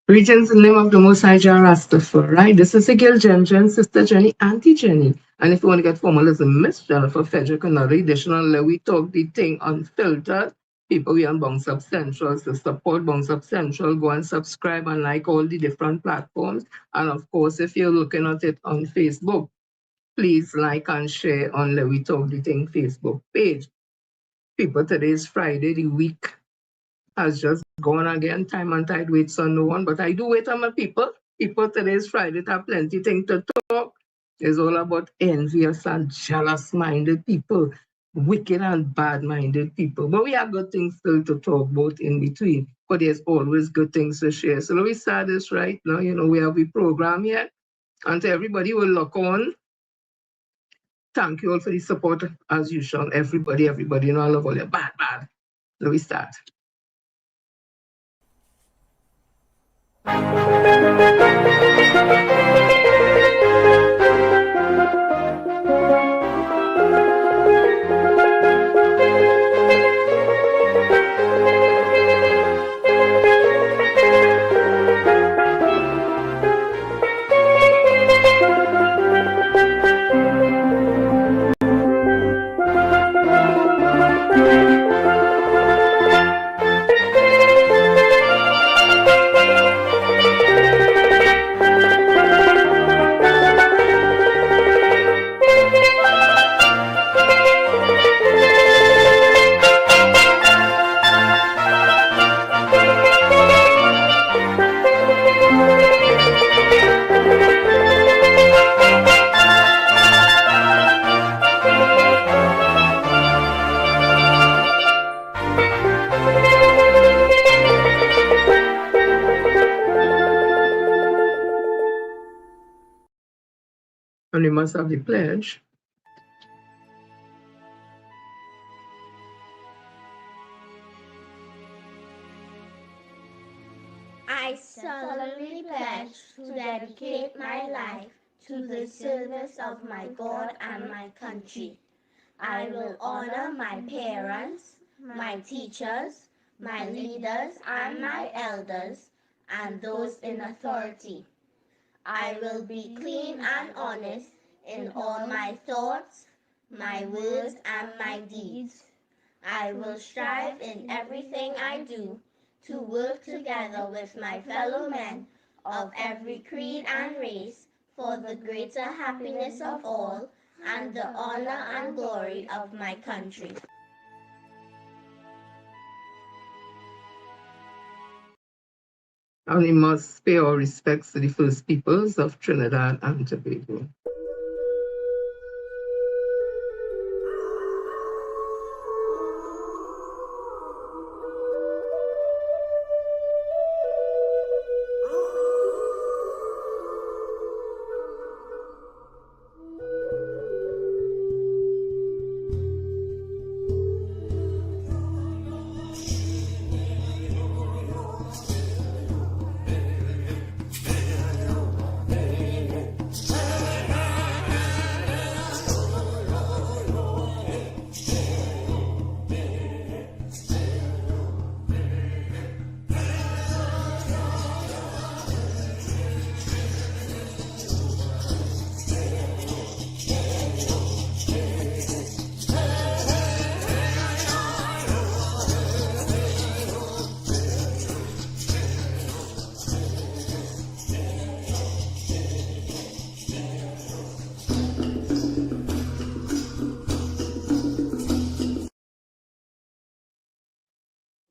Greetings in the name of the Most High Jah Rastafari. This is Sigil Jen, Sister Jenny, Auntie Jenny. And if you want to get formal as a Miss Jennifer Frederick, another edition on We Talk the Ting Unfiltered. People, we on Bounce Up Central. So support Bounce Up Central. Go and subscribe and like all the different platforms. And of course, if you're looking at it on Facebook, please like and share on the We Talk the Ting Facebook page. People, today is Friday, the week has just gone again. Time and tide waits on no one, but I do wait on my people. People, today is Friday, have plenty things to talk. It's all about envious and jealous-minded people, wicked and bad-minded people. But we have good things still to talk about in between. But there's always good things to share. So let me start this right now. We have a program here. And to everybody who will look on, thank you all for the support as usual. Everybody, I love all your bad. Let me start. And we must have the pledge. I solemnly pledge to dedicate my life to the service of my God and my country. I will honor my parents, my teachers, my leaders, and my elders, and those in authority. I will be clean and honest in all my thoughts, my words, and my deeds. I will strive in everything I do to work together with my fellow men of every creed and race for the greater happiness of all and the honor and glory of my country. And we must pay our respects to the first peoples of Trinidad and Tobago.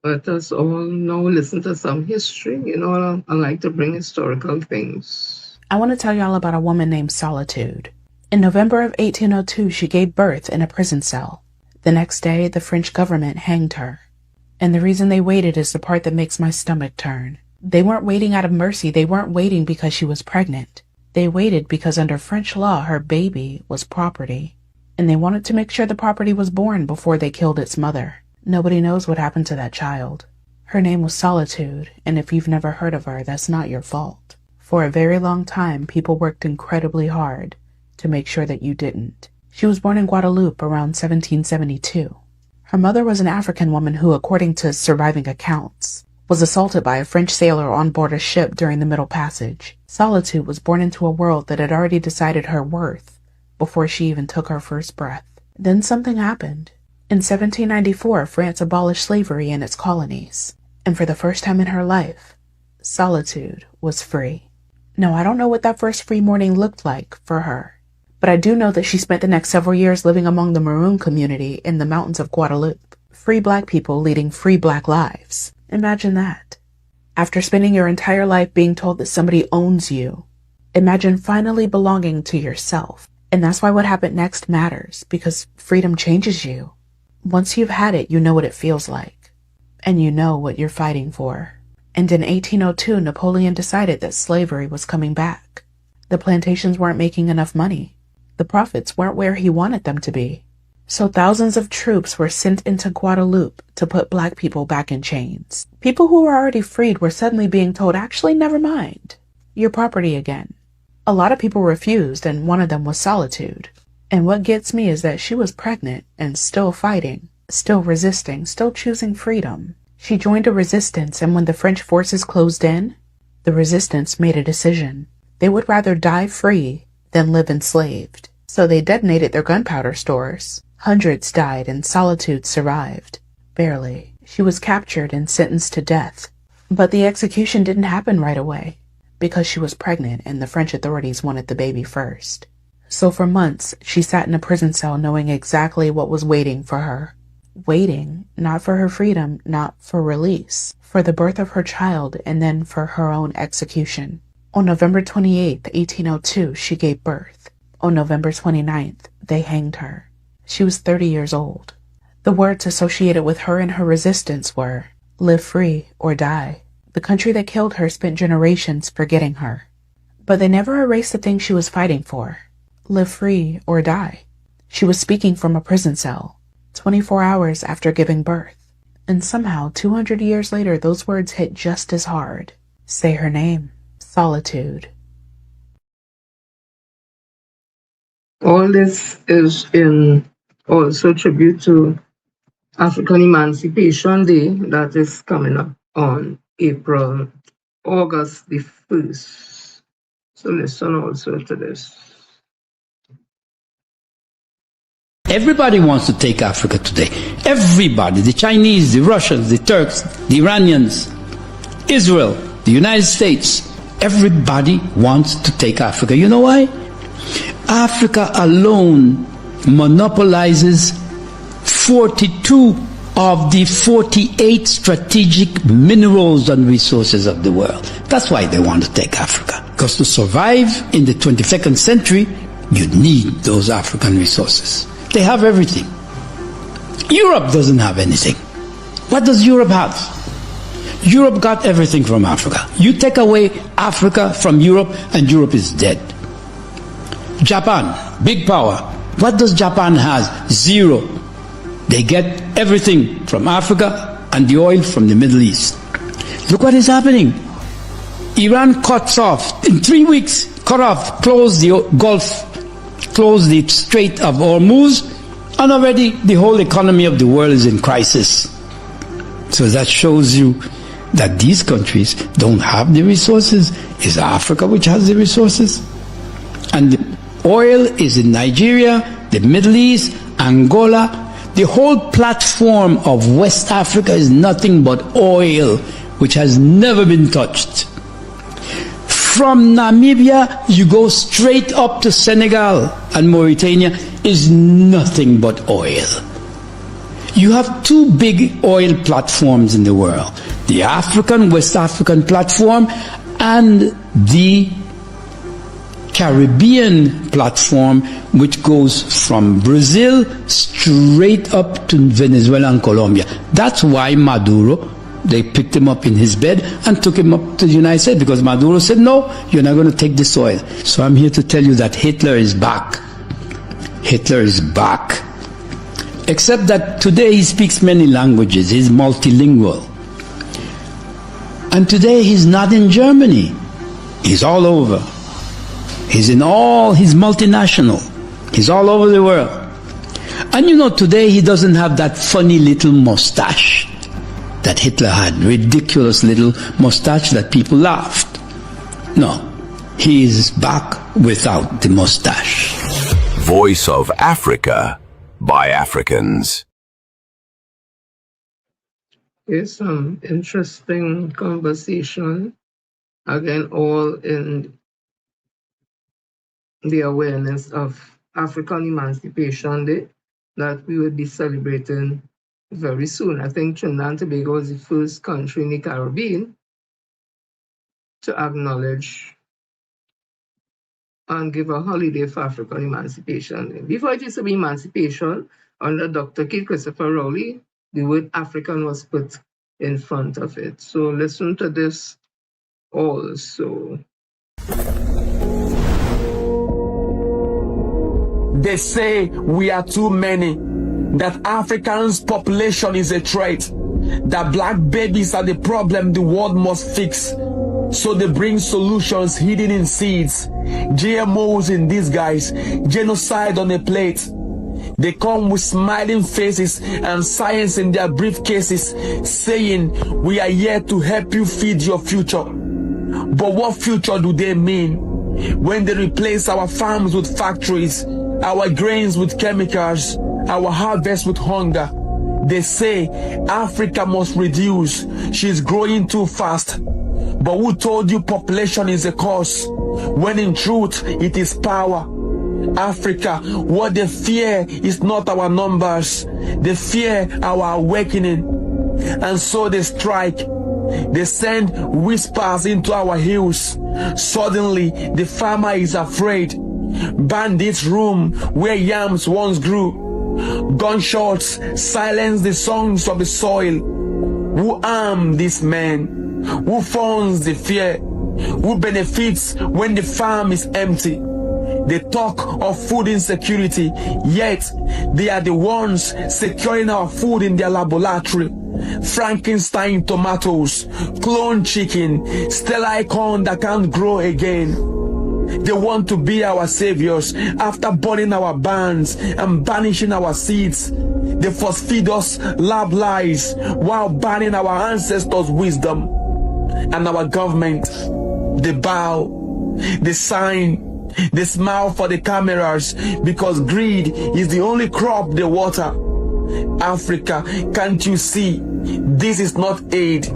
Let us all now listen to some history. I like to bring historical things. I want to tell y'all about a woman named Solitude. In November of 1802, she gave birth in a prison cell. The next day, the French government hanged her. And the reason they waited is the part that makes my stomach turn. They weren't waiting out of mercy. They weren't waiting because she was pregnant. They waited because under French law, her baby was property. And they wanted to make sure the property was born before they killed its mother. Nobody knows what happened to that child. Her name was Solitude, and if you've never heard of her, that's not your fault. For a very long time, people worked incredibly hard to make sure that you didn't. She was born in Guadeloupe around 1772. Her mother was an African woman who, according to surviving accounts, was assaulted by a French sailor on board a ship during the Middle Passage. Solitude was born into a world that had already decided her worth before she even took her first breath. Then something happened. In 1794, France abolished slavery in its colonies, and for the first time in her life, Solitude was free. Now, I don't know what that first free morning looked like for her, but I do know that she spent the next several years living among the Maroon community in the mountains of Guadeloupe. Free black people leading free black lives. Imagine that. After spending your entire life being told that somebody owns you, imagine finally belonging to yourself. And that's why what happened next matters, because freedom changes you. Once you've had it, you know what it feels like, and you know what you're fighting for. And in 1802, Napoleon decided that slavery was coming back. The plantations weren't making enough money. The profits weren't where he wanted them to be. So thousands of troops were sent into Guadeloupe to put black people back in chains. People who were already freed were suddenly being told, actually, never mind. You're property again. A lot of people refused, and one of them was Solitude. And what gets me is that she was pregnant and still fighting, still resisting, still choosing freedom. She joined a resistance, and when the French forces closed in, the resistance made a decision. They would rather die free than live enslaved. So they detonated their gunpowder stores. Hundreds died, and Solitude survived. Barely. She was captured and sentenced to death. But the execution didn't happen right away, because she was pregnant and the French authorities wanted the baby first. So for months, she sat in a prison cell knowing exactly what was waiting for her. Waiting, not for her freedom, not for release, for the birth of her child, and then for her own execution. On November 28, 1802, she gave birth. On November 29th, they hanged her. She was 30 years old. The words associated with her and her resistance were, live free or die. The country that killed her spent generations forgetting her. But they never erased the thing she was fighting for. Live free or die. She was speaking from a prison cell, 24 hours after giving birth. And somehow, 200 years later, those words hit just as hard. Say her name. Solitude. All this is in also tribute to African Emancipation Day that is coming up on August the 1st. So listen also to this. Everybody wants to take Africa today. Everybody. The Chinese, the Russians, the Turks, the Iranians, Israel, the United States. Everybody wants to take Africa. You know why? Africa alone monopolizes 42 of the 48 strategic minerals and resources of the world. That's why they want to take Africa. Because to survive in the 22nd century, you need those African resources. They have everything. Europe doesn't have anything. What does Europe have? Europe got everything from Africa. You take away Africa from Europe and Europe is dead. Japan, big power. What does Japan has? Zero. They get everything from Africa and the oil from the Middle East. Look what is happening. Iran cuts off, in 3 weeks, cut off, closed the Gulf, closed the Strait of Hormuz, and already the whole economy of the world is in crisis. So that shows you that these countries don't have the resources. It's Africa which has the resources. And the oil is in Nigeria, the Middle East, Angola. The whole platform of West Africa is nothing but oil, which has never been touched. From Namibia, you go straight up to Senegal, and Mauritania is nothing but oil. You have two big oil platforms in the world, the African, West African platform, and the Caribbean platform, which goes from Brazil straight up to Venezuela and Colombia. That's why Maduro, they picked him up in his bed and took him up to the United States, because Maduro said, no, you're not going to take this oil. So I'm here to tell you that Hitler is back. Hitler is back. Except that today he speaks many languages. He's multilingual. And today he's not in Germany. He's all over. He's multinational. He's all over the world. And you know, today he doesn't have that funny little mustache that Hitler had, ridiculous little mustache that people laughed. No, he is back without the mustache. Voice of Africa by Africans. It's some interesting conversation. Again, all in the awareness of African Emancipation Day that we will be celebrating very soon. I think Trinidad and Tobago was the first country in the Caribbean to acknowledge and give a holiday for African Emancipation Day. Before it used to be emancipation, under Dr. Keith Christopher Rowley, the word African was put in front of it. So listen to this also. They say we are too many, that Africans' population is a threat, that black babies are the problem the world must fix. So they bring solutions hidden in seeds, GMOs in disguise, genocide on a plate. They come with smiling faces and science in their briefcases, saying, we are here to help you feed your future. But what future do they mean when they replace our farms with factories, our grains with chemicals, our harvest with hunger? They say Africa must reduce, she's growing too fast. But who told you population is a cause, when in truth it is power? Africa, what they fear is not our numbers, they fear our awakening. And so they strike, they send whispers into our hills. Suddenly the farmer is afraid. Bandits roam where yams once grew. Gunshots silence the songs of the soil. Who arm these men? Who funds the fear? Who benefits when the farm is empty? They talk of food insecurity, yet they are the ones securing our food in their laboratory. Frankenstein tomatoes, clone chicken, sterile corn that can't grow again. They want to be our saviors after burning our barns and banishing our seeds. They force feed us lab lies while banning our ancestors' wisdom. And our government, they bow, they sign, they smile for the cameras because greed is the only crop they water. Africa, can't you see? This is not aid,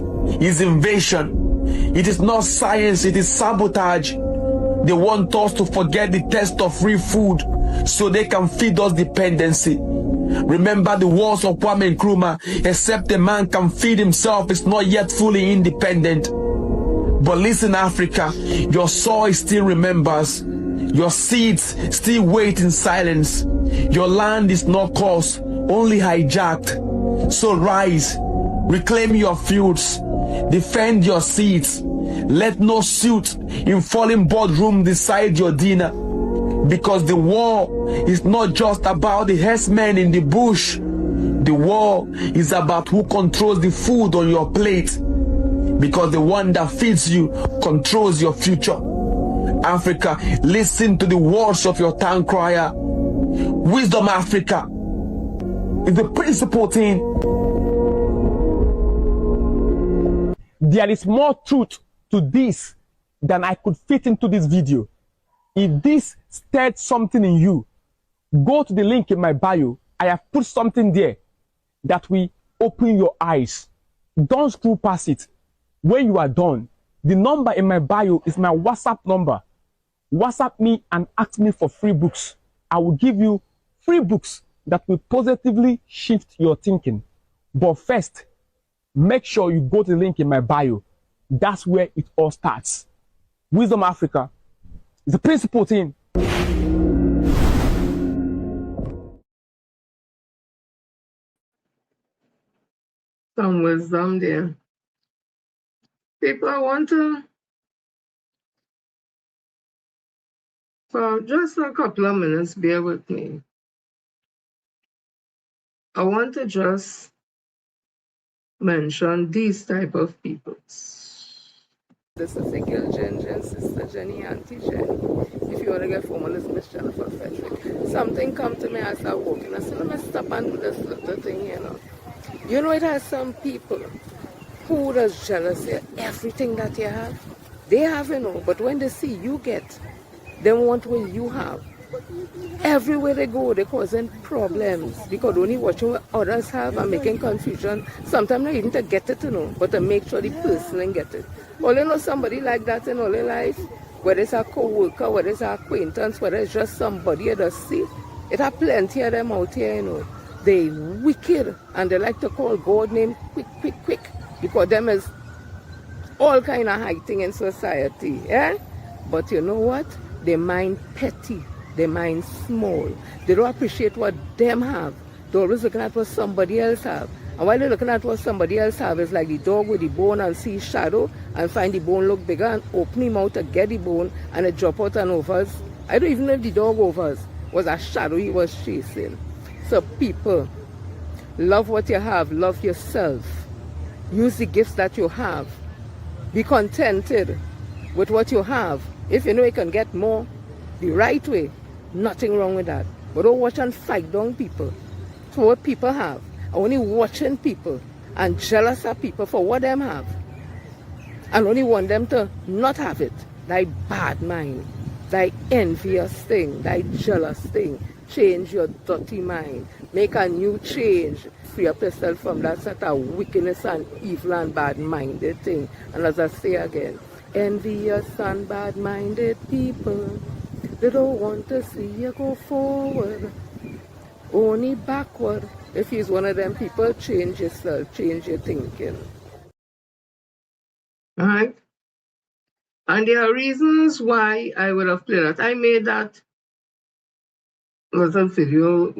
it's invasion. It is not science, it is sabotage. They want us to forget the taste of free food so they can feed us dependency. Remember the words of Kwame Nkrumah, except a man can feed himself is not yet fully independent. But listen, Africa, your soil still remembers. Your seeds still wait in silence. Your land is not cursed, only hijacked. So rise, reclaim your fields, defend your seeds. Let no suit in falling boardroom decide your dinner. Because the war is not just about the herdsmen in the bush. The war is about who controls the food on your plate. Because the one that feeds you controls your future. Africa, listen to the words of your town crier. Wisdom Africa is the principal thing. There is more truth to this than I could fit into this video. If this stirred something in you, go to the link in my bio. I have put something there that will open your eyes. Don't scroll past it. When you are done, the number in my bio is my WhatsApp number. WhatsApp me and ask me for free books. I will give you free books that will positively shift your thinking. But first, make sure you go to the link in my bio. That's where it all starts. Wisdom Africa is the principal thing. Some wisdom there. People, I want to, for just a couple of minutes, bear with me. I want to just mention these type of people. This is Sigil Jen, Sister Jenny, Auntie Jenny. If you want to get formal, it's Miss Jennifer Frederick. Something come to me as I walk in. I said, let me stop and do this little thing, you know. You know, it has some people who does jealousy of everything that you have? They have, but when they see you get, they want what you have. Everywhere they go, they're causing problems because only watching what others have and making confusion. Sometimes not even to get it, but to make sure the person can get it. Only somebody like that in all their life, whether it's a co-worker, whether it's an acquaintance, whether it's just somebody you just see. It have plenty of them out here, They wicked and they like to call God name quick, quick, quick because them is all kind of high thing in society, yeah? But you know what? They mind petty. They mind small. They don't appreciate what them have. They're always looking at what somebody else have. And while they're looking at what somebody else have, it's like the dog with the bone and see shadow and find the bone look bigger and open him out to get the bone and it drop out and overs. I don't even know if the dog overs was a shadow he was chasing. So people, love what you have. Love yourself. Use the gifts that you have. Be contented with what you have. If you know you can get more the right way, nothing wrong with that. But don't watch and fight down people for what people have. Only watching people and jealous of people for what them have. And only want them to not have it. That bad mind, that envious thing, that jealous thing. Change your dirty mind. Make a new change. Free up yourself from that sort of wickedness and evil and bad-minded thing. And as I say again, envious and bad-minded people, they don't want to see you go forward, only backward. If he's one of them people, change yourself, change your thinking. All right? And there are reasons why I would have played that. I made that little video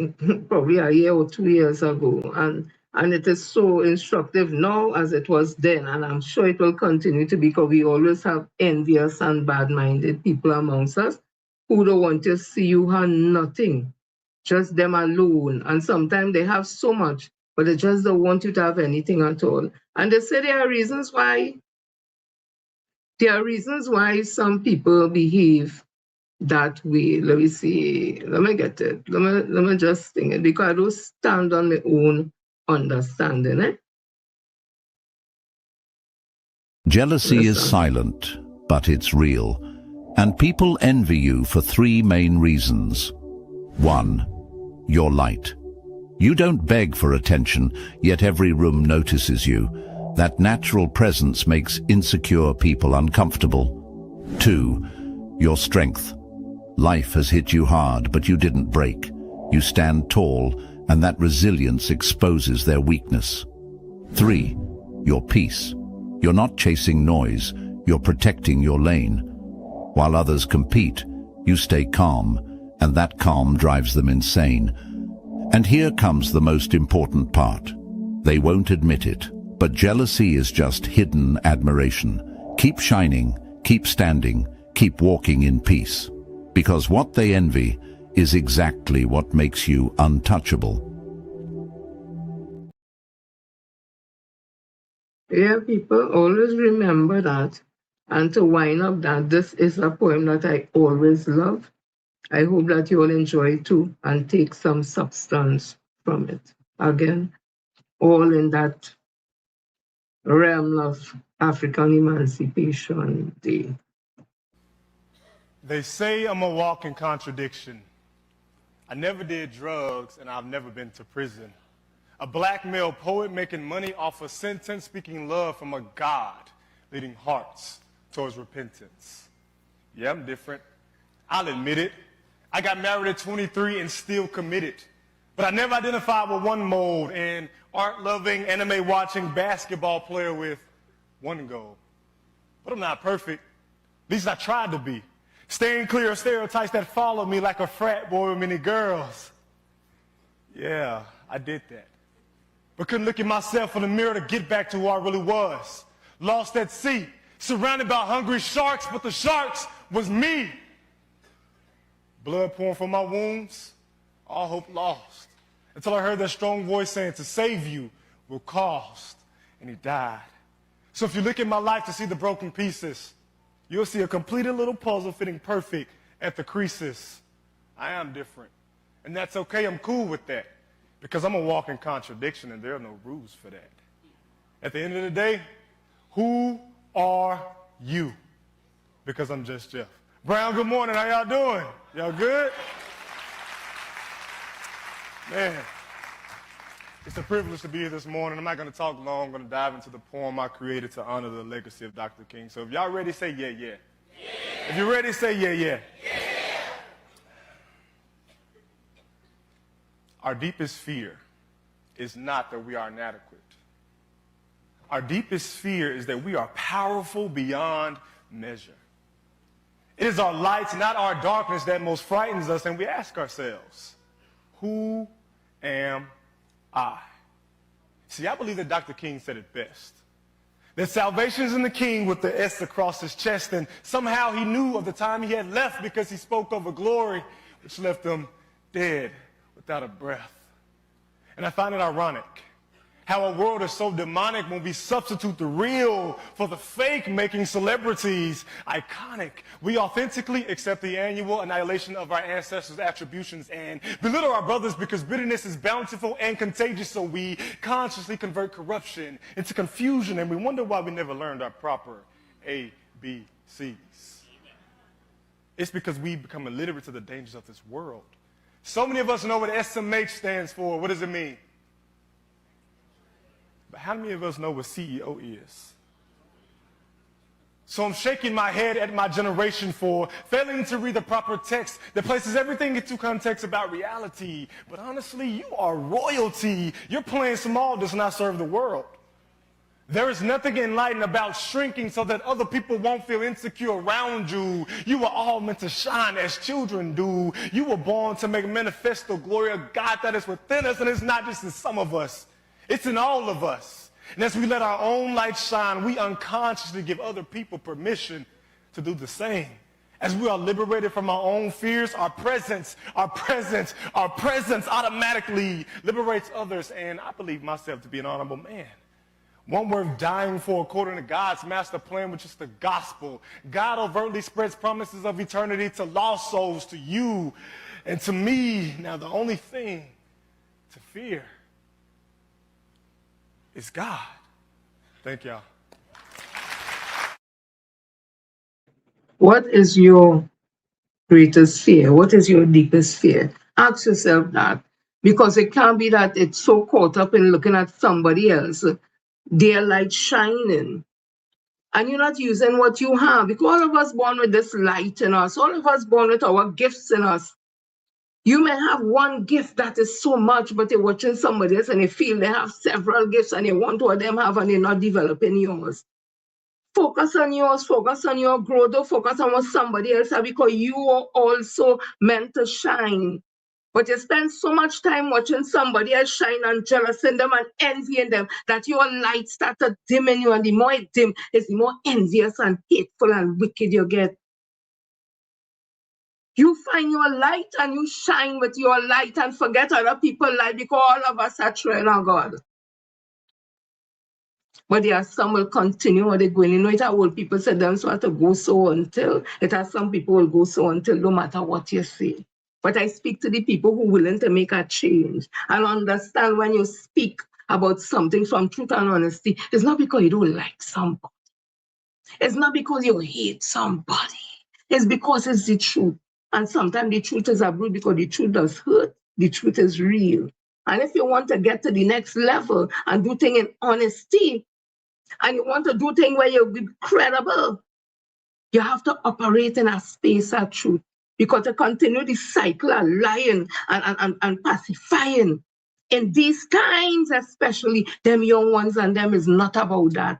probably a year or 2 years ago, and it is so instructive now as it was then, and I'm sure it will continue to be because we always have envious and bad-minded people amongst us who don't want to see you have nothing, just them alone, and sometimes they have so much, but they just don't want you to have anything at all. And they say there are reasons why some people behave that way. Let me see. Let me get it. Let me just think it because I don't stand on my own understanding. Jealousy is silent, but it's real. And people envy you for 3 main reasons. 1. Your light. You don't beg for attention, yet every room notices you. That natural presence makes insecure people uncomfortable. 2. Your strength. Life has hit you hard, but you didn't break. You stand tall, and that resilience exposes their weakness. 3. Your peace. You're not chasing noise, you're protecting your lane. While others compete, you stay calm, and that calm drives them insane. And here comes the most important part. They won't admit it, but jealousy is just hidden admiration. Keep shining, keep standing, keep walking in peace. Because what they envy is exactly what makes you untouchable. Yeah, people always remember that. And to wind up that, this is a poem that I always love. I hope that you all enjoy it too and take some substance from it. Again, all in that realm of African Emancipation Day. They say I'm a walking contradiction. I never did drugs and I've never been to prison. A black male poet making money off a sentence, speaking love from a God, leading hearts towards repentance. Yeah, I'm different. I'll admit it. I got married at 23 and still committed. But I never identified with one mold, an art-loving, anime-watching basketball player with one goal. But I'm not perfect. At least I tried to be. Staying clear of stereotypes that follow me like a frat boy with many girls. Yeah, I did that. But couldn't look at myself in the mirror to get back to who I really was. Lost at sea, surrounded by hungry sharks, but the sharks was me. Blood pouring from my wounds, all hope lost. Until I heard that strong voice saying, to save you will cost. And he died. So if you look at my life to see the broken pieces, you'll see a completed little puzzle fitting perfect at the creases. I am different. And that's okay, I'm cool with that. Because I'm a walking contradiction and there are no rules for that. At the end of the day, Who are you? Because I'm just Jeff. Brown, good morning. How y'all doing? Y'all good? Man, it's a privilege to be here this morning. I'm not going to talk long. I'm going to dive into the poem I created to honor the legacy of Dr. King. So if y'all ready, say yeah, yeah. Yeah. If you're ready, say yeah, yeah. Yeah. Our deepest fear is not that we are inadequate. Our deepest fear is that we are powerful beyond measure. It is our light, not our darkness, that most frightens us, and we ask ourselves, who am I? See, I believe that Dr. King said it best. That salvation is in the King with the S across his chest, and somehow he knew of the time he had left because he spoke of a glory which left him dead without a breath. And I find it ironic how a world is so demonic when we substitute the real for the fake, making celebrities iconic. We authentically accept the annual annihilation of our ancestors' attributions and belittle our brothers because bitterness is bountiful and contagious, so we consciously convert corruption into confusion, and we wonder why we never learned our proper ABCs. It's because we become illiterate to the dangers of this world. So many of us know what SMH stands for. What does it mean? But how many of us know what CEO is? So I'm shaking my head at my generation for failing to read the proper text that places everything into context about reality. But honestly, you are royalty. Your playing small does not serve the world. There is nothing enlightened about shrinking so that other people won't feel insecure around you. You were all meant to shine as children do. You were born to make manifest the glory of God that is within us, and it's not just in some of us. It's in all of us. And as we let our own light shine, we unconsciously give other people permission to do the same. As we are liberated from our own fears, our presence automatically liberates others. And I believe myself to be an honorable man. One worth dying for according to God's master plan, which is the gospel. God overtly spreads promises of eternity to lost souls, to you and to me. Now, the only thing to fear is God. Thank y'all. What is your greatest fear? What is your deepest fear? Ask yourself that. Because it can't be that it's so caught up in looking at somebody else, their light shining, and you're not using what you have. Because all of us born with this light in us. All of us born with our gifts in us. You may have one gift that is so much, but you're watching somebody else and you feel they have several gifts and you want what them have and you're not developing yours. Focus on yours, focus on your growth, don't focus on what somebody else has, because you are also meant to shine. But you spend so much time watching somebody else shine and jealousing them and envying them that your light starts to dim in you, and the more it dim, it's the more envious and hateful and wicked you get. You find your light and you shine with your light and forget other people's light, because all of us are children of God. But there are some will continue or they going. You know, it are old people said them so to go so until. It has some people will go so until no matter what you say. But I speak to the people who are willing to make a change and understand when you speak about something from truth and honesty, it's not because you don't like somebody. It's not because you hate somebody. It's because it's the truth. And sometimes the truth is abrupt because the truth does hurt. The truth is real. And if you want to get to the next level and do things in honesty, and you want to do things where you'll be credible, you have to operate in a space of truth. Because to continue the cycle of lying and pacifying, in these times especially, them young ones and them is not about that.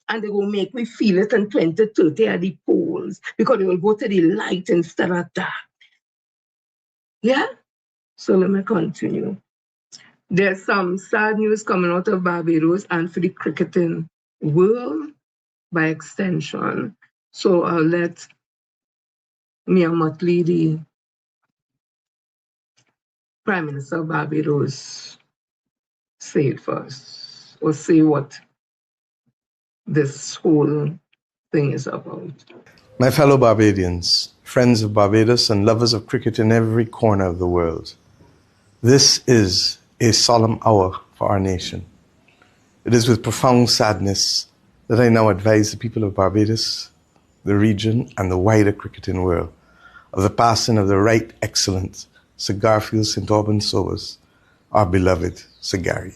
And they will make me feel it in 2030 at the polls, because they will go to the light instead of dark. Yeah? So let me continue. There's some sad news coming out of Barbados and for the cricketing world by extension. So I'll let Mia Mottley, the Prime Minister of Barbados, say it first, or say what this whole thing is about. My fellow Barbadians, friends of Barbados and lovers of cricket in every corner of the world, this is a solemn hour for our nation. It is with profound sadness that I now advise the people of Barbados, the region, and the wider cricketing world of the passing of the right excellent Sir Garfield St. Albans Sobers, our beloved Sir Gary.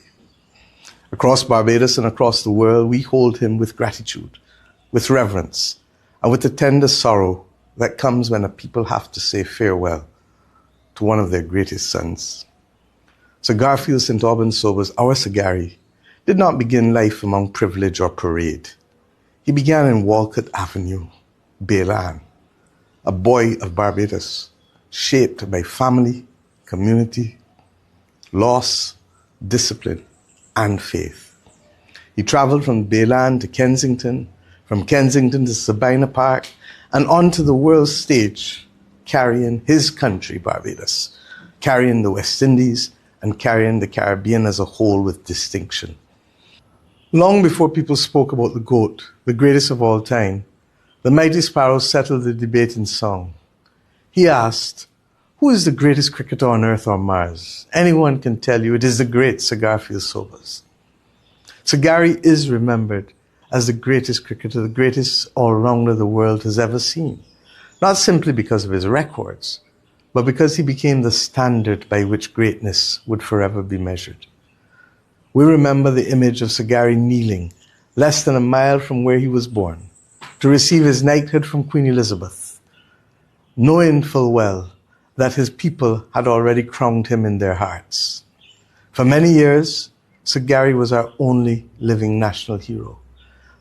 Across Barbados and across the world, we hold him with gratitude, with reverence, and with the tender sorrow that comes when a people have to say farewell to one of their greatest sons. Sir Garfield St. Albans Sobers, our Sir Gary, did not begin life among privilege or parade. He began in Walcott Avenue, Baylan, a boy of Barbados, shaped by family, community, loss, discipline, and faith. He traveled from Baylan to Kensington, from Kensington to Sabina Park, and onto the world stage, carrying his country, Barbados, carrying the West Indies, and carrying the Caribbean as a whole with distinction. Long before people spoke about the GOAT, the greatest of all time, the mighty Sparrow settled the debate in song. He asked, "Who is the greatest cricketer on Earth or Mars?" Anyone can tell you it is the great Sir Garfield Sobers. Sir Gary is remembered as the greatest cricketer, the greatest all-rounder the world has ever seen, not simply because of his records, but because he became the standard by which greatness would forever be measured. We remember the image of Sir Gary kneeling less than a mile from where he was born to receive his knighthood from Queen Elizabeth, knowing full well that his people had already crowned him in their hearts. For many years, Sir Gary was our only living national hero,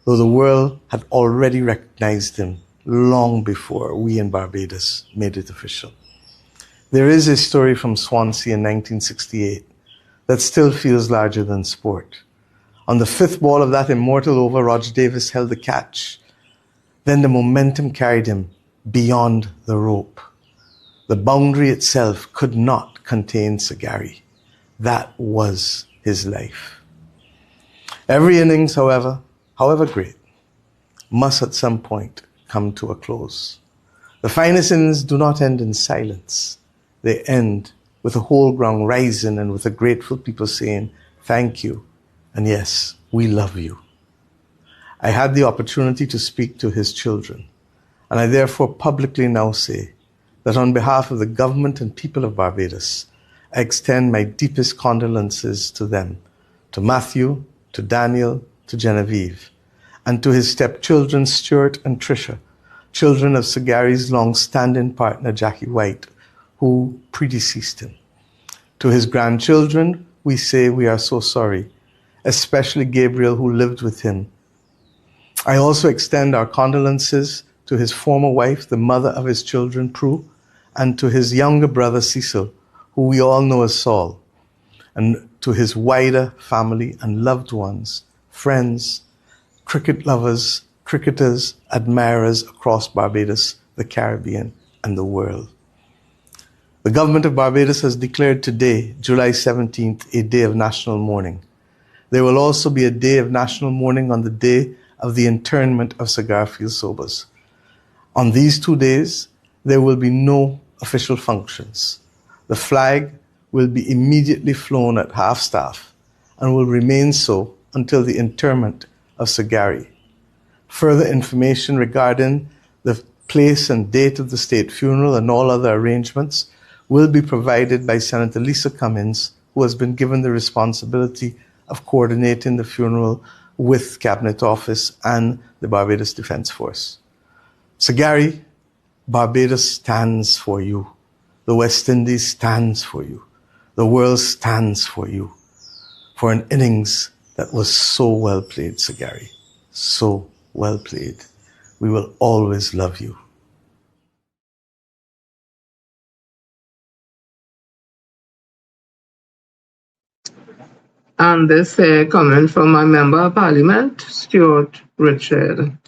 though the world had already recognized him long before we in Barbados made it official. There is a story from Swansea in 1968 that still feels larger than sport. On the fifth ball of that immortal over, Roger Davis held the catch. Then the momentum carried him beyond the rope. The boundary itself could not contain Sir Gary. That was his life. Every innings, however great, must at some point come to a close. The finest innings do not end in silence. They end with the whole ground rising and with a grateful people saying, "Thank you," and "Yes, we love you." I had the opportunity to speak to his children, and I therefore publicly now say that on behalf of the government and people of Barbados, I extend my deepest condolences to them, to Matthew, to Daniel, to Genevieve, and to his stepchildren Stuart and Tricia, children of Sir Gary's long-standing partner Jackie White, who predeceased him. To his grandchildren, we say we are so sorry, especially Gabriel, who lived with him. I also extend our condolences to his former wife, the mother of his children, Prue, and to his younger brother, Cecil, who we all know as Saul, and to his wider family and loved ones, friends, cricket lovers, cricketers, admirers across Barbados, the Caribbean, and the world. The government of Barbados has declared today, July 17th, a day of national mourning. There will also be a day of national mourning on the day of the internment of Sir Garfield Sobers. On these 2 days, there will be no official functions. The flag will be immediately flown at half-staff and will remain so until the interment of Sir Gary. Further information regarding the place and date of the state funeral and all other arrangements will be provided by Senator Lisa Cummins, who has been given the responsibility of coordinating the funeral with Cabinet Office and the Barbados Defence Force. Sir Gary, Barbados stands for you. The West Indies stands for you. The world stands for you. For an innings that was so well played, Sir Gary. So well played. We will always love you. And this comment from my member of parliament, Stuart Richard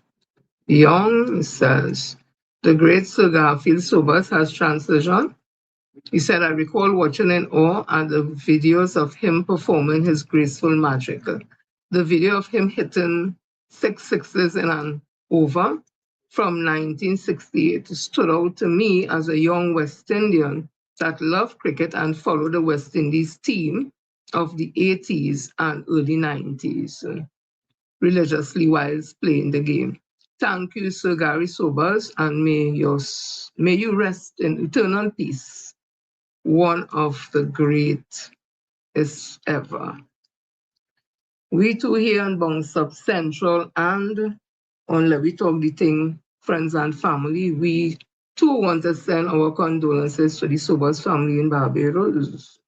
Young, says, "The great Sir Garfield Sobers has transitioned." He said, "I recall watching in awe at the videos of him performing his graceful magic. The video of him hitting 6 sixes in an over from 1968 stood out to me as a young West Indian that loved cricket and followed the West Indies team of the 80s and early 90s. religiously while playing the game. Thank you, Sir Gary Sobers, and may you rest in eternal peace. One of the greatest ever. We too here on Bounce Up Central and on Let We Talk the Ting, friends and family, we too want to send our condolences to the Sobers family in Barbados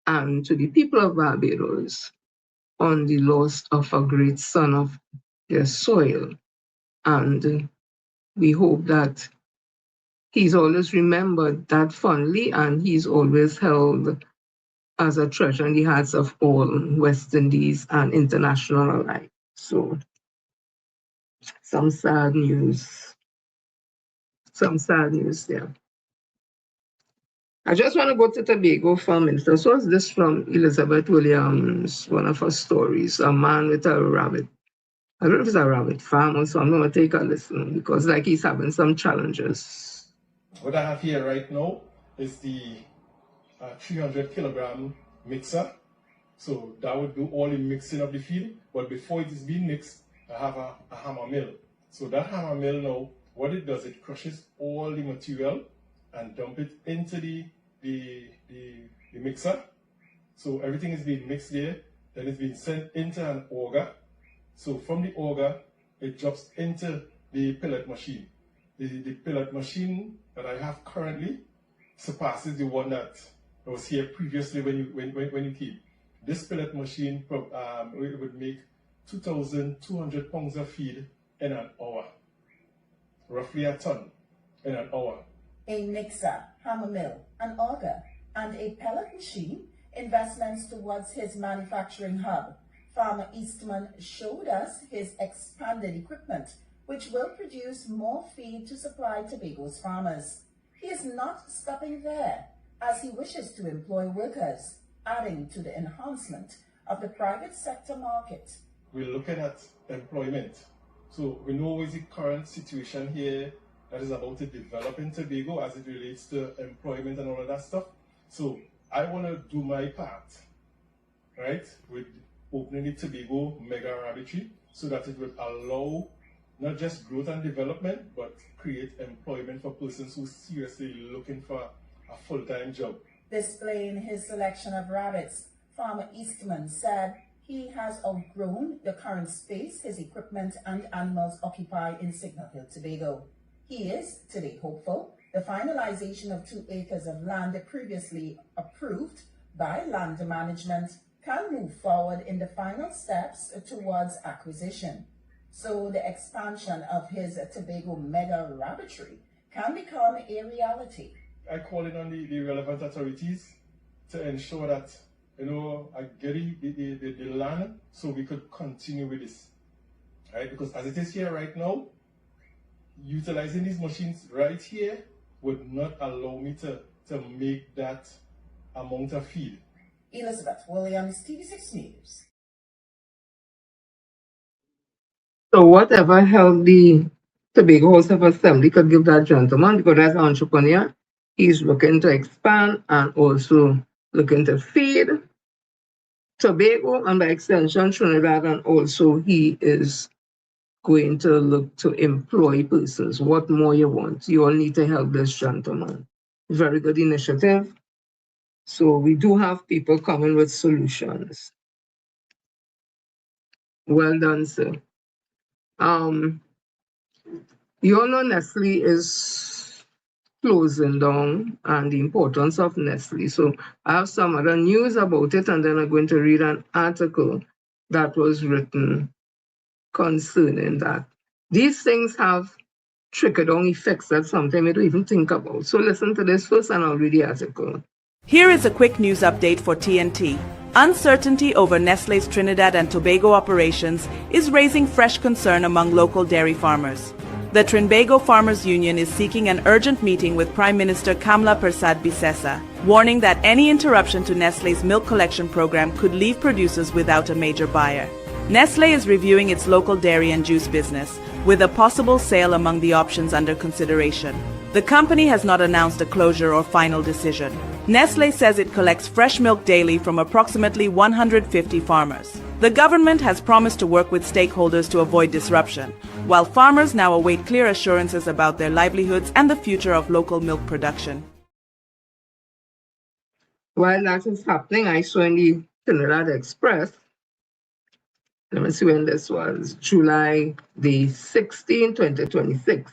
and to the people of Barbados on the loss of a great son of their soil. And we hope that he's always remembered that fondly and he's always held as a treasure in the hearts of all West Indies and international alike. So, some sad news. Some sad news there. I just want to go to Tobago for a minute. So what's this from Elizabeth Williams, one of her stories, a man with a rabbit. I don't know if it's a rabbit farm, so I'm going to take a listen because like he's having some challenges. What I have here right now is the 300 kilogram mixer. So that would do all the mixing of the feed. But before it is being mixed, I have a hammer mill. So that hammer mill now, what it does, it crushes all the material and dump it into the mixer. So everything is being mixed there. Then it's being sent into an auger. So from the auger, it drops into the pellet machine. The pellet machine that I have currently surpasses the one that was here previously when you came. This pellet machine it would make 2,200 pounds of feed in an hour, roughly a ton in an hour. A mixer, hammer mill, an auger, and a pellet machine, investments towards his manufacturing hub. Farmer Eastman showed us his expanded equipment, which will produce more feed to supply Tobago's farmers. He is not stopping there, as he wishes to employ workers, adding to the enhancement of the private sector market. We're looking at employment. So we know what is the current situation here that is about to develop in Tobago as it relates to employment and all of that stuff. So I want to do my part, right, with opening the Tobago Mega Rabbitry so that it will allow not just growth and development, but create employment for persons who are seriously looking for a full-time job. Displaying his selection of rabbits, Farmer Eastman said he has outgrown the current space his equipment and animals occupy in Signal Hill, Tobago. He is today hopeful the finalization of 2 acres of land previously approved by land management can move forward in the final steps towards acquisition. So the expansion of his Tobago Mega Rabbitry can become a reality. I call in on the relevant authorities to ensure that, I get the land so we could continue with this, right? Because as it is here right now, utilizing these machines right here would not allow me to make that amount of feed. Elizabeth Williams, TV6 News. So whatever help the Tobago House of Assembly could give that gentleman, because as an entrepreneur, he's looking to expand and also looking to feed Tobago and by extension Trinidad, and also he is going to look to employ persons. What more you want? You all need to help this gentleman. Very good initiative. So we do have people coming with solutions. Well done, sir. You all know Nestle is closing down and the importance of Nestle. So I have some other news about it, and then I'm going to read an article that was written concerning that. These things have trickle-down effects that sometimes you don't even think about. So listen to this first and I'll read the article. Here is a quick news update for TNT. Uncertainty over Nestle's Trinidad and Tobago operations is raising fresh concern among local dairy farmers. The Trinbago Farmers Union is seeking an urgent meeting with Prime Minister Kamla Persad-Bissessar, warning that any interruption to Nestle's milk collection program could leave producers without a major buyer. Nestle is reviewing its local dairy and juice business, with a possible sale among the options under consideration. The company has not announced a closure or final decision. Nestle says it collects fresh milk daily from approximately 150 farmers. The government has promised to work with stakeholders to avoid disruption, while farmers now await clear assurances about their livelihoods and the future of local milk production. While that is happening, I saw in the Trinidad Express, let me see when this was, July the 16th, 2026.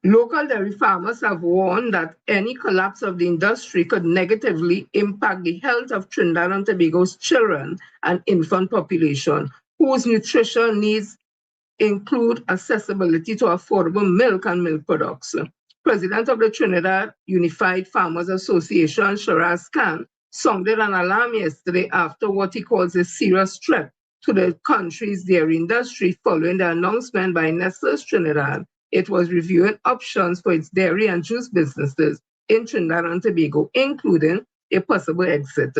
Local dairy farmers have warned that any collapse of the industry could negatively impact the health of Trinidad and Tobago's children and infant population, whose nutrition needs include accessibility to affordable milk and milk products. President of the Trinidad Unified Farmers Association, Shiraz Khan, sounded an alarm yesterday after what he calls a serious threat to the country's dairy industry following the announcement by Nestle's Trinidad it was reviewing options for its dairy and juice businesses in Trinidad and Tobago, including a possible exit,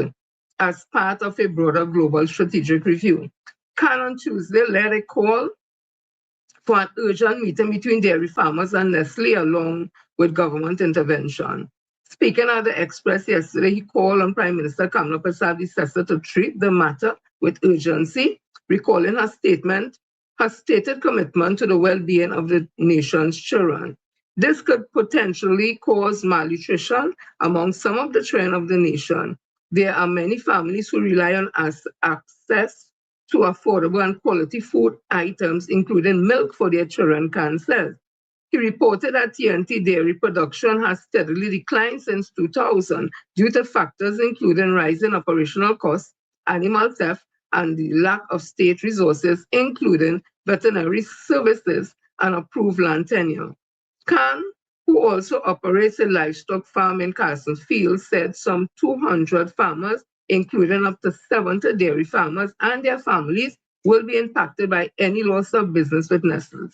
as part of a broader global strategic review. Khan on Tuesday led a call for an urgent meeting between dairy farmers and Nestle along with government intervention. Speaking at the Express yesterday, he called on Prime Minister Kamala Persad to treat the matter with urgency, recalling her stated commitment to the well-being of the nation's children. This could potentially cause malnutrition among some of the children of the nation. There are many families who rely on access to affordable and quality food items, including milk for their children, Khan said. He reported that TNT dairy production has steadily declined since 2000 due to factors including rising operational costs, animal theft, and the lack of state resources, including veterinary services and approved land tenure. Khan, who also operates a livestock farm in Carson Field, said some 200 farmers, including up to 70 dairy farmers and their families, will be impacted by any loss of business with Nestle.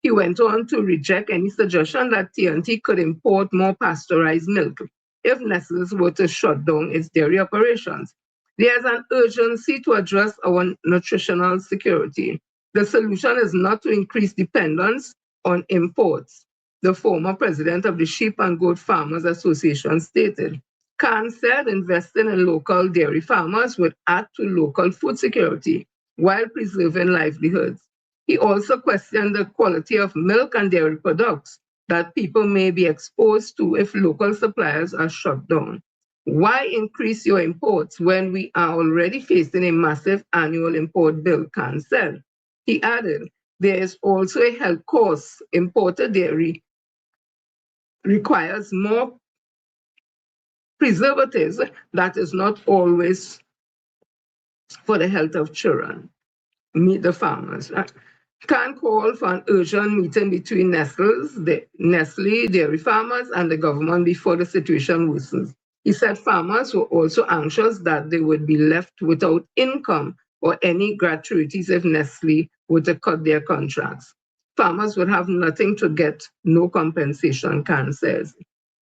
He went on to reject any suggestion that TNT could import more pasteurized milk if Nestle were to shut down its dairy operations. There is an urgency to address our nutritional security. The solution is not to increase dependence on imports, the former president of the Sheep and Goat Farmers Association stated. Khan said investing in local dairy farmers would add to local food security while preserving livelihoods. He also questioned the quality of milk and dairy products that people may be exposed to if local suppliers are shut down. Why increase your imports when we are already facing a massive annual import bill, Khan said. He added, there is also a health cost. Imported dairy requires more preservatives that is not always for the health of children. Meet the farmers. Khan called for an urgent meeting between Nestle, dairy farmers, and the government before the situation worsens. He said farmers were also anxious that they would be left without income or any gratuities if Nestle were to cut their contracts. Farmers would have nothing to get, no compensation, Khan says.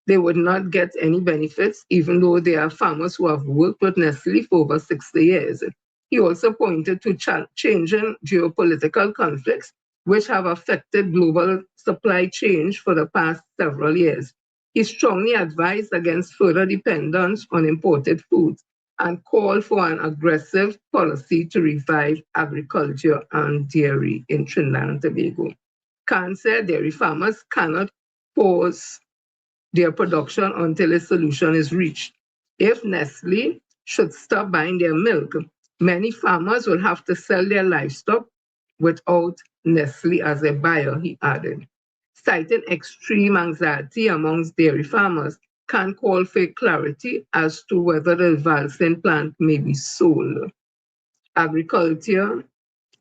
They would not get any benefits, even though there are farmers who have worked with Nestle for over 60 years. He also pointed to changing geopolitical conflicts, which have affected global supply chains for the past several years. He strongly advised against further dependence on imported foods and called for an aggressive policy to revive agriculture and dairy in Trinidad and Tobago. Khan said dairy farmers cannot pause their production until a solution is reached. If Nestle should stop buying their milk, many farmers will have to sell their livestock without Nestle as a buyer, he added. Citing extreme anxiety amongst dairy farmers, Khan call for clarity as to whether the Valsin plant may be sold. Agriculture,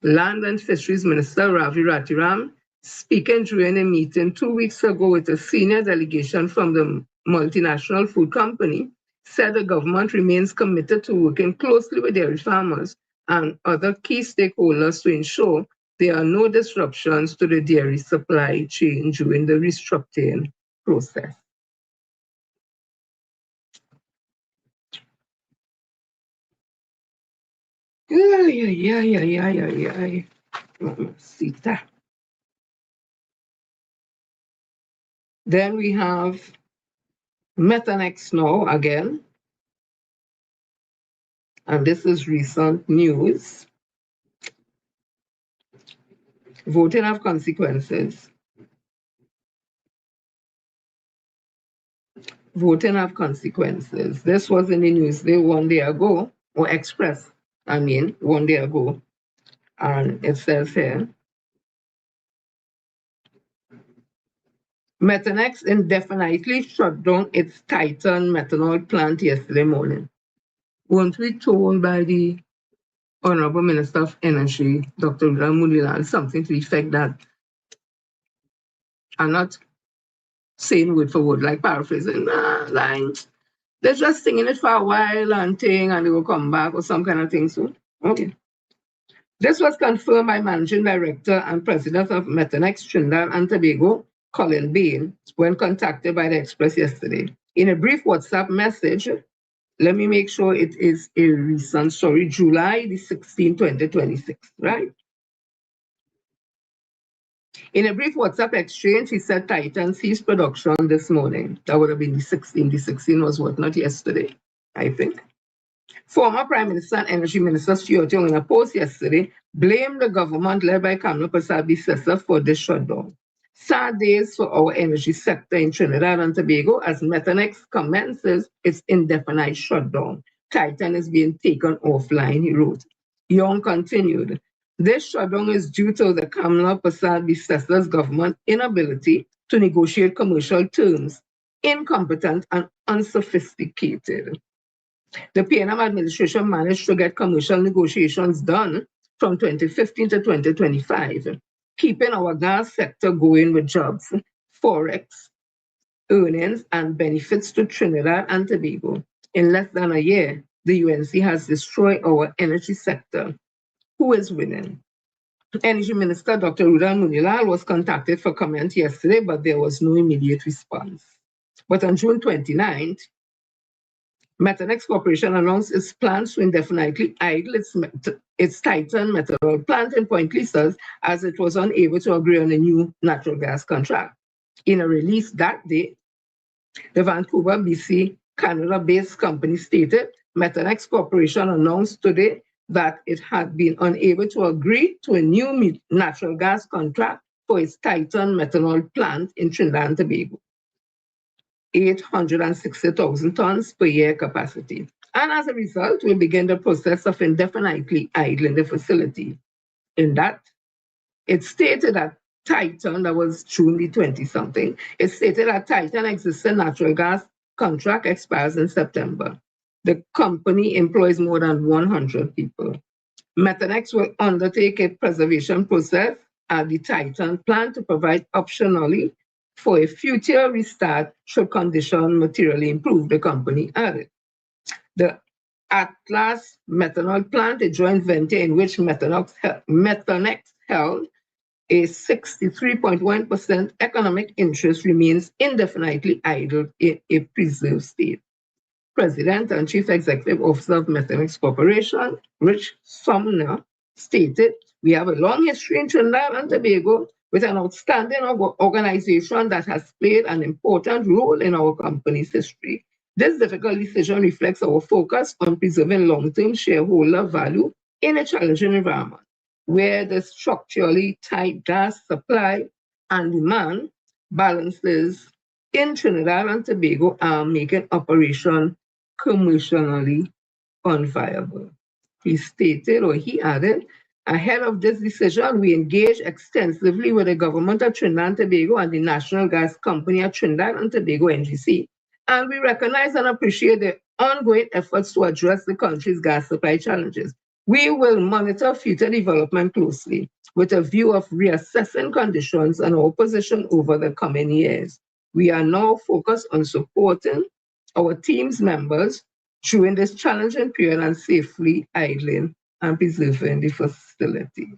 Land and Fisheries Minister Ravi Ratiram, speaking during a meeting 2 weeks ago with a senior delegation from the multinational food company, said the government remains committed to working closely with dairy farmers and other key stakeholders to ensure there are no disruptions to the dairy supply chain during the restructuring process. Then we have Methanex now again. And this is recent news. Voting have consequences. Voting have consequences. This was in the news day 1 day ago, or Express, 1 day ago. And it says here, Methanex indefinitely shut down its Titan methanol plant yesterday morning. Weren't we told by the Honorable Minister of Energy, Dr. Mulilal, something to the effect that, I'm not saying word for word, like paraphrasing, they're just singing it for a while and thing, and they will come back or some kind of thing. So, okay. This was confirmed by Managing Director and President of Methanex Trinidad and Tobago, Colin Bain, when contacted by the Express yesterday. In a brief WhatsApp message, let me make sure it is a recent story, July the 16th, 2026, right? In a brief WhatsApp exchange, he said Titan ceased production this morning. That would have been the 16th. The 16th was what, not yesterday, I think. Former Prime Minister and Energy Minister Stuart Young in a post yesterday blamed the government led by Kamala Persad-Bissessar for this shutdown. Sad days for our energy sector in Trinidad and Tobago as Methanex commences its indefinite shutdown. Titan is being taken offline, he wrote. Young continued, this shutdown is due to the Kamala Persad-Bissessar's government inability to negotiate commercial terms, incompetent and unsophisticated. The PNM administration managed to get commercial negotiations done from 2015 to 2025, keeping our gas sector going with jobs, forex, earnings, and benefits to Trinidad and Tobago. In less than a year, the UNC has destroyed our energy sector. Who is winning? Energy Minister Dr. Rudan Munilal was contacted for comment yesterday, but there was no immediate response. But on June 29th, Methanex Corporation announced its plans to indefinitely idle its Titan methanol plant in Point Lisas as it was unable to agree on a new natural gas contract. In a release that day, the Vancouver, BC, Canada-based company stated Methanex Corporation announced today that it had been unable to agree to a new natural gas contract for its Titan methanol plant in Trinidad and Tobago. 860,000 tons per year capacity. And as a result, we begin the process of indefinitely idling the facility. In that, it stated that Titan, that was June the 20-something, it stated that Titan existing natural gas contract expires in September. The company employs more than 100 people. Methanex will undertake a preservation process at the Titan plant to provide optionally for a future restart should conditions materially improve, the company added. The Atlas methanol plant, a joint venture in which Methanex held a 63.1% economic interest, remains indefinitely idle in a preserved state. President and Chief Executive Officer of Methanex Corporation, Rich Sumner, stated, we have a long history in Trinidad and Tobago with an outstanding organization that has played an important role in our company's history. This difficult decision reflects our focus on preserving long-term shareholder value in a challenging environment, where the structurally tight gas supply and demand balances in Trinidad and Tobago are making operation commercially unviable. He stated, or he added, ahead of this decision, we engaged extensively with the government of Trinidad and Tobago and the National Gas Company of Trinidad and Tobago, NGC, and we recognize and appreciate the ongoing efforts to address the country's gas supply challenges. We will monitor future development closely with a view of reassessing conditions and our position over the coming years. We are now focused on supporting our team's members during this challenging period and safely idling and preserving the facility.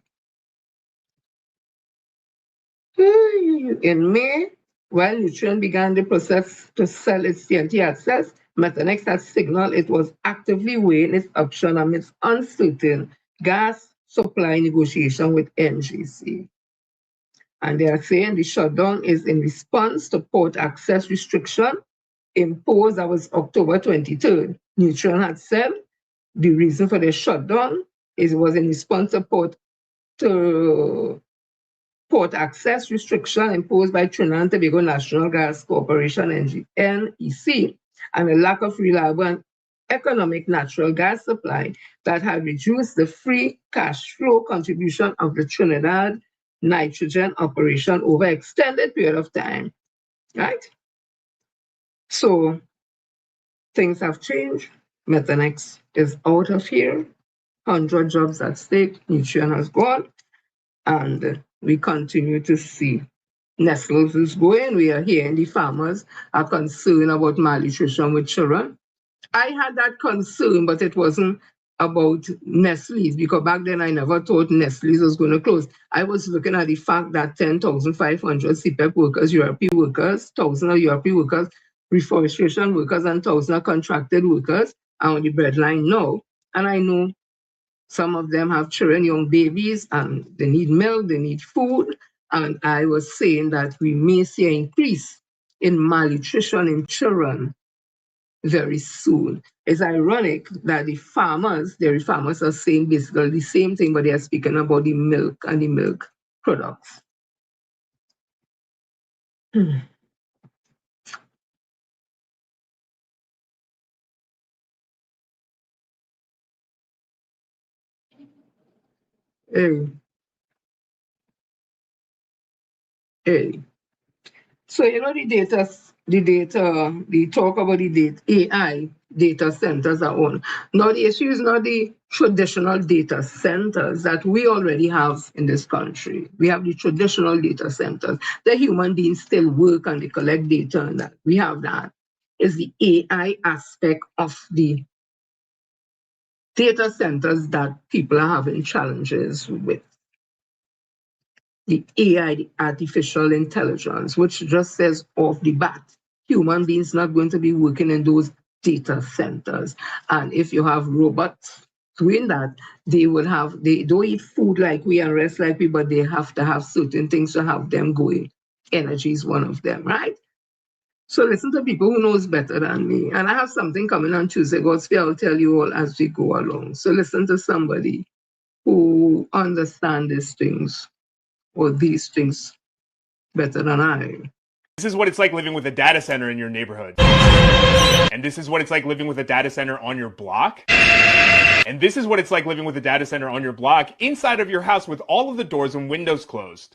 In May, while Nutrien began the process to sell its TNT assets, Methanex had signaled it was actively weighing its option amidst uncertain gas supply negotiation with NGC. And they are saying the shutdown is in response to port access restriction imposed, that was October 23rd. Nutrien had said the reason for the shutdown was in response to port access restriction imposed by Trinidad and Tobago National Gas Corporation, NEC, and a lack of reliable and economic natural gas supply that had reduced the free cash flow contribution of the Trinidad nitrogen operation over an extended period of time, right? So things have changed. Methanex is out of here. 100 jobs at stake. Nutrien has gone. And we continue to see Nestle's is going. We are hearing the farmers are concerned about malnutrition with children. I had that concern, but it wasn't about Nestle's, because back then I never thought Nestle's was going to close. I was looking at the fact that 10,500 CPEP workers, European workers, 1,000 of European workers, reforestation workers, and 1,000 of contracted workers are on the breadline now. And I know some of them have children, young babies, and they need milk, they need food. And I was saying that we may see an increase in malnutrition in children very soon. It's ironic that the farmers, dairy farmers, are saying basically the same thing, but they are speaking about the milk and the milk products. So you know the talk about the AI data centers are on. Now the issue is not the traditional data centers that we already have in this country. We have the traditional data centers. The human beings still work and they collect data and that. We have that. It's the AI aspect of the data centers that people are having challenges with. The AI, the artificial intelligence, which just says off the bat, human beings not going to be working in those data centers. And if you have robots doing that, they don't eat food like we and rest like we, but they have to have certain things to have them going. Energy is one of them, right? So listen to people who knows better than me. And I have something coming on Tuesday, God's Spirit, I'll tell you all as we go along. So listen to somebody who understands these things, or these things better than I. This is what it's like living with a data center in your neighborhood. And this is what it's like living with a data center on your block. And this is what it's like living with a data center on your block inside of your house with all of the doors and windows closed.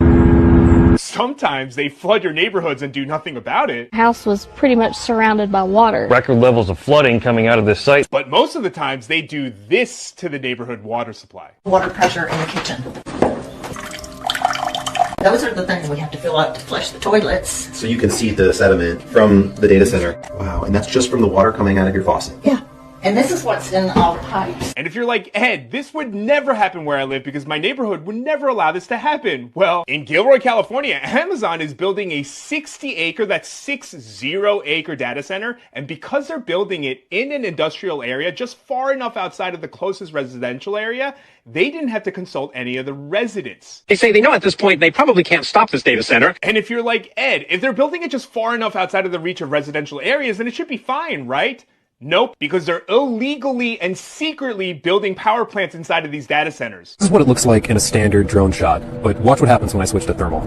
Sometimes they flood your neighborhoods and do nothing about it. House was pretty much surrounded by water. Record levels of flooding coming out of this site. But most of the times they do this to the neighborhood water supply. Water pressure in the kitchen. Those are the things we have to fill up to flush the toilets. So you can see the sediment from the data center. Wow, and that's just from the water coming out of your faucet. Yeah. And this is what's in all the pipes. And if you're like, Ed, this would never happen where I live because my neighborhood would never allow this to happen. Well, in Gilroy, California, Amazon is building a 60-acre, that's 60-acre data center. And because they're building it in an industrial area, just far enough outside of the closest residential area, they didn't have to consult any of the residents. They say they know at this point they probably can't stop this data center. And if you're like, Ed, if they're building it just far enough outside of the reach of residential areas, then it should be fine, right? Nope, because they're illegally and secretly building power plants inside of these data centers. This is what it looks like in a standard drone shot, but watch what happens when I switch to thermal.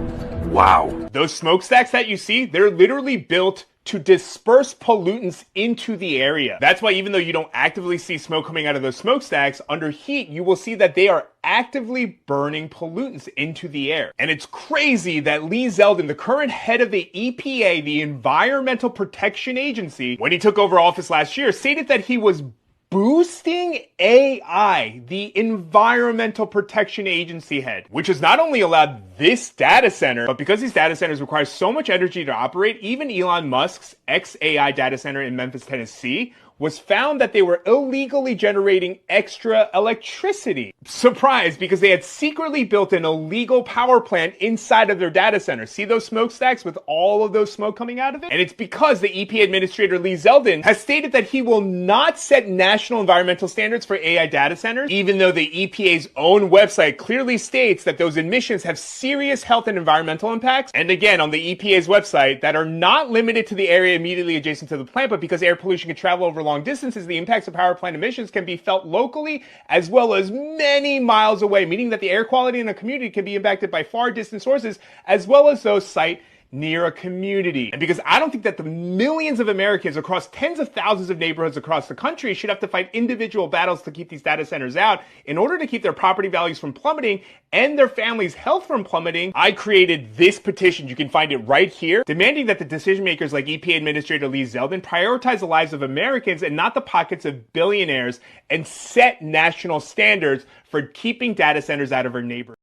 Wow. Those smokestacks that you see, they're literally built to disperse pollutants into the area. That's why even though you don't actively see smoke coming out of those smokestacks, under heat, you will see that they are actively burning pollutants into the air. And it's crazy that Lee Zeldin, the current head of the EPA, the Environmental Protection Agency, when he took over office last year, stated that he was boosting AI, the Environmental Protection Agency head, which has not only allowed this data center, but because these data centers require so much energy to operate, even Elon Musk's ex-AI data center in Memphis, Tennessee, was found that they were illegally generating extra electricity. Surprise, because they had secretly built an illegal power plant inside of their data center. See those smokestacks with all of those smoke coming out of it? And it's because the EPA Administrator Lee Zeldin has stated that he will not set national environmental standards for AI data centers, even though the EPA's own website clearly states that those emissions have serious serious health and environmental impacts, and again, on the EPA's website, that are not limited to the area immediately adjacent to the plant, but because air pollution can travel over long distances, the impacts of power plant emissions can be felt locally as well as many miles away, meaning that the air quality in a community can be impacted by far distant sources as well as those site near a community. And because I don't think that the millions of Americans across tens of thousands of neighborhoods across the country should have to fight individual battles to keep these data centers out in order to keep their property values from plummeting and their families' health from plummeting, I created this petition. You can find it right here, demanding that the decision makers like EPA Administrator Lee Zeldin prioritize the lives of Americans and not the pockets of billionaires, and set national standards for keeping data centers out of our neighborhoods.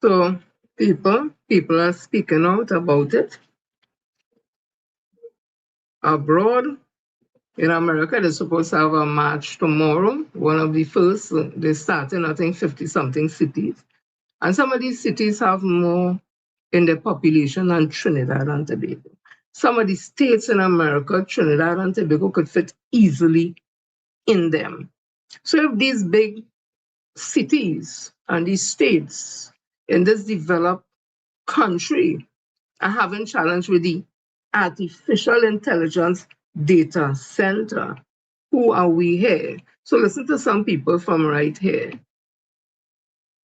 So people are speaking out about it. Abroad, in America, they're supposed to have a march tomorrow. One of the first, they start in, I think, 50-something cities. And some of these cities have more in their population than Trinidad and Tobago. Some of the states in America, Trinidad and Tobago could fit easily in them. So if these big cities and these states in this developed country are having challenge with the artificial intelligence data center, who are we here? So listen to some people from right here.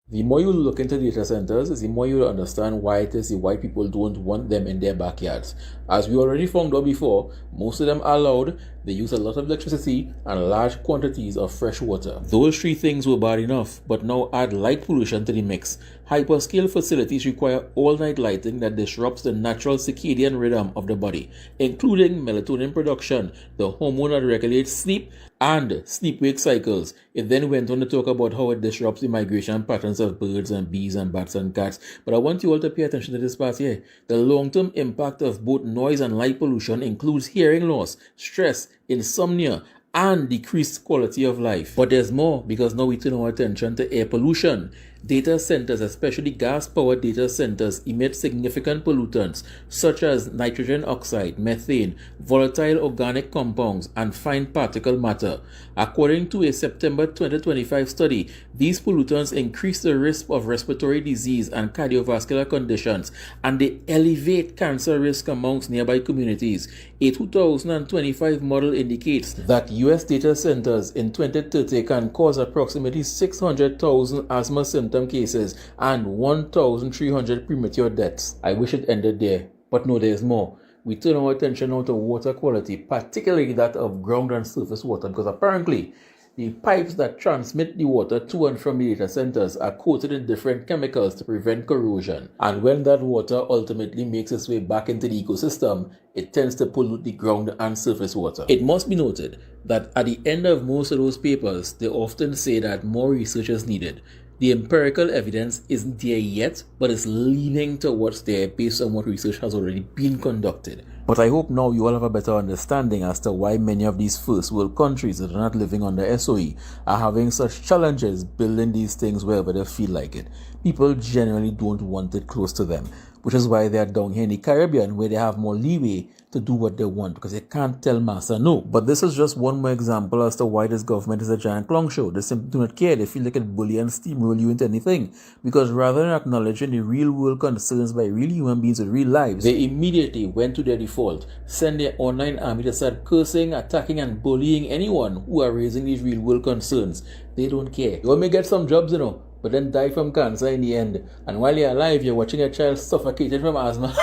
The more you look into data centers, the more you understand why it is the white people don't want them in their backyards. As we already found out before, most of them are loud, they use a lot of electricity and large quantities of fresh water. Those three things were bad enough, but now add light pollution to the mix. Hyperscale facilities require all-night lighting that disrupts the natural circadian rhythm of the body, including melatonin production, the hormone that regulates sleep, and sleep-wake cycles. It then went on to talk about how it disrupts the migration patterns of birds and bees and bats and cats. But I want you all to pay attention to this part here. The long-term impact of both noise and light pollution includes hearing loss, stress, insomnia, and decreased quality of life. But there's more, because now we turn our attention to air pollution. Data centers, especially gas-powered data centers, emit significant pollutants such as nitrogen oxide, methane, volatile organic compounds, and fine particle matter. According to a September 2025 study, these pollutants increase the risk of respiratory disease and cardiovascular conditions, and they elevate cancer risk amongst nearby communities. A 2025 model indicates that US data centers in 2030 can cause approximately 600,000 asthma symptom cases and 1,300 premature deaths. I wish it ended there, but no, there's more. We turn our attention now to water quality, particularly that of ground and surface water, because apparently the pipes that transmit the water to and from the data centers are coated in different chemicals to prevent corrosion. And when that water ultimately makes its way back into the ecosystem, it tends to pollute the ground and surface water. It must be noted that at the end of most of those papers, they often say that more research is needed. The empirical evidence isn't there yet, but it's leaning towards there based on what research has already been conducted. But I hope now you all have a better understanding as to why many of these first world countries that are not living under SOE are having such challenges building these things wherever they feel like it. People generally don't want it close to them, which is why they are down here in the Caribbean where they have more leeway to do what they want, because they can't tell massa no. But this is just one more example as to why this government is a giant clown show. They simply do not care. They feel they can bully and steamroll you into anything, because rather than acknowledging the real world concerns by real human beings with real lives, they immediately went to their default, send their online army to start cursing, attacking and bullying anyone who are raising these real world concerns. They don't care. You may get some jobs, but then die from cancer in the end. And while you're alive, you're watching a child suffocated from asthma.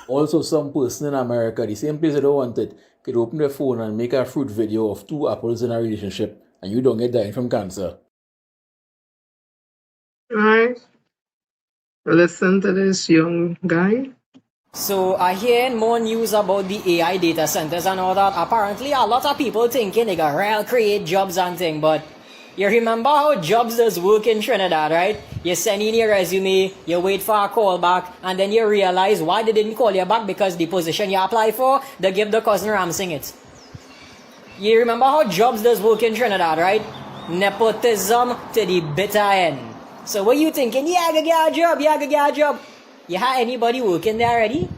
Also, some person in America, the same place they don't want it, could open their phone and make a fruit video of two apples in a relationship, and you don't get dying from cancer. Right. Listen to this young guy. So I hear more news about the AI data centers and all that. Apparently, a lot of people thinking they got real create jobs and thing, but you remember how jobs does work in Trinidad, right? You send in your resume, you wait for a call back, and then you realize why they didn't call you back, because the position you apply for, they give the cousin Ramsing it. You remember how jobs does work in Trinidad, right? Nepotism to the bitter end. So what you thinking? Yeah, I get a job. You have anybody working there already?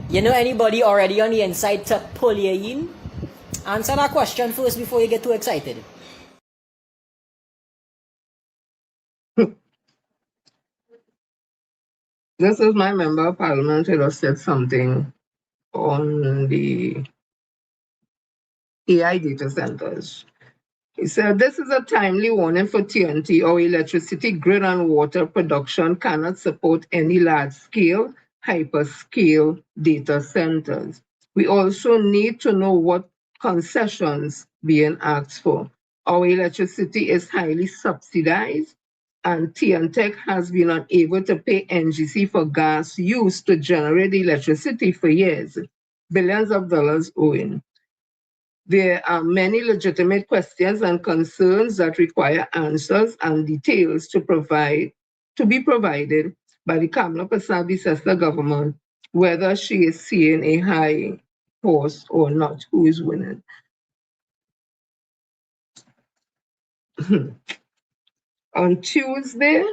You know anybody already on the inside to pull you in? Answer that question first before you get too excited. This is my member of parliament who just said something on the AI data centers. He said, this is a timely warning for TNT. Our electricity grid and water production cannot support any large-scale, hyperscale data centers. We also need to know what concessions being asked for. Our electricity is highly subsidized, and TNTech has been unable to pay NGC for gas used to generate electricity for years, billions of dollars owing. There are many legitimate questions and concerns that require answers and details to be provided by the Kamala Persad-Bicester government, whether she is seeing a high horse or not, who is winning. On Tuesday,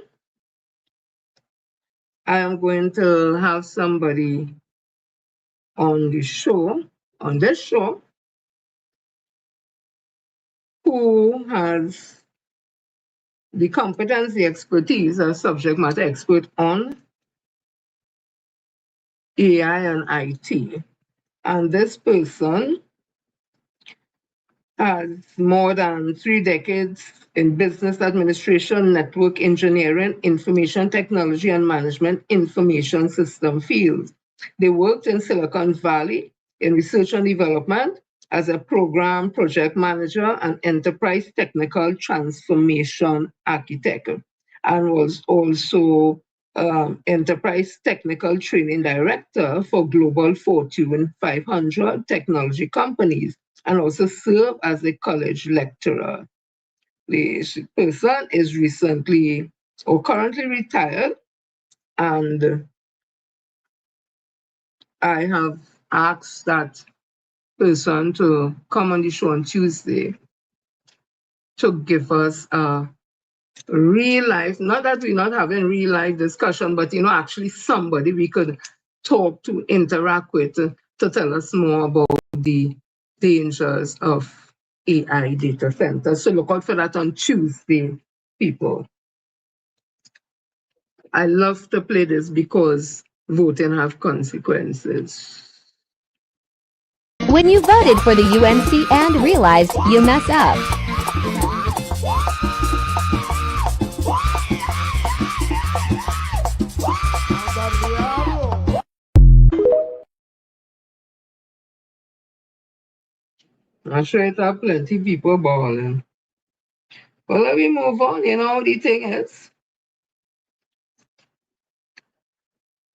I am going to have somebody on this show, who has the competence, the expertise as subject matter expert on AI and IT. And this person has more than 3 decades in business administration, network engineering, information technology, and management information system fields. They worked in Silicon Valley in research and development as a program project manager and enterprise technical transformation architect, and was also enterprise technical training director for global Fortune 500 technology companies, and also serve as a college lecturer. The person is recently or currently retired, and I have asked that person to come on the show on Tuesday to give us a real life, not that we're not having real life discussion, but actually somebody we could talk to, interact with, to tell us more about the dangers of AI data centers. So look out for that on Tuesday, people. I love to play this because voting have consequences. When you voted for the UNC and realized you mess up. I'm sure it have plenty people balling. Well, let me move on. You know how the thing is.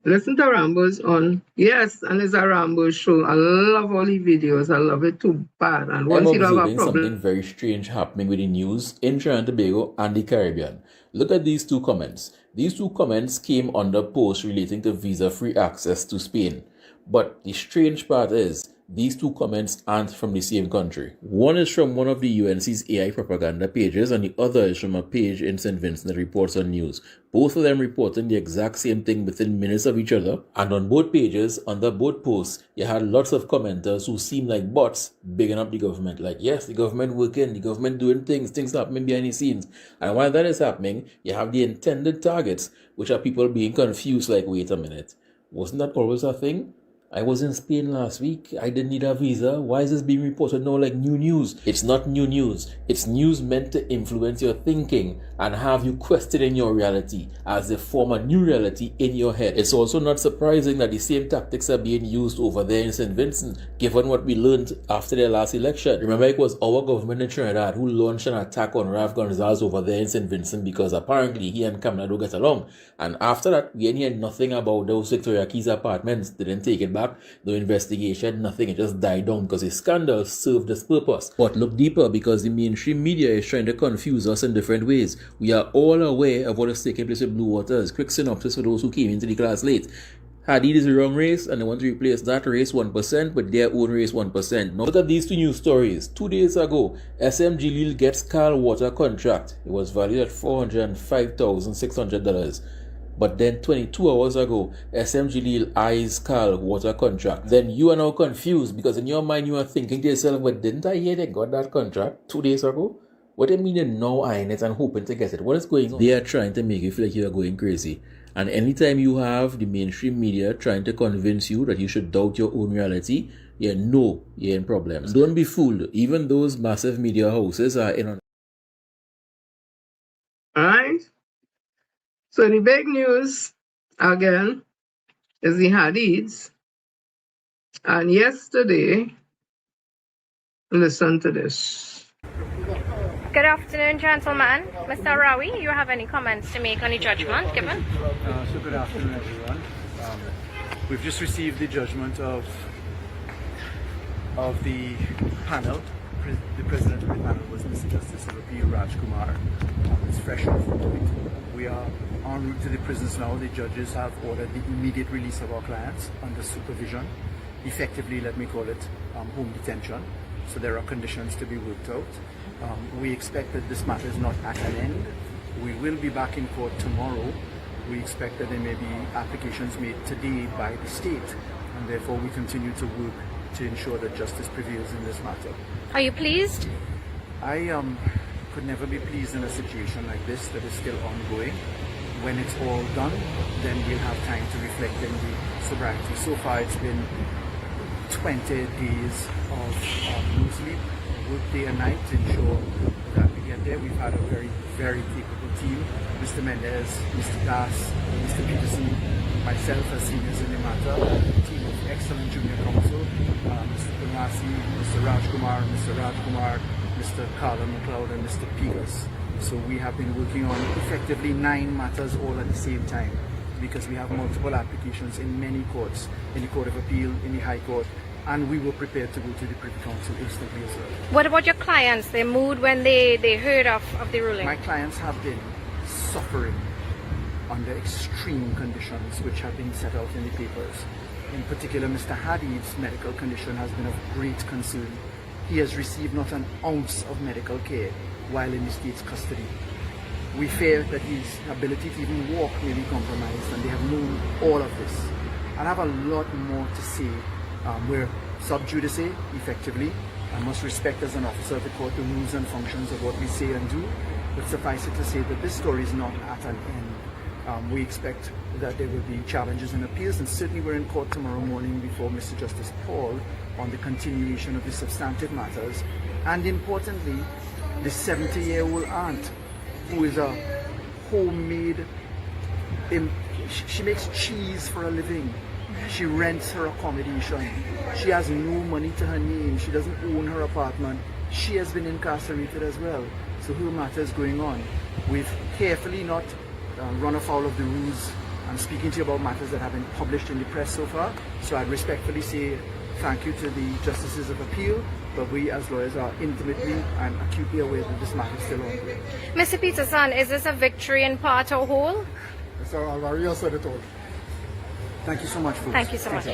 Listen to Rambo's on. Yes, and it's a Rambo show. I love all the videos. I love it too bad. And once you have a problem, something very strange happening with the news in Trinidad and Tobago and the Caribbean. Look at these two comments. These two comments came under posts relating to visa-free access to Spain. But the strange part is, these two comments aren't from the same country. One is from one of the UNC's AI propaganda pages, and the other is from a page in St. Vincent that reports on news. Both of them reporting the exact same thing within minutes of each other. And on both pages, under both posts, you had lots of commenters who seemed like bots bigging up the government. Like, yes, the government working, the government doing things happening behind the scenes. And while that is happening, you have the intended targets, which are people being confused like, wait a minute, wasn't that always a thing? I was in Spain last week. I didn't need a visa. Why is this being reported now like new news? It's not new news. It's news meant to influence your thinking and have you questioning your reality as they form a new reality in your head. It's also not surprising that the same tactics are being used over there in St. Vincent, given what we learned after their last election. Remember, it was our government in Trinidad who launched an attack on Rav Gonzalez over there in St. Vincent because apparently he and Kamala don't get along. And after that, we didn't hear nothing about those Victoria Keys apartments. They didn't take it back. No investigation, nothing. It just died down because the scandal served this purpose. But look deeper, because the mainstream media is trying to confuse us in different ways. We are all aware of what is taking place with Blue Waters. Quick synopsis for those who came into the class late. Hadid is the wrong race, and they want to replace that race 1% with their own race 1%. Now look at these two news stories. 2 days ago, SM Jalil gets Carl water contract. It was valued at $405,600. But then 22 hours ago, SM Jalil eyes Carl water contract. Then you are now confused because in your mind you are thinking to yourself, but didn't I hear they got that contract 2 days ago? What do you mean you're now eyeing it and hoping to get it? What is going on? They are trying to make you feel like you are going crazy. And anytime you have the mainstream media trying to convince you that you should doubt your own reality, you know you're in problems. Don't be fooled. Even those massive media houses are in on. All right. So the big news again is the Hadids. And yesterday, listen to this. Good afternoon, gentlemen. Mr. Rawi, you have any comments to make on the judgment given? So good afternoon, everyone. We've just received the judgment of the panel. The president of the panel was Mr. Justice of Appeal Rajkumar. It's fresh off the point. We are en route to the prisons now. The judges have ordered the immediate release of our clients under supervision. Effectively, let me call it home detention. So there are conditions to be worked out. We expect that this matter is not at an end. We will be back in court tomorrow. We expect that there may be applications made today by the state, and therefore we continue to work to ensure that justice prevails in this matter. Are you pleased? I could never be pleased in a situation like this that is still ongoing. When it's all done, then we'll have time to reflect in the sobriety. So far it's been 20 days of no sleep, work day and night to ensure that we get there. We've had a very, very capable team. Mr. Mendez, Mr. Das, Mr. Peterson, myself as seniors in the matter, a team of excellent junior counsel, Mr. Punasi, Mr. Rajkumar, Mr. Carla McLeod and Mr. Pigas. So we have been working on effectively 9 matters all at the same time, because we have multiple applications in many courts, in the Court of Appeal, in the High Court, and we were prepared to go to the Privy Council instantly as well. What about your clients, their mood when they heard of the ruling? My clients have been suffering under extreme conditions which have been set out in the papers. In particular, Mr. Hadid's medical condition has been of great concern. He has received not an ounce of medical care while in the state's custody. We fear that his ability to even walk may be compromised, and they have known all of this. And I have a lot more to say. We're sub judice, effectively. I must respect as an officer of the court the rules and functions of what we say and do, but suffice it to say that this story is not at an end. We expect that there will be challenges and appeals, and certainly we're in court tomorrow morning before Mr. Justice Paul on the continuation of the substantive matters, and importantly, the 70-year-old aunt who is a homemade, she makes cheese for a living. She rents her accommodation. She has no money to her name. She doesn't own her apartment. She has been incarcerated as well. So her matter is going on. We've carefully not run afoul of the rules. I'm speaking to you about matters that have been published in the press so far. So I'd respectfully say thank you to the Justices of Appeal, but we as lawyers are intimately and acutely aware that this matter is still ongoing. Mr. Peterson, is this a victory in part or whole? Mr. Alvario said it all. Thank you so much, folks. Thank you so much.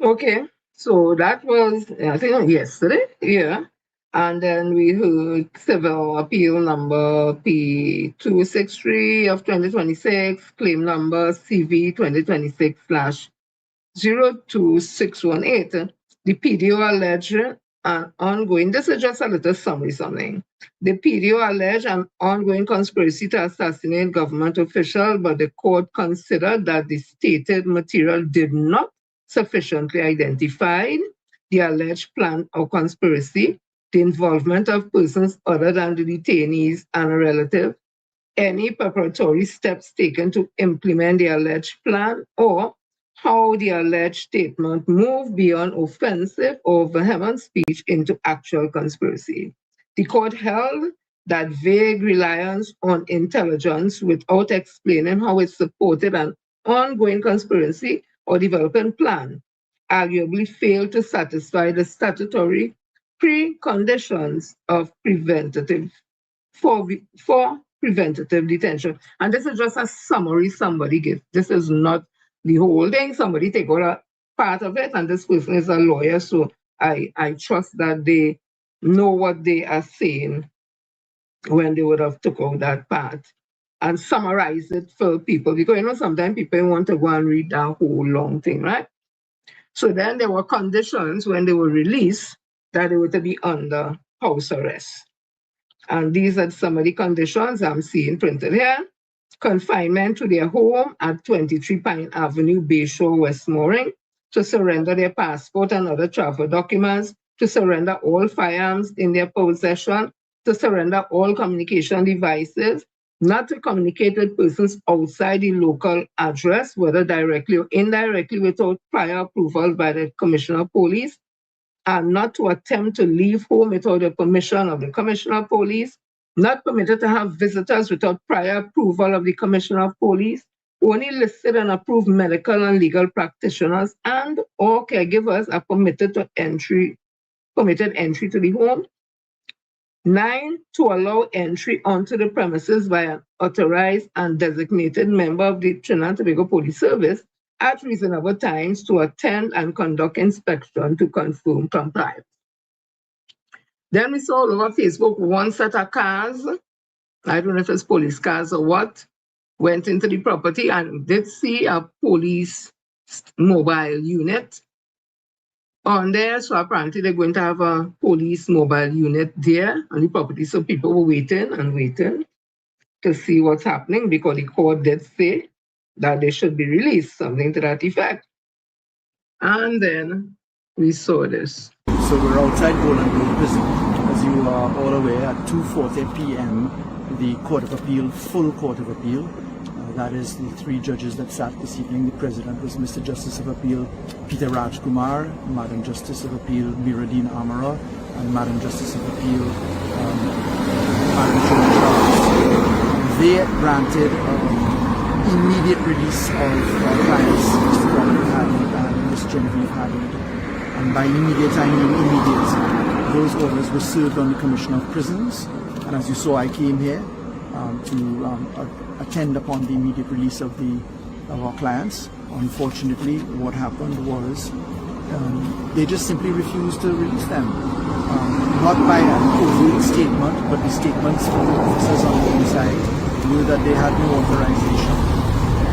Okay, so that was, I think, yesterday, yeah. And then we heard civil appeal number P263 of 2026, claim number CV 2026/02618. The PDO alleged an ongoing, this is just a little summary something. The PDO alleged an ongoing conspiracy to assassinate government officials, but the court considered that the stated material did not sufficiently identify the alleged plan or conspiracy, the involvement of persons other than the detainees and a relative, any preparatory steps taken to implement the alleged plan, or how the alleged statement moved beyond offensive or vehement speech into actual conspiracy. The court held that vague reliance on intelligence without explaining how it supported an ongoing conspiracy or development plan arguably failed to satisfy the statutory preconditions of preventative detention. And this is just a summary somebody gives. This is not the whole thing. Somebody take out a part of it, and this person is a lawyer, so I trust that they know what they are saying when they would have took out that part and summarize it for people, because sometimes people want to go and read that whole long thing, right? So then there were conditions when they were released that they were to be under house arrest. And these are some of the conditions I'm seeing printed here. confinement to their home at 23 Pine Avenue, Bayshore, Westmoreland, to surrender their passport and other travel documents, to surrender all firearms in their possession, to surrender all communication devices, not to communicate with persons outside the local address, whether directly or indirectly without prior approval by the Commissioner of Police, and not to attempt to leave home without the permission of the Commissioner of Police, not permitted to have visitors without prior approval of the Commissioner of Police, only listed and approved medical and legal practitioners and or caregivers are permitted entry to the home. 9, to allow entry onto the premises by an authorized and designated member of the Trinidad and Tobago Police Service at reasonable times to attend and conduct inspection to confirm compliance. Then we saw all over Facebook one set of cars, I don't know if it's police cars or what, went into the property and did see a police mobile unit on there. So apparently they're going to have a police mobile unit there on the property. So people were waiting and waiting to see what's happening because the court did say that they should be released, something to that effect. And then we saw this. So we're outside Golden Grove Prison. As you are all aware, at 2:40 p.m., the Court of Appeal, full Court of Appeal, that is the 3 judges that sat this evening. The President was Mr. Justice of Appeal Peter Rajkumar, Madam Justice of Appeal Miradine Amara, and Madam Justice of Appeal Madam Joan Charles. They granted immediate release of clients, Mr. Robert Haddon and Ms. Genevieve Haddon. And by immediate, I mean immediate. Those orders were served on the Commissioner of Prisons. And as you saw, I came here to attend upon the immediate release of our clients. Unfortunately, what happened was they just simply refused to release them. Not by an overt statement, but the statements from the officers on the inside knew that they had no authorization.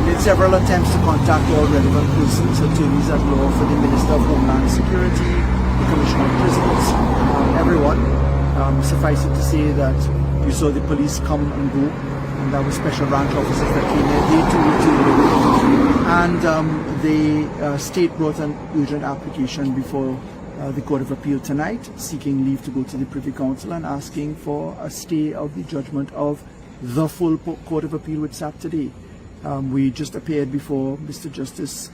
We made several attempts to contact all relevant persons, attorneys at law for the Minister of Homeland Security, the Commissioner of Prisons, everyone. Suffice it to say that you saw the police come and go, and that was special branch officers that came there. They too were and the state brought an urgent application before the Court of Appeal tonight, seeking leave to go to the Privy Council and asking for a stay of the judgment of the full Court of Appeal, which sat today. We just appeared before Mr. Justice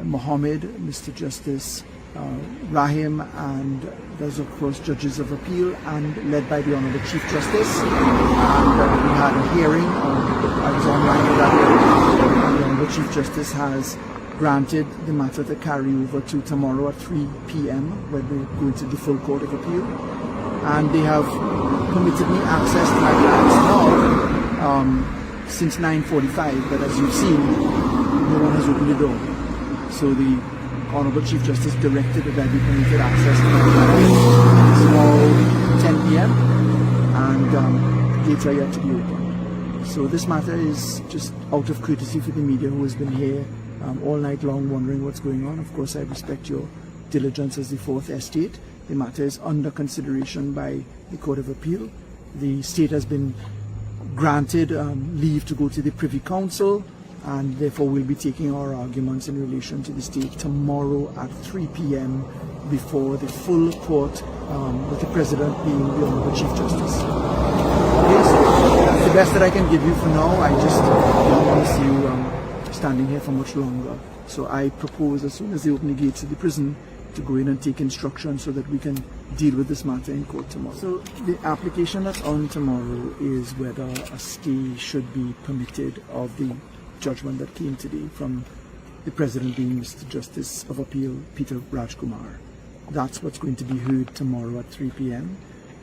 Mohammed, Mr. Justice Rahim, and those of course judges of appeal, and led by the Honourable Chief Justice. And we had a hearing. I was online for that hearing. And the Honourable Chief Justice has granted the matter to carry over to tomorrow at 3 p.m. when we go into the full Court of Appeal. And they have permitted me access to my clients now since 9:45. But as you've seen, no one has opened the door. So the Honourable Chief Justice directed that I be permitted access to my clients. It's now 10 p.m. and gates are yet to be opened. So this matter is just out of courtesy for the media who has been here all night long wondering what's going on. Of course, I respect your diligence as the Fourth Estate. The matter is under consideration by the Court of Appeal. The state has been granted leave to go to the Privy Council, and therefore we'll be taking our arguments in relation to the state tomorrow at 3 p.m. before the full court, with the President being the Honourable Chief Justice. Okay, so that's the best that I can give you for now. I just don't want to see you standing here for much longer. So I propose, as soon as they open the gates of the prison, to go in and take instructions so that we can deal with this matter in court tomorrow. So the application that's on tomorrow is whether a stay should be permitted of the judgment that came today from the President being Mr. Justice of Appeal Peter Rajkumar. That's what's going to be heard tomorrow at 3 p.m.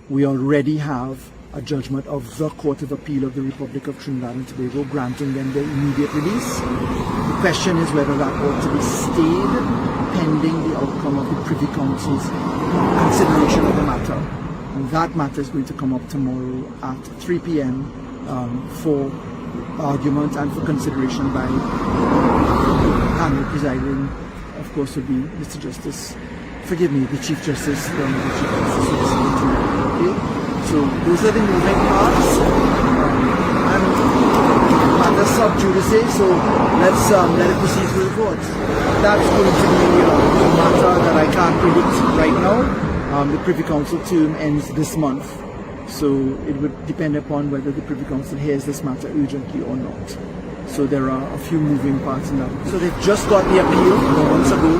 We already have a judgment of the Court of Appeal of the Republic of Trinidad and Tobago granting them their immediate release. The question is whether that ought to be stayed pending the outcome of the Privy Council's consideration of the matter. And that matter is going to come up tomorrow at 3 p.m. For argument and for consideration by the panel presiding, of course, would be Mr. Justice, forgive me, the Chief Justice, the Honourable Chief Justice of the State. Okay? So those are the moving parts. And matter sub judice, so let's let it proceed to the court. That's going to be a matter that I can't predict right now. The Privy Council term ends this month, so it would depend upon whether the Privy Council hears this matter urgently or not. So there are a few moving parts in that. So they've just got the appeal months ago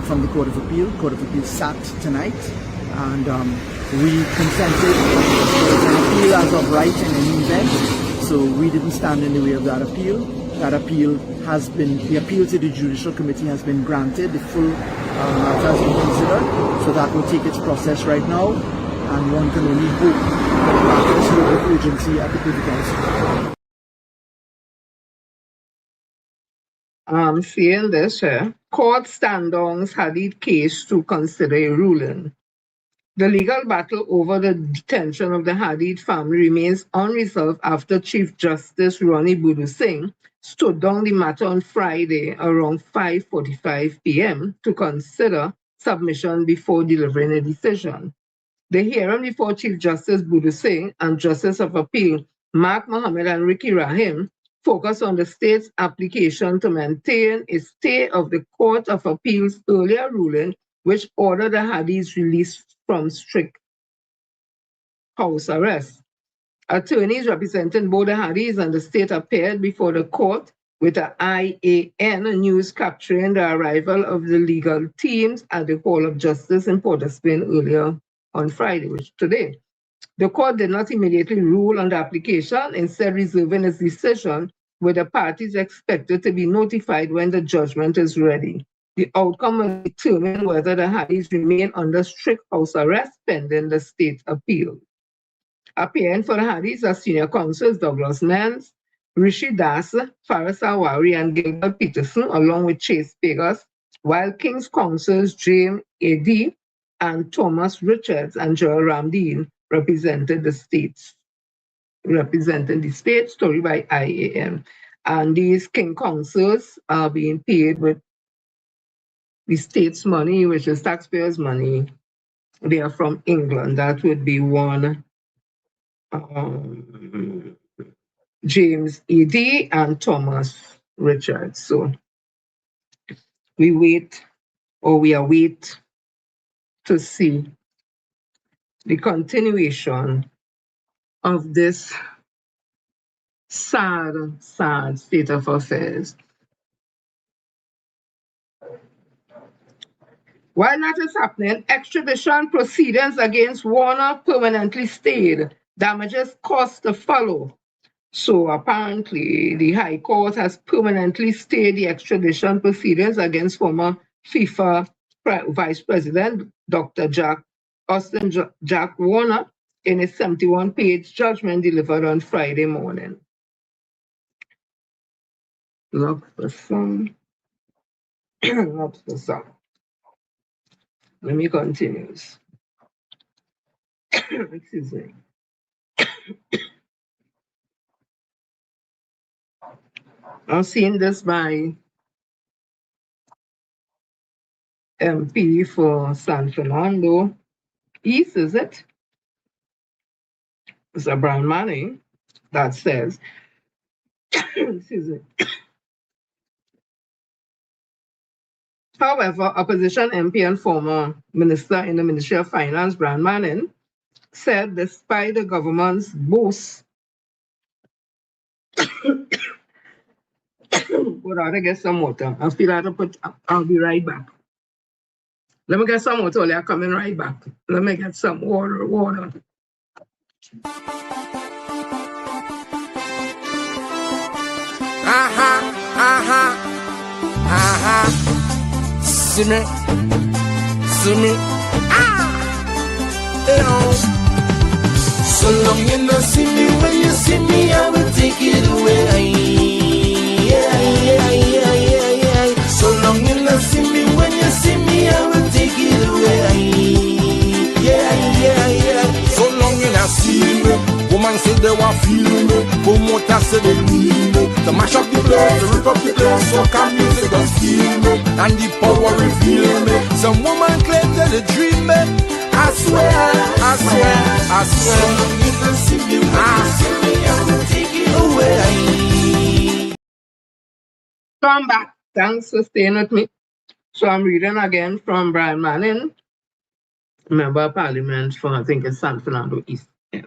from the Court of Appeal. Court of Appeal sat tonight, and we consented to an appeal as of right in any event. So we didn't stand in the way of that appeal. That appeal the appeal to the Judicial Committee has been granted. The full matter has been considered. So that will take its process right now, and one can only hope that the matter is heard with urgency at the Privy Council. Seeing this here, court stand-ons Hadid case to consider a ruling. The legal battle over the detention of the Hadid family remains unresolved after Chief Justice Ronnie Boodoo Singh stood down the matter on Friday around 5:45 p.m. to consider submission before delivering a decision. The hearing before Chief Justice Boodoo Singh and Justice of Appeal Mark Mohammed and Ricky Rahim focus on the state's application to maintain a stay of the Court of Appeal's earlier ruling, which ordered the Hadids released from strict house arrest. Attorneys representing both the Hadis and the state appeared before the court with the IAN news capturing the arrival of the legal teams at the Hall of Justice in Port of Spain earlier on Friday, which today. The court did not immediately rule on the application, instead reserving its decision, with the parties expected to be notified when the judgment is ready. The outcome will determine whether the Hadis remain under strict house arrest pending the state appeal. Appearing for the Hadis are senior counsels Douglas Nance, Rishi Das, Faris Awari, and Gilbert Peterson, along with Chase Pegas, while King's counsels James A.D. and Thomas Richards and Joel Ramdeen represented the states, representing the state, story by IAM. And these King counsels are being paid with the state's money, which is taxpayers' money. They are from England. That would be one James E.D. and Thomas Richards. So we await to see the continuation of this sad state of affairs. While that is happening, extradition proceedings against Warner permanently stayed. Damages cost to follow. So apparently, the High Court has permanently stayed the extradition proceedings against former FIFA Vice President Dr. Jack Warner in a 71-page judgment delivered on Friday morning. Look for some. Look for some. Let me continue. Excuse me. I'm seeing this by MP for San Fernando East, is it? It's a Brian Manning that says, excuse me. However, opposition MP and former minister in the Ministry of Finance, Brian Manning, said despite the government's boast, but I'll get some water. I feel like I'll be right back. Let me get some water, I'm coming right back. Let me get some water. See me, so long you not see me, when you see me, I will take it away. So long you not see me, when you see me, I will take it away. So long you not see me, woman said they want feel me, promoter said they need me, to mash up the place, to rip up the place, so can music just feel me, and the power reveal me. Some woman claim that they dream me, I swear. So long you not see me, when you see me, I will take it away. So I'm back. Thanks for staying with me. So I'm reading again from Brian Manning, Member of Parliament for, I think it's San Fernando East. Yeah.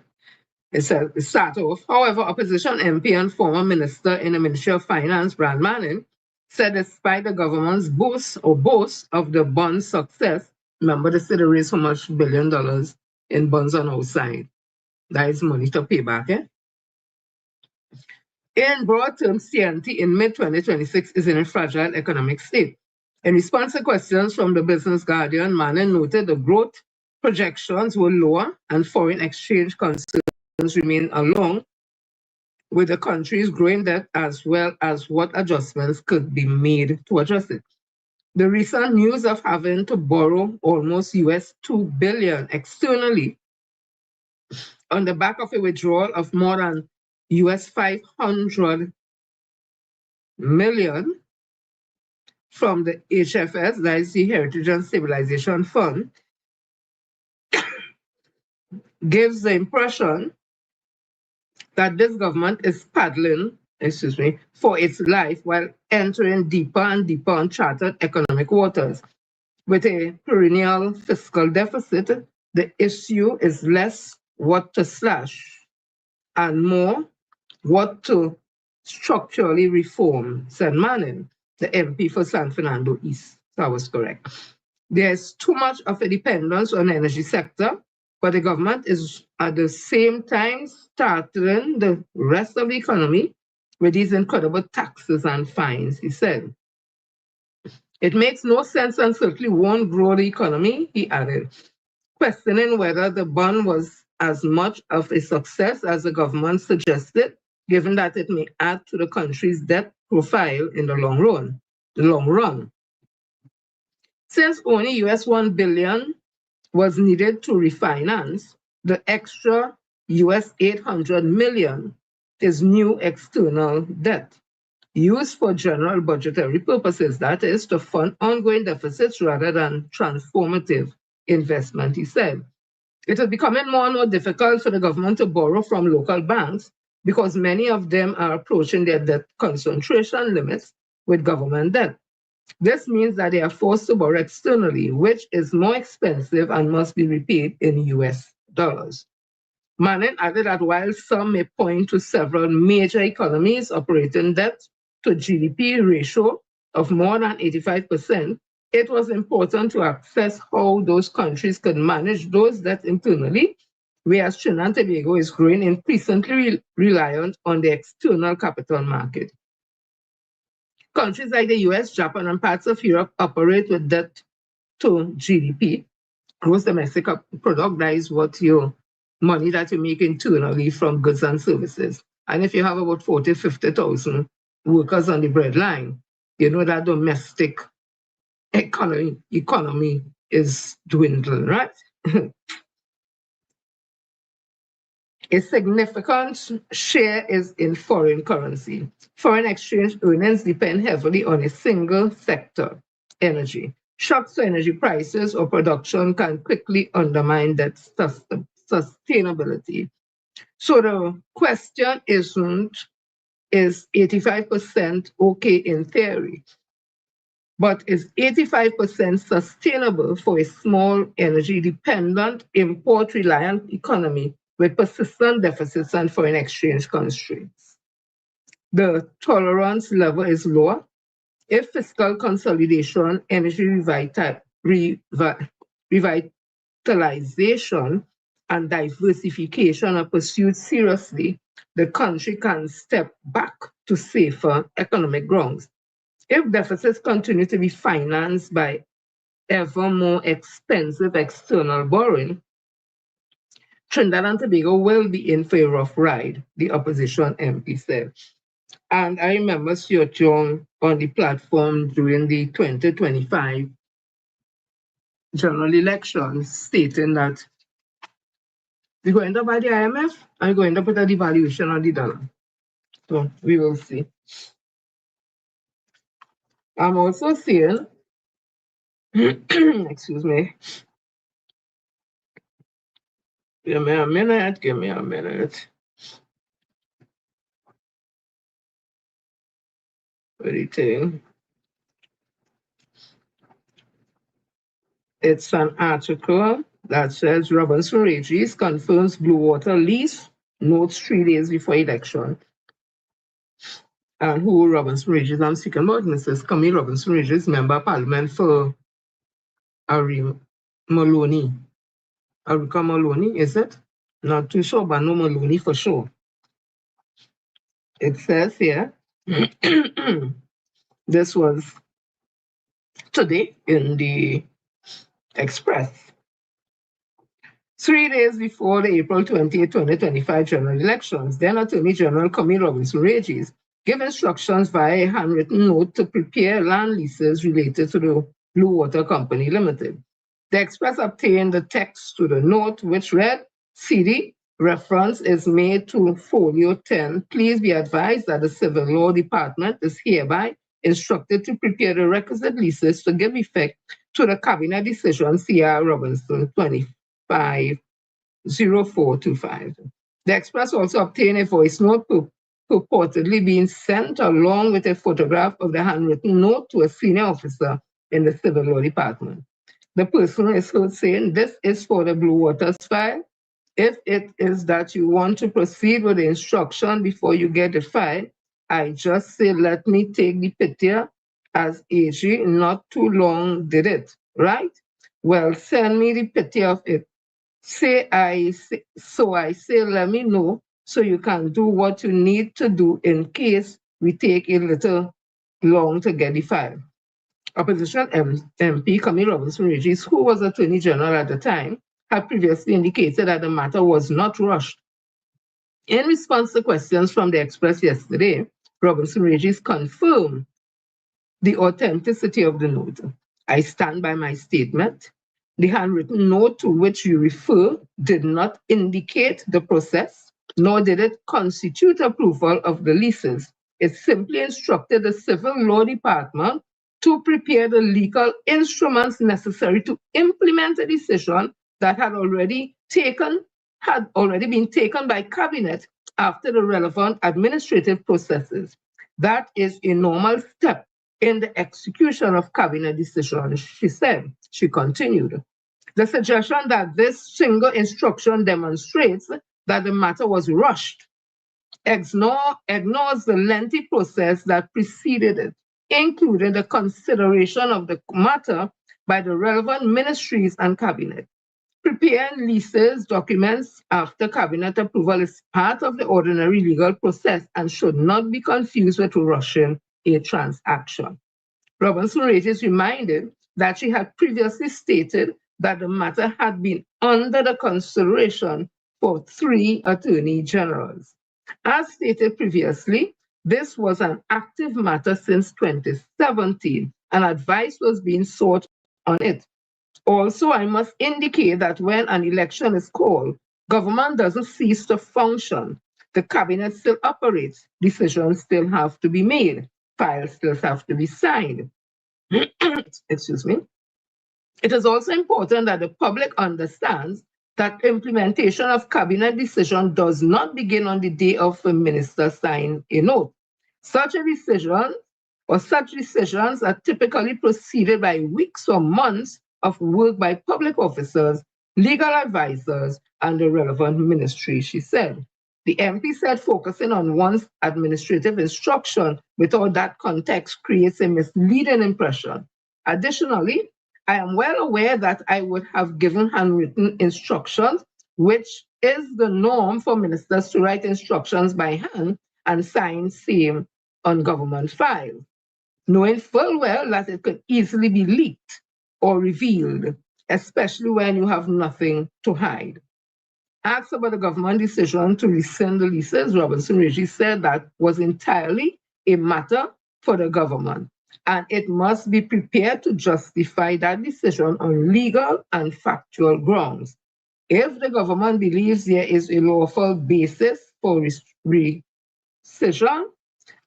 It says, it starts off, however, opposition MP and former minister in the Ministry of Finance, Brian Manning, said despite the government's boast of the bond success, remember they said they raised so much $1 billion in bonds on our side. That is money to pay back, eh? In broad terms, TNT in mid-2026 is in a fragile economic state. In response to questions from the Business Guardian, Manning noted the growth projections were lower and foreign exchange concerns remain along with the country's growing debt as well as what adjustments could be made to address it. The recent news of having to borrow almost $2 billion externally on the back of a withdrawal of more than $500 million from the HFS, that is the Heritage and Stabilization Fund, gives the impression that this government is paddling, for its life while entering deeper and deeper uncharted economic waters. With a perennial fiscal deficit, the issue is less what to slash and more what to structurally reform, said Manning, the MP for San Fernando East. That was correct. There's too much of a dependence on the energy sector, but the government is at the same time startling the rest of the economy with these incredible taxes and fines, he said. It makes no sense and certainly won't grow the economy, he added, questioning whether the bond was as much of a success as the government suggested, given that it may add to the country's debt profile in the long run. Since only $1 billion was needed to refinance, the extra $800 million is new external debt used for general budgetary purposes, that is, to fund ongoing deficits rather than transformative investment, he said. It is becoming more and more difficult for the government to borrow from local banks because many of them are approaching their debt concentration limits with government debt. This means that they are forced to borrow externally, which is more expensive and must be repaid in US dollars. Manning added that while some may point to several major economies operating debt to GDP ratio of more than 85%, it was important to assess how those countries could manage those debts internally, whereas Trinidad and Tobago is growing increasingly reliant on the external capital market. Countries like the US, Japan, and parts of Europe operate with debt to GDP, gross domestic product, that is what your money that you make internally from goods and services. And if you have about 40, 50,000 workers on the breadline, you know that domestic economy is dwindling, right? A significant share is in foreign currency. Foreign exchange earnings depend heavily on a single sector, energy. Shocks to energy prices or production can quickly undermine that sustainability. So the question isn't, is 85% okay in theory, but is 85% sustainable for a small energy-dependent, import-reliant economy with persistent deficits and foreign exchange constraints? The tolerance level is lower. If fiscal consolidation, energy revitalization, and diversification are pursued seriously, the country can step back to safer economic grounds. If deficits continue to be financed by ever more expensive external borrowing, Trinidad and Tobago will be in for a rough ride, the opposition MP said. And I remember Stuart Young on the platform during the 2025 general elections stating that we're going to buy the IMF and we're going to put a devaluation on the dollar. So we will see. I'm also seeing, excuse me, give me a minute. Anything. It's an article that says Robinson Regis confirms Blue Water lease notes 3 days before election. And who Robinson Regis I'm speaking about? Mrs. Camille Robinson Regis, Member of Parliament for Maloney. Arika Maloney, is it? Not too sure, but no Maloney for sure. It says here, this was today in the Express. 3 days before the April 28, 2025 general elections, then Attorney General Camille Robinson Regis gave instructions via a handwritten note to prepare land leases related to the Blue Water Company Limited. The Express obtained the text to the note, which read, CD, reference is made to folio 10. Please be advised that the Civil Law Department is hereby instructed to prepare the requisite leases to give effect to the Cabinet Decision CR Robinson 250425. The Express also obtained a voice note purportedly being sent along with a photograph of the handwritten note to a senior officer in the Civil Law Department. The person is heard saying, this is for the Blue Waters file. If it is that you want to proceed with the instruction before you get the file, I just say, let me take the picture as AG not too long did it, right? Well, send me the picture of it. I say, let me know so you can do what you need to do in case we take a little long to get the file. Opposition MP Camille Robinson Regis, who was Attorney General at the time, had previously indicated that the matter was not rushed. In response to questions from the Express yesterday, Robinson Regis confirmed the authenticity of the note. I stand by my statement. The handwritten note to which you refer did not indicate the process, nor did it constitute approval of the leases. It simply instructed the Civil Law Department to prepare the legal instruments necessary to implement a decision that had already been taken by Cabinet after the relevant administrative processes. That is a normal step in the execution of Cabinet decisions, she said. She continued. The suggestion that this single instruction demonstrates that the matter was rushed ignores the lengthy process that preceded it, including the consideration of the matter by the relevant ministries and Cabinet. Preparing leases documents after Cabinet approval is part of the ordinary legal process and should not be confused with rushing a transaction. Robinson Regis reminded that she had previously stated that the matter had been under the consideration for 3 attorney generals. As stated previously, this was an active matter since 2017, and advice was being sought on it. Also, I must indicate that when an election is called, government doesn't cease to function. The Cabinet still operates, decisions still have to be made, files still have to be signed. Excuse me. It is also important that the public understands that implementation of Cabinet decision does not begin on the day of a minister signing a note. Such decisions are typically preceded by weeks or months of work by public officers, legal advisors, and the relevant ministry, she said. The MP said focusing on one's administrative instruction without that context creates a misleading impression. Additionally, I am well aware that I would have given handwritten instructions, which is the norm for ministers to write instructions by hand and sign same on government files, knowing full well that it could easily be leaked or revealed, especially when you have nothing to hide. Asked about the government decision to rescind the leases, Robinson Regis said that was entirely a matter for the government, and it must be prepared to justify that decision on legal and factual grounds. If the government believes there is a lawful basis for rescission,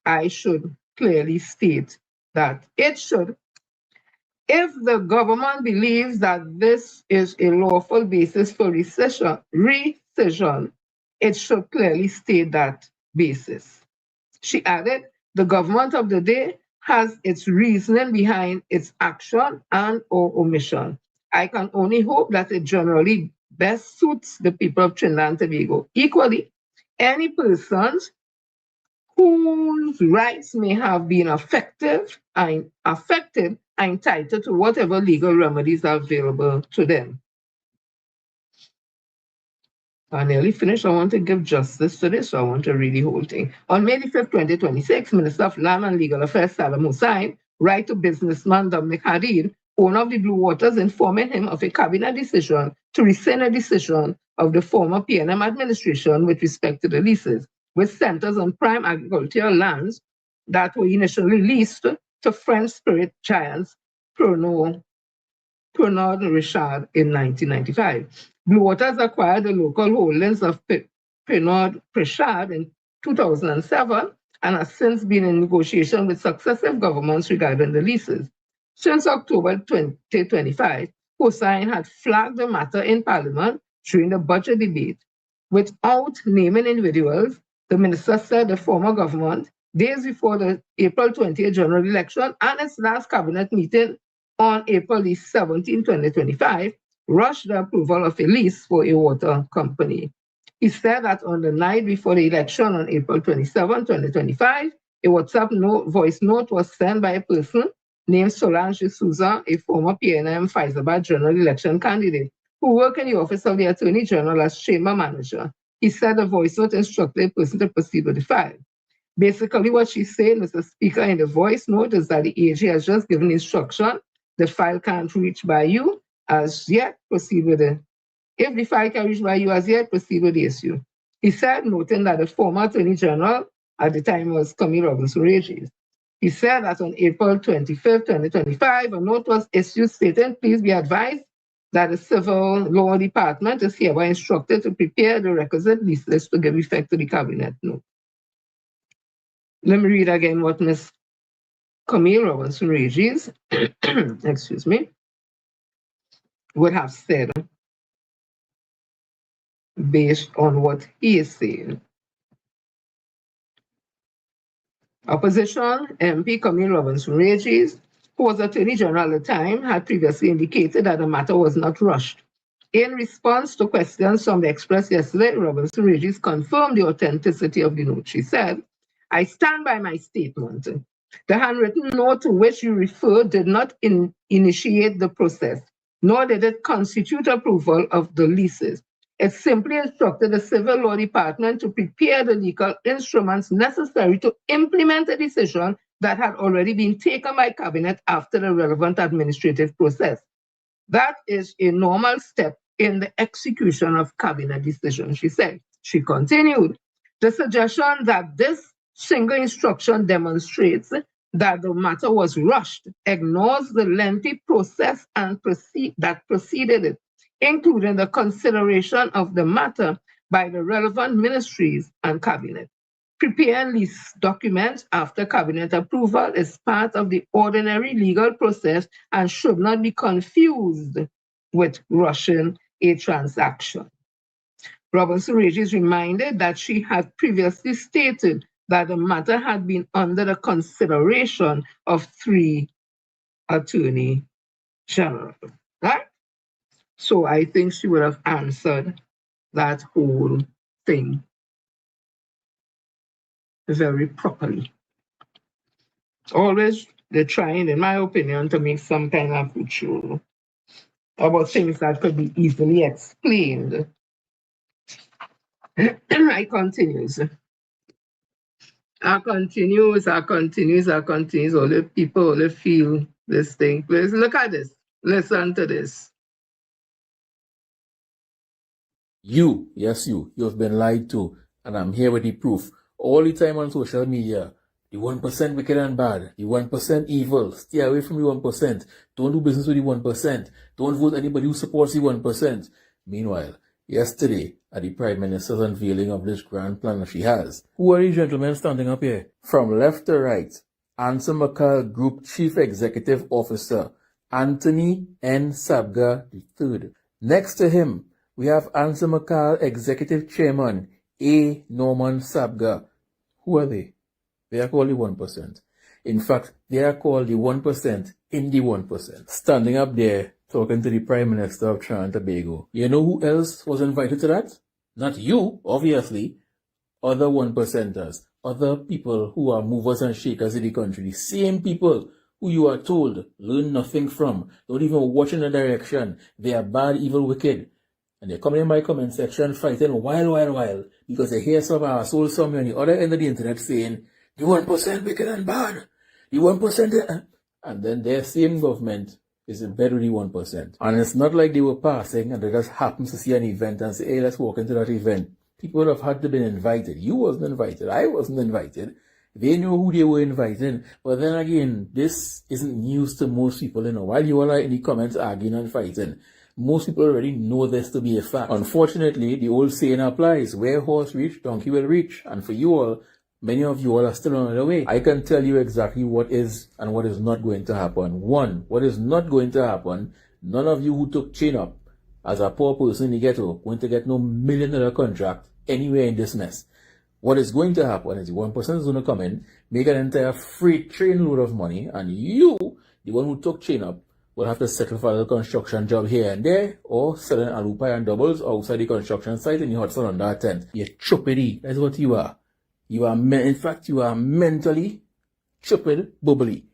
I should clearly state that it should. If the government believes that this is a lawful basis for rescission, it should clearly state that basis. She added, the government of the day has its reasoning behind its action and or omission. I can only hope that it generally best suits the people of Trinidad and Tobago. Equally, any persons whose rights may have been affected are entitled to whatever legal remedies are available to them. I nearly finished. I want to give justice to this, so I want to read the whole thing. On May 5th, 2026, Minister of Land and Legal Affairs Salam Hussain write to businessman Dominic Hadid, owner of the Blue Waters, informing him of a cabinet decision to rescind a decision of the former PNM administration with respect to the leases, which centers on prime agricultural lands that were initially leased to French spirit giants Pernod Richard in 1995. Blue Waters acquired the local holdings of Pernod Richard in 2007 and has since been in negotiation with successive governments regarding the leases. Since October 2025, Hussain had flagged the matter in Parliament during the budget debate. Without naming individuals, the minister said the former government, days before the April 20th general election and its last cabinet meeting on April 17, 2025, rushed the approval of a lease for a water company. He said that on the night before the election on April 27, 2025, a WhatsApp voice note was sent by a person named Solange de Souza, a former PNM Fyzabad general election candidate, who worked in the office of the Attorney General as chamber manager. He said the voice note instructed a person to proceed with the file. Basically, what she's saying, Mr. Speaker, in the voice note is that the AG has just given instruction. The file can't reach by you as yet, proceed with it. If the file can reach by you as yet, proceed with the issue. He said, noting that the former Attorney General at the time was Camille Robinson-Regis. He said that on April 25, 2025, a note was issued stating, please be advised that the Civil Law Department is hereby instructed to prepare the requisite lease list to give effect to the cabinet note. Let me read again what Ms. Camille Robinson-Regis, excuse me, would have said based on what he is saying. Opposition MP Camille Robinson-Regis, who was Attorney General at the time, had previously indicated that the matter was not rushed. In response to questions from the Express yesterday, Robinson-Regis confirmed the authenticity of the note. She said, I stand by my statement. The handwritten note to which you refer did not initiate the process, nor did it constitute approval of the leases. It simply instructed the Civil Law Department to prepare the legal instruments necessary to implement a decision that had already been taken by Cabinet after the relevant administrative process. That is a normal step in the execution of Cabinet decisions, she said. She continued, the suggestion that this single instruction demonstrates that the matter was rushed ignores the lengthy process and that preceded it, including the consideration of the matter by the relevant ministries and cabinet. Preparing lease documents after cabinet approval is part of the ordinary legal process and should not be confused with rushing a transaction. Robinson-Regis reminded that she had previously stated that the matter had been under the consideration of 3 attorney general, right? So I think she would have answered that whole thing very properly. Always they're trying, in my opinion, to make some kind of ritual about things that could be easily explained. I continues. I continues. All the people only feel this thing. Please look at this. Listen to this. You, yes you have been lied to, and I'm here with the proof. All the time on social media, the 1% wicked and bad, the 1% evil, stay away from the 1%, don't do business with the 1%, don't vote anybody who supports the 1%. Meanwhile, yesterday, at the Prime Minister's unveiling of this grand plan that she has, who are these gentlemen standing up here? From left to right, Anson McCall Group Chief Executive Officer, Anthony N. Sabga III. Next to him, we have Anson McCall Executive Chairman, A. Norman Sabga. Who are they? They are called the 1%. In fact, they are called the 1% in the 1%. Standing up there, talking to the Prime Minister of Trinidad and Tobago. You know who else was invited to that? Not you, obviously. Other 1%ers. Other people who are movers and shakers in the country. The same people who you are told learn nothing from. Don't even watch in the direction. They are bad, evil, wicked. And they're coming in my comment section fighting while, because they hear some asshole somewhere on the other end of the internet saying, the 1% wicked and bad. The 1%, and then their same government is in bed with the 1%. And it's not like they were passing and they just happened to see an event and say, hey, let's walk into that event. People would have had to be invited. You wasn't invited. I wasn't invited. They knew who they were inviting. But then again, this isn't news to most people, While you all are in the comments arguing and fighting, most people already know this to be a fact. Unfortunately, the old saying applies, where horse reach, donkey will reach. And for you all, many of you all are still on the way. I can tell you exactly what is and what is not going to happen. One, what is not going to happen, none of you who took chain up as a poor person in the ghetto going to get no $1 million contract anywhere in this mess. What is going to happen is the 1% is going to come in, make an entire freight train load of money, and you, the one who took chain up, will have to settle for a construction job here and there, or selling alupai and doubles outside the construction site in the hot sun under a tent. You're chupedy. That's what you are. You are, in fact, you are mentally stupid, bubbly.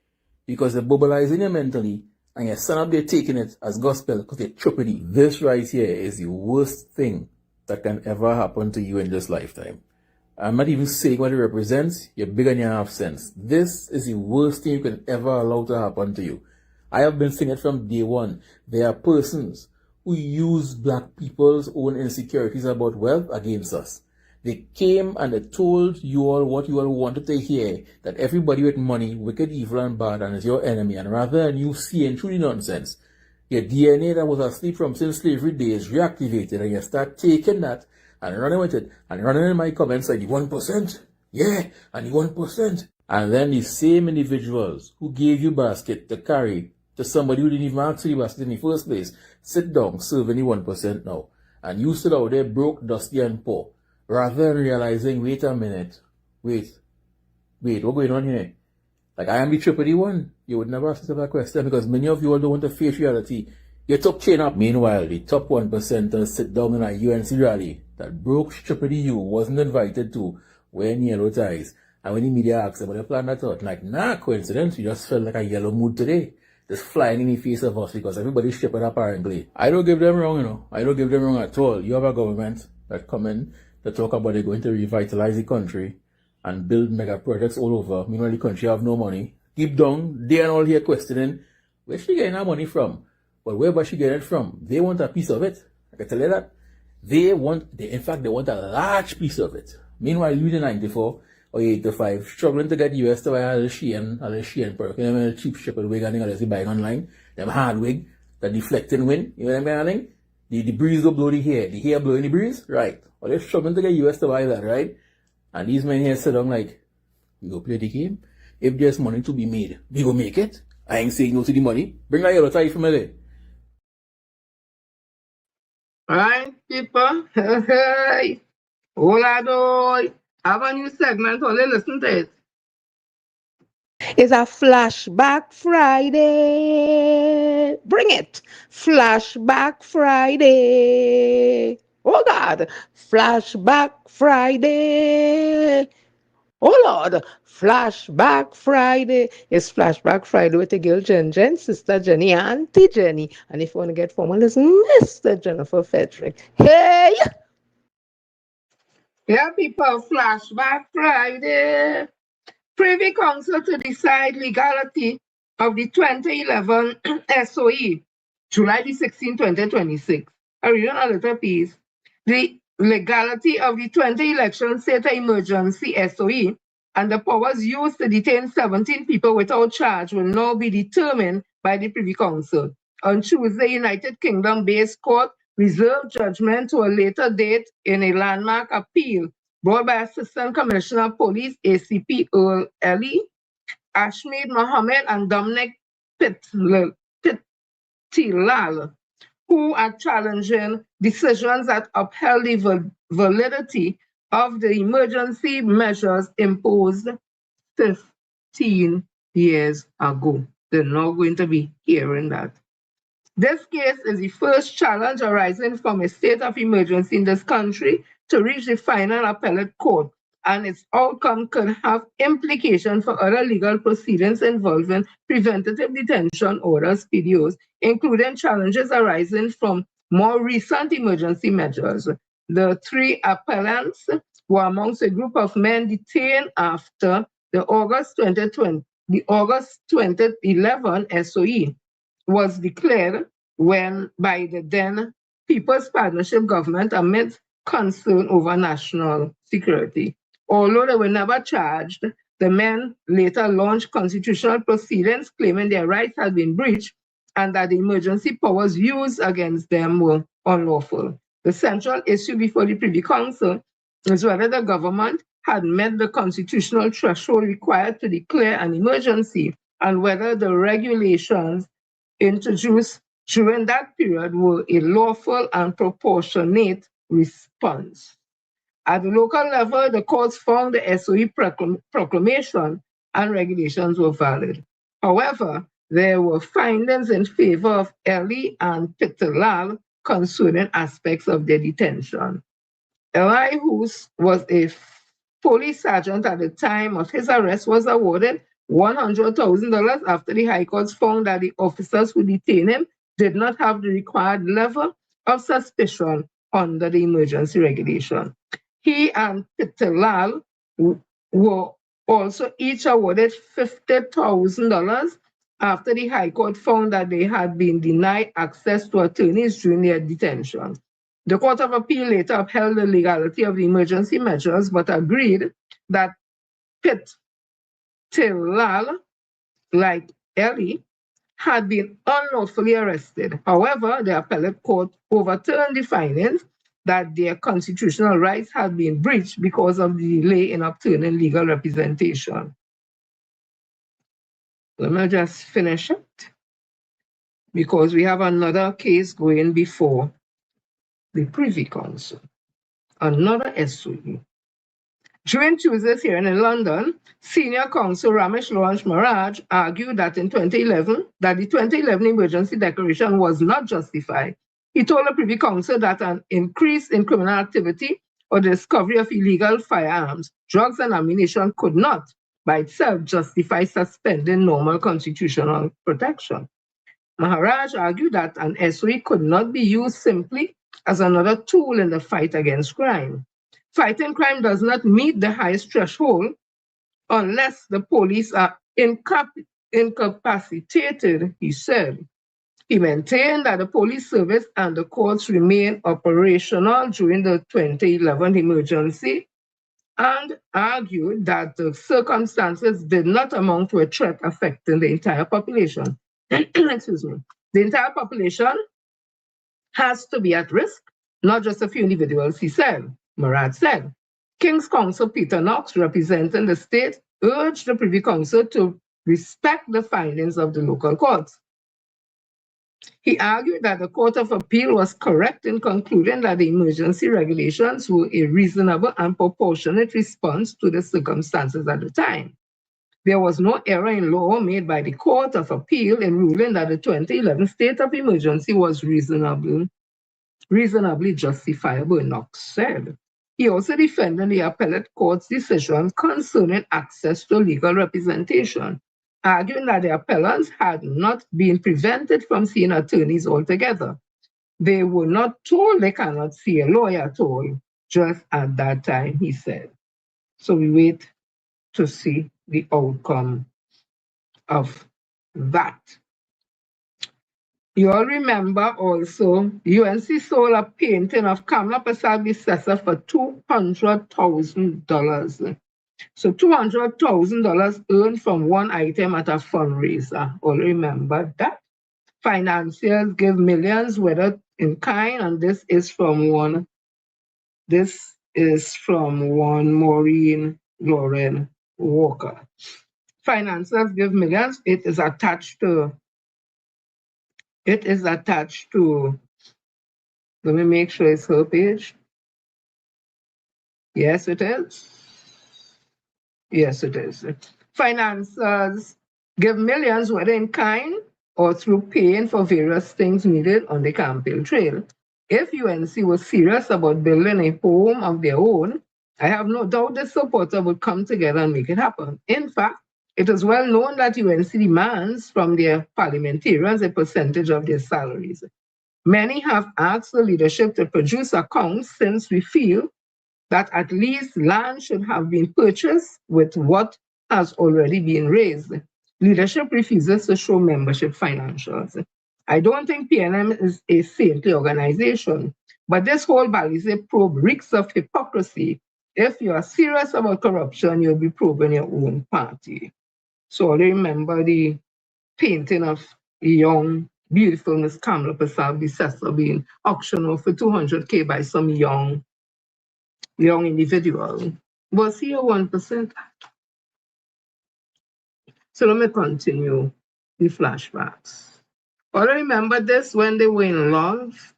Because the bubbleizing you mentally, and you stand up there taking it as gospel because you're chupedy. This right here is the worst thing that can ever happen to you in this lifetime. I'm not even saying what it represents. You're big and you have sense. This is the worst thing you can ever allow to happen to you. I have been saying it from day one. There are persons who use black people's own insecurities about wealth against us. They came and they told you all what you all wanted to hear, that everybody with money, wicked, evil, and bad, and is your enemy. And rather than you seeing through the nonsense, your DNA that was asleep from since slavery days reactivated, and you start taking that and running with it, and running in my comments like the 1%, yeah, and the 1%. And then the same individuals who gave you basket to carry to somebody who didn't even ask for the basket in the first place, sit down serving the 1% now. And you sit out there broke, dusty, and poor. Rather than realizing, wait a minute, wait, what going on here? Like, I am the triple one. You would never ask yourself that question because many of you all don't want to face reality. You took chain up. Meanwhile, the top 1% sit down in a UNC rally that broke triple you wasn't invited to, wearing yellow ties. And when the media asked them, what they planned that out? Like, nah, coincidence, we just felt like a yellow mood today. Just flying in the face of us because everybody's shipping apparently. I don't give them wrong, I don't give them wrong at all. You have a government that come in to talk about they're going to revitalize the country and build mega projects all over. Meanwhile, the country have no money. Deep down, they and all here questioning, where's she getting her money from? But wherever she getting it from, they want a piece of it. I can tell you that. In fact, they want a large piece of it. Meanwhile, you in 94 or 85, struggling to get US to buy a little Shein perk. You know, cheap shepherd wig and things buying online. Them hard wig, the deflecting wind. You know what I'm saying? The breeze will blow the hair blowing the breeze, right? Well, they're struggling to get US to buy that, right? And these men here sit down like, we go play the game. If there's money to be made, we go make it. I ain't saying no to the money. Bring that yellow tie from LA. Alright, people. Hey, hola, doy. Have a new segment, only listen to it. It's a Flashback Friday. Bring it. Flashback Friday. Oh, God. Flashback Friday. Oh, Lord. Flashback Friday. It's Flashback Friday with the girl Jen, Sister Jenny, Auntie Jenny. And if you want to get formal, it's Mr. Jennifer Frederick. Hey! Yeah, people. Flashback Friday. Privy Council to decide legality of the 2011 SOE, July the 16, 2026. I read a little piece. The legality of the 20 election state of emergency SOE and the powers used to detain 17 people without charge will now be determined by the Privy Council. On Tuesday, United Kingdom-based court reserved judgment to a later date in a landmark appeal brought by Assistant Commissioner of Police ACP Earl Ellie, Ashmead Mohammed, and Dominic Pittilal, who are challenging decisions that upheld the validity of the emergency measures imposed 15 years ago. They're not going to be hearing that. This case is the first challenge arising from a state of emergency in this country to reach the final appellate court, and its outcome could have implications for other legal proceedings involving preventative detention orders, PDOs, including challenges arising from more recent emergency measures. The three appellants were amongst a group of men detained after the August 2011 SOE was declared by the then People's Partnership government amid concern over national security. Although they were never charged, the men later launched constitutional proceedings claiming their rights had been breached and that the emergency powers used against them were unlawful. The central issue before the Privy Council is whether the government had met the constitutional threshold required to declare an emergency and whether the regulations introduced during that period were a lawful and proportionate response. At the local level, the courts found the SOE proclamation and regulations were valid. However, there were findings in favor of Eli and Pitalal concerning aspects of their detention. Eli, who was a police sergeant at the time of his arrest, was awarded $100,000 after the High Court found that the officers who detained him did not have the required level of suspicion under the emergency regulation. He and Pitalal were also each awarded $50,000 after the High Court found that they had been denied access to attorneys during their detention. The Court of Appeal later upheld the legality of the emergency measures, but agreed that Pitalal, like Eli, had been unlawfully arrested. However, the appellate court overturned the findings that their constitutional rights had been breached because of the delay in obtaining legal representation. Let me just finish it because we have another case going before the Privy Council, another SOE. During Tuesday's hearing in London, senior counsel Ramesh Lawrence Maharaj argued that the 2011 emergency declaration was not justified. He told the Privy Council that an increase in criminal activity or the discovery of illegal firearms, drugs, and ammunition could not, by itself, justify suspending normal constitutional protection. Maharaj argued that an SOE could not be used simply as another tool in the fight against crime. Fighting crime does not meet the highest threshold unless the police are incapacitated, he said. He maintained that the police service and the courts remain operational during the 2011 emergency and argued that the circumstances did not amount to a threat affecting the entire population. Excuse me. The entire population has to be at risk, not just a few individuals, he said. Murad said. King's Counsel Peter Knox, representing the state, urged the Privy Council to respect the findings of the local courts. He argued that the Court of Appeal was correct in concluding that the emergency regulations were a reasonable and proportionate response to the circumstances at the time. There was no error in law made by the Court of Appeal in ruling that the 2011 state of emergency was reasonably justifiable, Knox said. He also defended the appellate court's decision concerning access to legal representation, arguing that the appellants had not been prevented from seeing attorneys altogether. They were not told they cannot see a lawyer at all, just at that time, he said. So we wait to see the outcome of that. You all remember also, UNC sold a painting of Kamla Prasad Bissessa for $200,000. So $200,000 earned from one item at a fundraiser. All remember that? Financiers give millions, whether in kind, and this is from one Maureen Lauren Walker. Financiers give millions. It is attached to, let me make sure it's her page. Yes, it is. Yes, it is. Financiers give millions, whether in kind or through paying for various things needed on the campaign trail. If UNC was serious about building a home of their own, I have no doubt the supporters would come together and make it happen. In fact, it is well known that UNC demands from their parliamentarians a percentage of their salaries. Many have asked the leadership to produce accounts since we feel that at least land should have been purchased with what has already been raised. Leadership refuses to show membership financials. I don't think PNM is a saintly organization, but this whole Balize probe reeks of hypocrisy. If you are serious about corruption, you'll be probing your own party. So I remember the painting of a young, beautiful Miss Kamala Prasad Bissessar being auctioned off for 200K by some young individual. Was he a 1%? So let me continue the flashbacks. All I remember this when they were in love.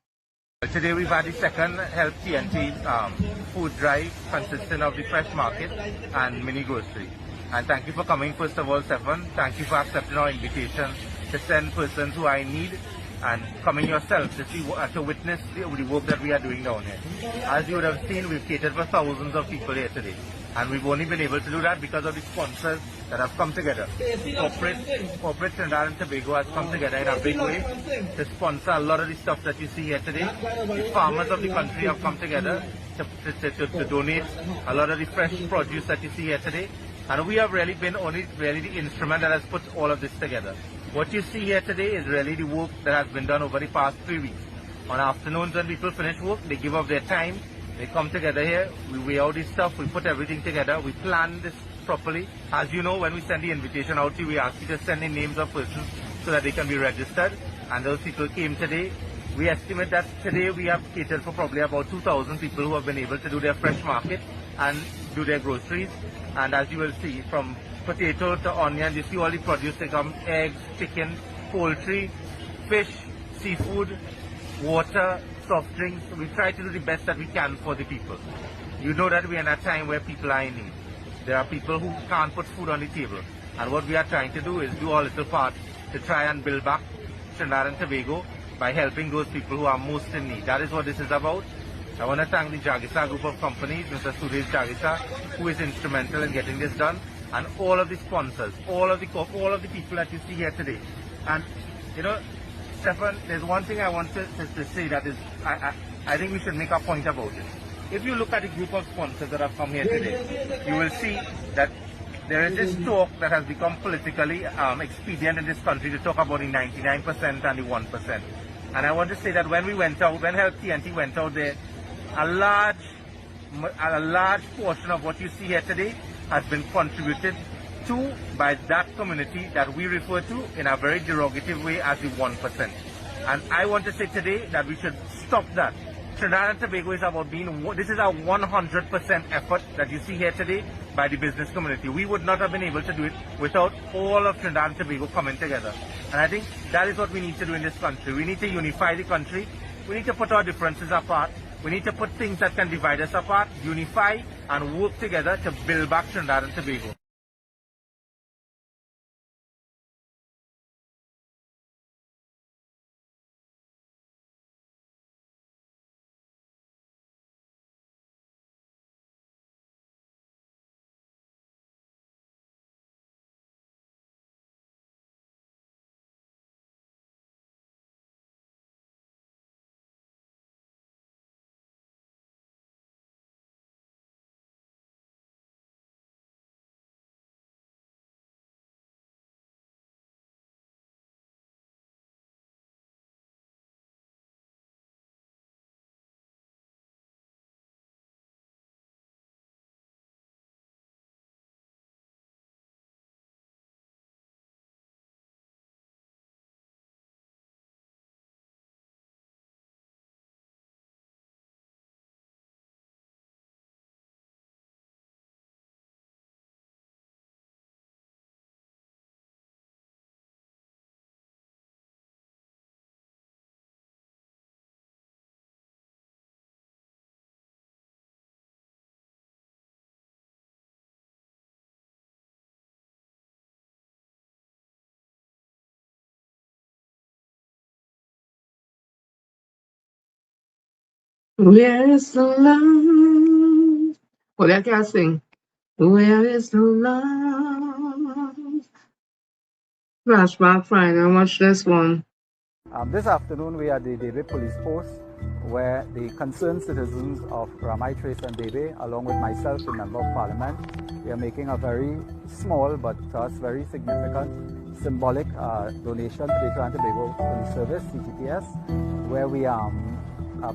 Today we've had the second Help TNT food drive consisting of the fresh market and mini grocery. And thank you for coming, first of all, Stefan. Thank you for accepting our invitation to send persons who are in need and coming yourself to see to witness the work that we are doing down here. As you would have seen, we've catered for thousands of people here today. And we've only been able to do that because of the sponsors that have come together. Corporate Trinidad and Tobago has come together in a big way to sponsor a lot of the stuff that you see here today. The farmers of the country have come together to donate a lot of the fresh produce that you see here today. And we have really been only the instrument that has put all of this together. What you see here today is really the work that has been done over the past 3 weeks. On afternoons when people finish work, they give up their time, they come together here, we weigh out this stuff, we put everything together, we plan this properly. As you know, when we send the invitation out to you, we ask you to send in names of persons so that they can be registered. And those people came today. We estimate that today we have catered for probably about 2,000 people who have been able to do their fresh market and do their groceries. And as you will see, from potato to onion, you see all the produce that come: eggs, chicken, poultry, fish, seafood, water, soft drinks. We try to do the best that we can for the people. You know that we are in a time where people are in need. There are people who can't put food on the table. And what we are trying to do is do our little part to try and build back Trinidad and Tobago by helping those people who are most in need. That is what this is about. I want to thank the Jagisa group of companies, Mr. Suresh Jagisa, who is instrumental in getting this done, and all of the sponsors, all of the people that you see here today. And, you know, Stefan, there's one thing I want to say that is, I think we should make a point about it. If you look at the group of sponsors that have come here today, you will see that there is this talk that has become politically expedient in this country to talk about the 99% and the 1%. And I want to say that when we went out, when Help TNT went out there, a large portion of what you see here today has been contributed to by that community that we refer to in a very derogative way as the 1%. And I want to say today that we should stop that. Trinidad and Tobago is about this is a 100% effort that you see here today by the business community. We would not have been able to do it without all of Trinidad and Tobago coming together. And I think that is what we need to do in this country. We need to unify the country. We need to put our differences apart. We need to put things that can divide us apart, unify, and work together to build back Trinidad and Tobago. Where is the love? Oh, that can sing. Where is the love? Flashback Friday, watch this one. This afternoon, we are at the Debe Police Post, where the concerned citizens of Ramai Trace and Debe, along with myself, the Member of Parliament, we are making a very small but to us very significant symbolic donation to the Trinidad and Tobago Police Service, CTPS, where we are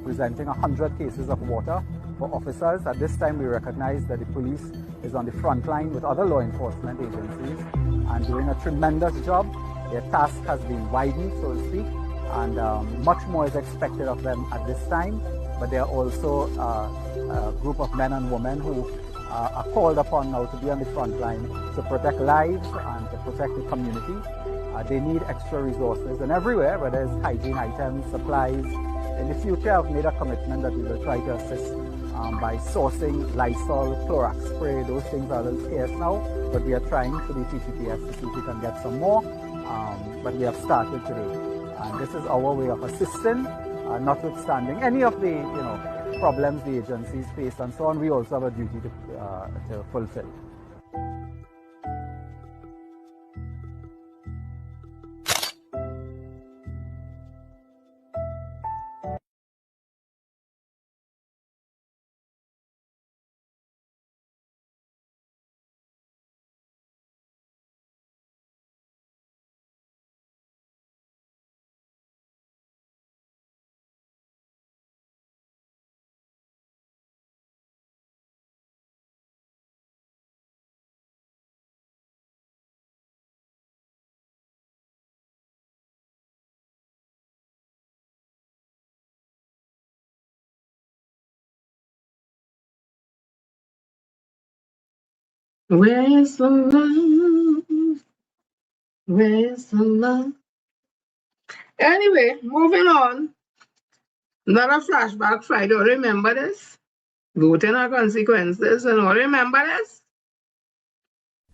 presenting 100 cases of water for officers. At this time, we recognize that the police is on the front line with other law enforcement agencies and doing a tremendous job. Their task has been widened, so to speak, and much more is expected of them at this time. But there are also a group of men and women who are called upon now to be on the front line to protect lives and to protect the community. They need extra resources, and everywhere, whether it's hygiene items, supplies. In the future, I've made a commitment that we will try to assist by sourcing Lysol, Clorox spray. Those things are a little scarce now, but we are trying for the TCPS to see if we can get some more. But we have started today, and this is our way of assisting, notwithstanding any of the problems the agencies face and so on. We also have a duty to fulfill. Where is the love? Where is the love? Anyway, moving on. Another flashback Friday. Remember this? Voting are consequences, and all remember this?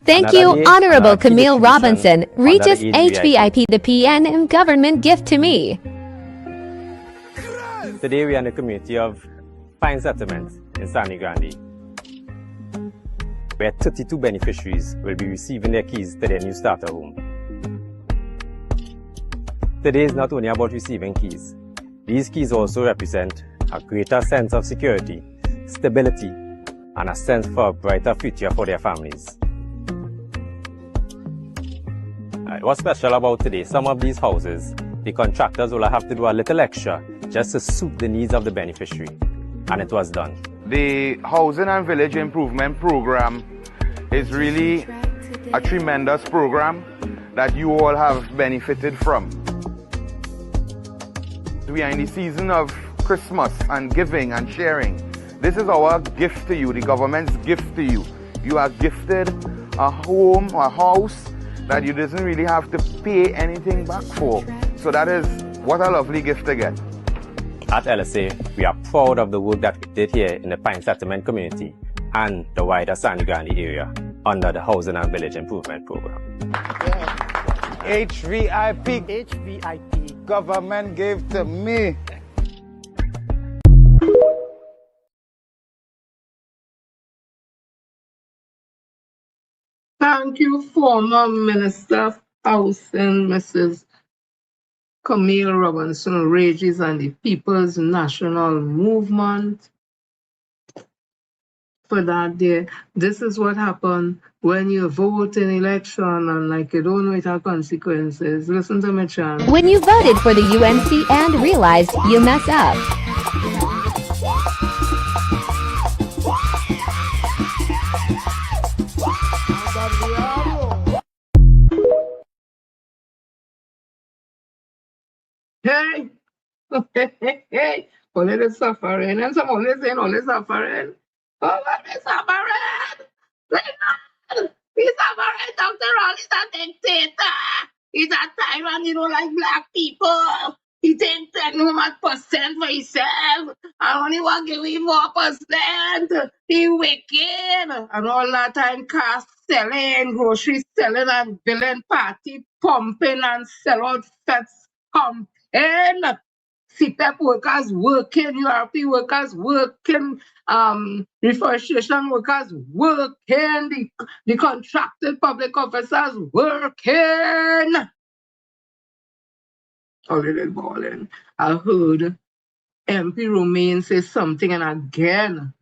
Thank Another you, day, Honorable another key Camille distribution Robinson, under the Regis HVIP. HVIP, the PN government gift to me. Today we are in the community of Pine Settlement in Sani Grande, where 32 beneficiaries will be receiving their keys to their new starter home. Today is not only about receiving keys. These keys also represent a greater sense of security, stability, and a sense for a brighter future for their families. What's special about today, some of these houses, the contractors will have to do a little extra just to suit the needs of the beneficiary, and it was done. The Housing and Village Improvement Program is really a tremendous program that you all have benefited from. We are in the season of Christmas and giving and sharing. This is our gift to you, the government's gift to you. You are gifted a home, a house that you doesn't really have to pay anything back for. So that is what a lovely gift to get. At LSA, we are proud of the work that we did here in the Pine Settlement community and the wider Sani Grande area under the Housing and Village Improvement Program. HVIP. Government gave to me. Thank you, former Minister of Housing, Mrs. Camille Robinson Regis and the People's National Movement for that day. This is what happened when you vote in election and you don't know it has consequences. Listen to me, Chan. When you voted for the UNC and realized you mess up. Hey! Hey! Only the suffering, and some only saying only suffering. Oh, what is suffering? He's suffering, Dr. Ron is a dictator. He's a tyrant, like black people. He takes how much percent for himself. I only want to give him 4%. He wicked. And all that time, car selling, grocery selling, and billing party pumping and sell out fets pumping. CPEP workers working, URP workers working, reforestation workers working, the contracted public officers working. All of them balling. I heard MP Romain say something, and again,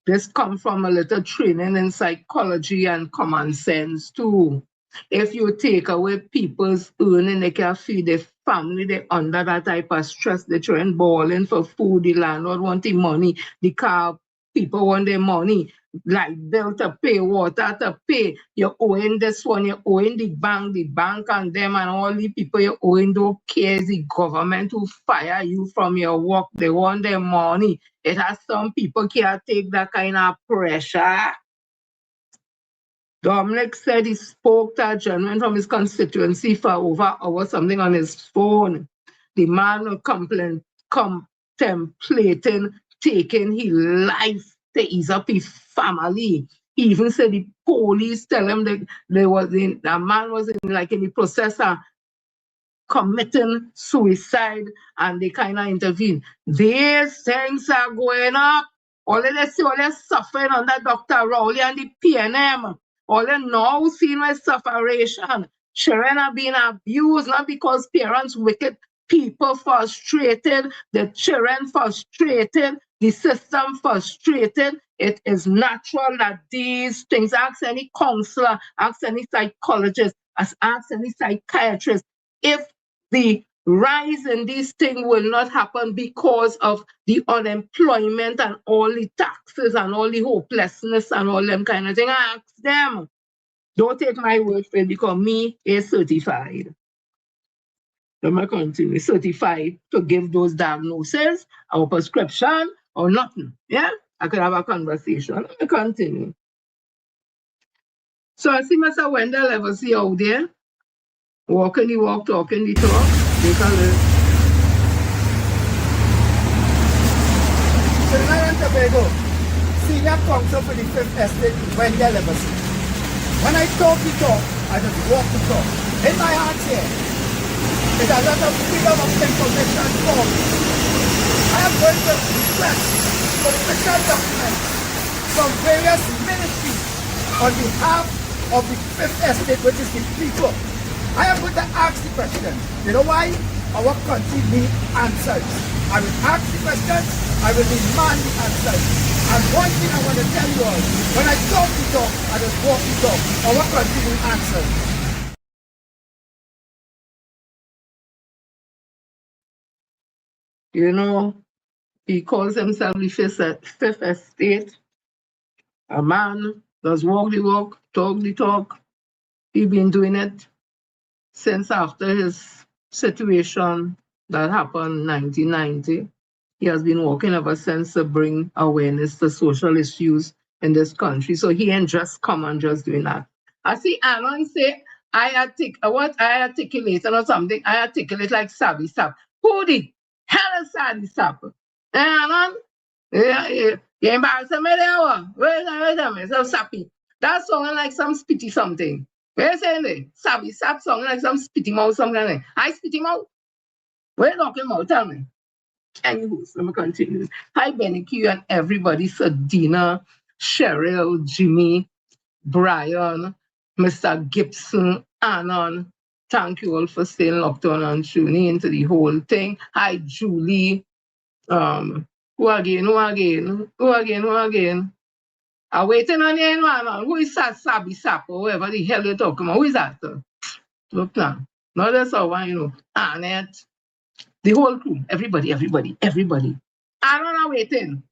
this comes from a little training in psychology and common sense too. If you take away people's earning, they can feed their family, they're under that type of stress, they're trying balling for food, the landlord want the money, the car people want their money, like bill to pay, water to pay, you're owing this one, you're owing the bank and them and all the people you're owing don't care, the government who fire you from your work, they want their money. It has some people can't take that kind of pressure. Dominic said he spoke to a gentleman from his constituency for over an hour, something on his phone. The man was contemplating taking his life to ease up his family. He even said the police tell him that the man was in the process of committing suicide, and they kind of intervene. These things are going up. All they see, all they suffering under Dr. Rowley and the PNM. All they now seeing is sufferation. Children are being abused, not because parents wicked, people frustrated, the children frustrated, the system frustrated. It is natural that these things, ask any counselor, ask any psychologist, ask any psychiatrist, if the rise in these things will not happen because of the unemployment and all the taxes and all the hopelessness and all them kind of things. I ask them. Don't take my word for it, because me is certified. Let me continue. Certified to give those diagnoses or prescription or nothing. Yeah? I could have a conversation. Let me continue. So I see Mr. Wendell Eversey out there, walking the walk, talking the talk. They can live. Trinidad and Tobago, Senior Counsel for the Fifth Estate, Wendell Eversey. When I talk the talk, I just walk the talk. In my heart here is a lot of freedom of information for me. I am going to request for official documents from various ministries on behalf of the Fifth Estate, which is the people. I am going to ask the question. You know why? Our country needs answers. I will ask the questions, I will demand the answers. And one thing I want to tell you all, when I talk the talk, I just walk the talk. Our country needs answers. You know, he calls himself the Fifth Estate. A man does walk the walk, talk the talk. He's been doing it since after his situation that happened in 1990. He has been working ever since to bring awareness to social issues in this country. So he ain't just come and just doing that. I see Alan say, I articulate or something. I articulate like Sabi Sap. Who the hell is Sabi Sap? Alan? Yeah, you embarrassing me there. Wait a minute, so sappy. That song like some spitty something. Where you saying there? Sabi Sap song like some spitty mouth something like that. I spitty mouth? Where you talking about? Tell me. Anyways, let me continue. Hi, Benny Q and everybody. Sadina, Cheryl, Jimmy, Brian, Mr. Gibson, Anon. Thank you all for staying locked on and tuning into the whole thing. Hi, Julie. Who again? I'm waiting on you, Anon. Who is that Sabi Sap or whoever the hell you're talking about? Who is that? Look now. No, that's all one, you know. Annette. The whole crew, everybody. I don't know waiting.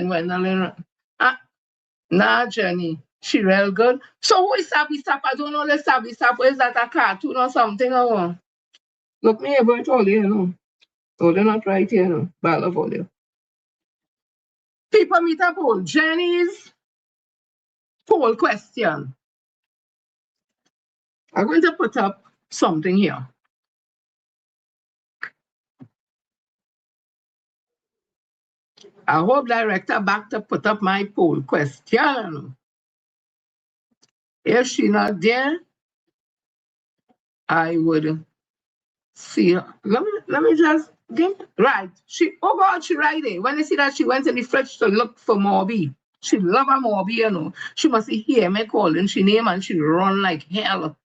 When nah, Jenny, she real good. So who is Sabi Sap? I don't know the Sabi Sap. Is that a cartoon or something? Or look me about all you know. Oh, they're not right here, no. But I love all you. People meet up all. Jenny's poll question. I'm going to put up something here. I hope director back to put up my poll question. If she not there, I would See, let me just give right. She oh God, she right there. When you see that she went in the fridge to look for Morby. She love her Morby, you know. She must hear me calling. She name and she run like hell.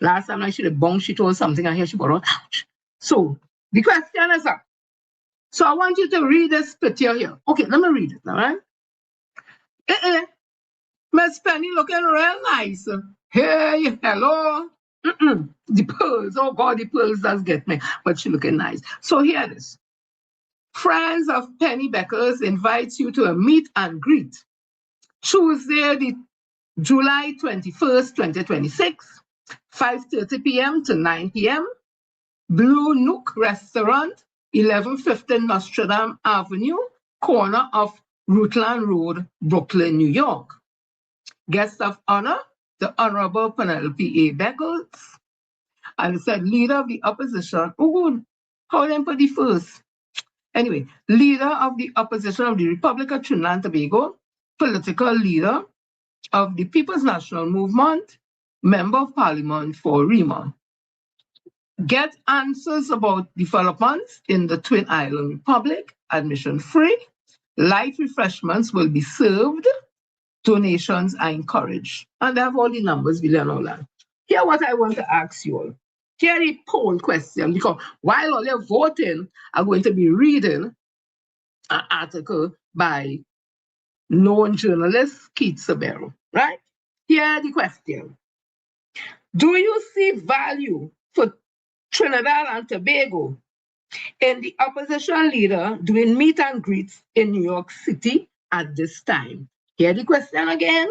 Last time like she the bong, she told something and here she got on. Ouch. So the question is up. So I want you to read this picture here. Okay, let me read it, all right? Miss Penny looking real nice. Hey, hello. The pearls, oh God, the pearls does get me, but she looking nice. So here it is. Friends of Penny Beckers invites you to a meet and greet. Tuesday, the July 21st, 2026, 5:30 p.m. to 9 p.m. Blue Nook Restaurant, 1115 Nostradam Avenue, corner of Rutland Road, Brooklyn, New York. Guest of honor, the Honorable Penelope A. Beckles, and it said leader of the opposition. Oh, how them put the first? Anyway, leader of the opposition of the Republic of Trinidad and Tobago, political leader of the People's National Movement, member of parliament for Rima. Get answers about developments in the Twin Island Republic, admission free. Light refreshments will be served. Donations are encouraged. And they have all the numbers below and all that. Here what I want to ask you all. Here the poll question, because while all you're voting, I'm going to be reading an article by known journalist Keith Sabero, right? Here the question. Do you see value for Trinidad and Tobago in the opposition leader doing meet and greets in New York City at this time? Here the question again.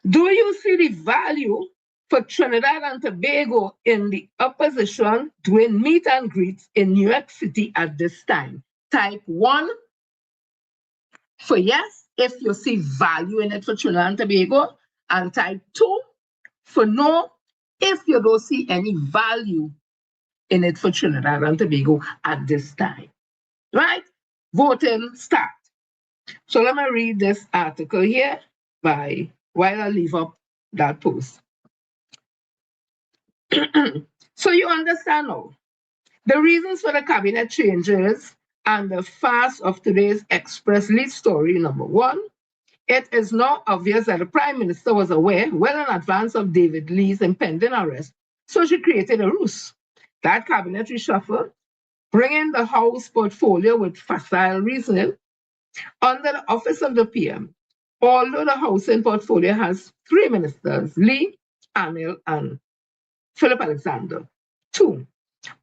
Do you see the value for Trinidad and Tobago in the opposition doing meet and greets in New York City at this time? Type 1 for yes, if you see value in it for Trinidad and Tobago, and type 2 for no, if you don't see any value in it for Trinidad and Tobago at this time. Right? Voting start. So let me read this article here while I leave up that post. So you understand now the reasons for the cabinet changes and the fast of today's Express lead story. Number 1, it is now obvious that the Prime Minister was aware well in advance of David Lee's impending arrest, so she created a ruse. That cabinet reshuffle, bringing the House portfolio with facile reasoning under the office of the PM. Although the housing portfolio has 3 ministers, Lee, Anil, and Philip Alexander. 2,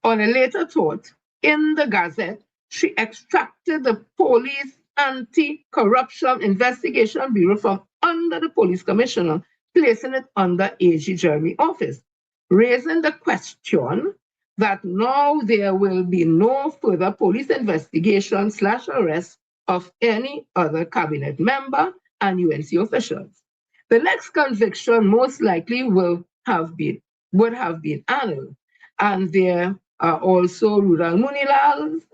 on a later thought, in the Gazette, she extracted the Police Anti-Corruption Investigation Bureau from under the Police Commissioner, placing it under AG Jeremy office, raising the question that now there will be no further police investigation / arrest of any other cabinet member and UNC officials. The next conviction most likely would have been Anil, and there are also Rudal Munilal's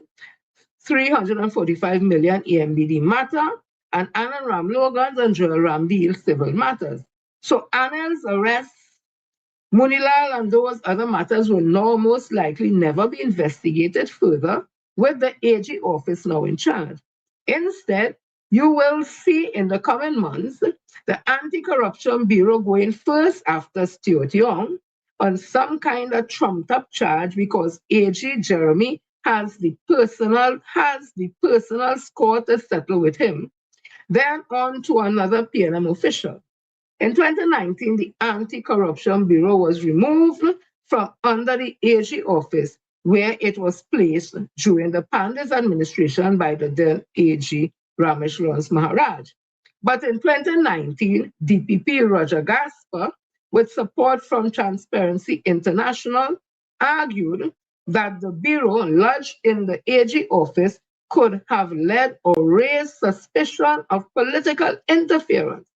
345 million EMBD matter and Anand Ram Logan's and Joel Ramdeal civil matters. So Anil's arrest, Munilal and those other matters will now most likely never be investigated further with the AG office now in charge. Instead, you will see in the coming months the Anti-Corruption Bureau going first after Stuart Young on some kind of trumped up charge because AG Jeremy has the personal score to settle with him, then on to another PNM official. In 2019, the Anti-Corruption Bureau was removed from under the AG office where it was placed during the Pandey's administration by the then AG Ramesh Lawrence Maharaj. But in 2019, DPP Roger Gasper, with support from Transparency International, argued that the Bureau lodged in the AG office could have led or raised suspicion of political interference.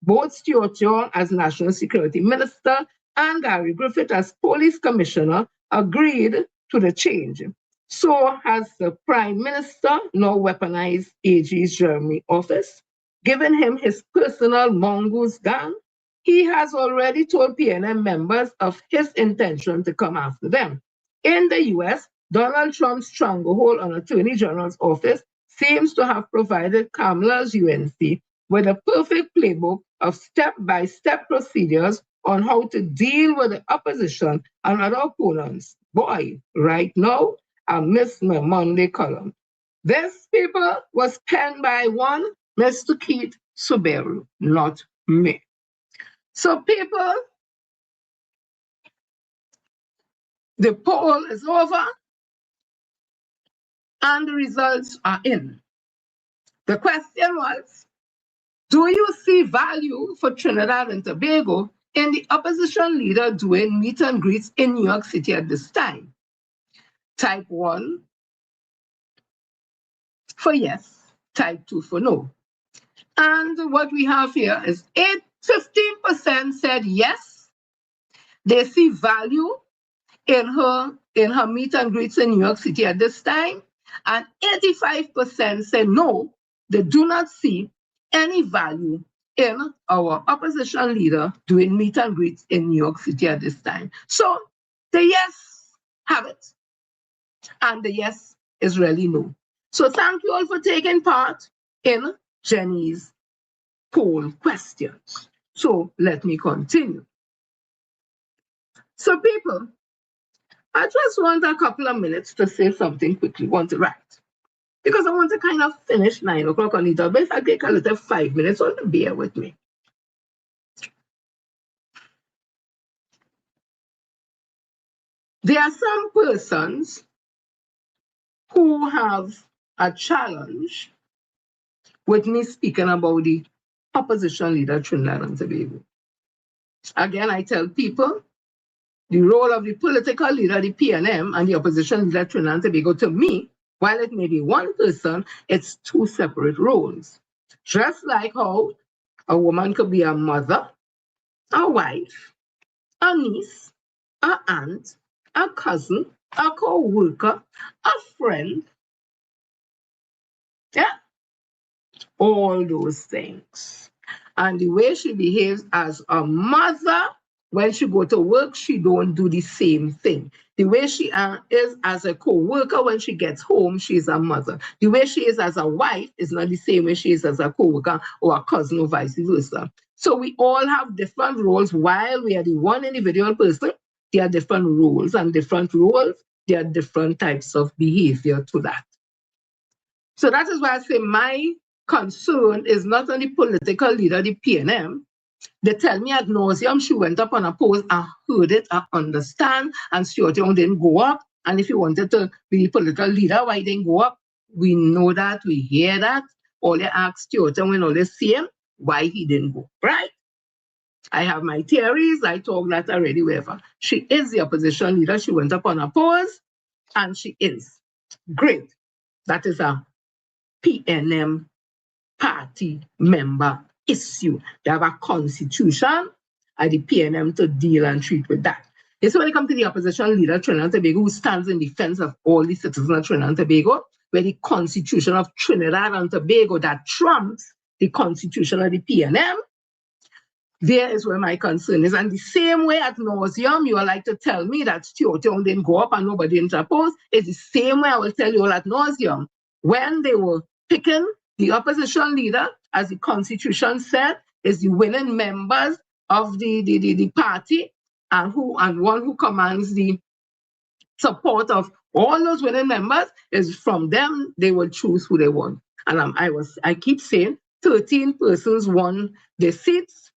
Both Stuart Young as National Security Minister and Gary Griffith as Police Commissioner agreed to the change. So has the Prime Minister now weaponized AG's Jeremy office, giving him his personal mongoose gun. He has already told PNM members of his intention to come after them. In the US, Donald Trump's stranglehold on Attorney General's office seems to have provided Kamala's UNC with a perfect playbook of step-by-step procedures on how to deal with the opposition and other opponents. Boy, right now, I miss my Monday column. This paper was penned by one Mr. Keith Suberu, not me. So people, the poll is over and the results are in. The question was, do you see value for Trinidad and Tobago in the opposition leader doing meet and greets in New York City at this time? Type 1 for yes, type 2 for no. And what we have here is 15% said yes, they see value in her meet and greets in New York City at this time, and 85% say no, they do not see any value in our opposition leader doing meet and greets in New York City at this time. So the yes have it, and the yes is really no. So thank you all for taking part in Jenny's poll questions. So let me continue. So people, I just want a couple of minutes to say something quickly, want to write. Because I want to kind of finish 9 o'clock on it, but if I take a little 5 minutes, so bear with me. There are some persons who have a challenge with me speaking about the opposition leader, Trinidad and Tobago. Again, I tell people, the role of the political leader, the PNM, and the opposition leader, Trinidad and Tobago, to me, while it may be one person, it's two separate roles. Just like how a woman could be a mother, a wife, a niece, a aunt, a cousin, a co-worker, a friend. Yeah, all those things. And the way she behaves as a mother, when she go to work, she don't do the same thing. The way she is as a co-worker, when she gets home, she's a mother. The way she is as a wife is not the same way she is as a co-worker or a cousin or vice versa. So we all have different roles. While we are the one individual person, there are different roles, and different roles, there are different types of behavior to that. So that is why I say my concern is not on the political leader, the PNM. They tell me ad nauseum she went up on a post, I heard it, I understand, and Stuart Young didn't go up. And if you wanted to be the political leader, why didn't go up? We know that, we hear that. All they ask Stuart Young when all they see him, why he didn't go, right? I have my theories, I talk that already, wherever. She is the opposition leader, she went up on a post, and she is. Great. That is a PNM party member issue. They have a constitution and the PNM to deal and treat with that. It's when it comes to the opposition leader, Trinidad and Tobago, who stands in defense of all the citizens of Trinidad and Tobago, where the constitution of Trinidad and Tobago that trumps the constitution of the PNM, there is where my concern is. And the same way at nauseum, you are like to tell me that Stuart Young didn't go up and nobody interposed, it's the same way I will tell you all at nauseum. When they were picking the opposition leader, as the constitution said, is the winning members of the party, and one who commands the support of all those winning members, is from them they will choose who they want. And I keep saying 13 persons won the seats.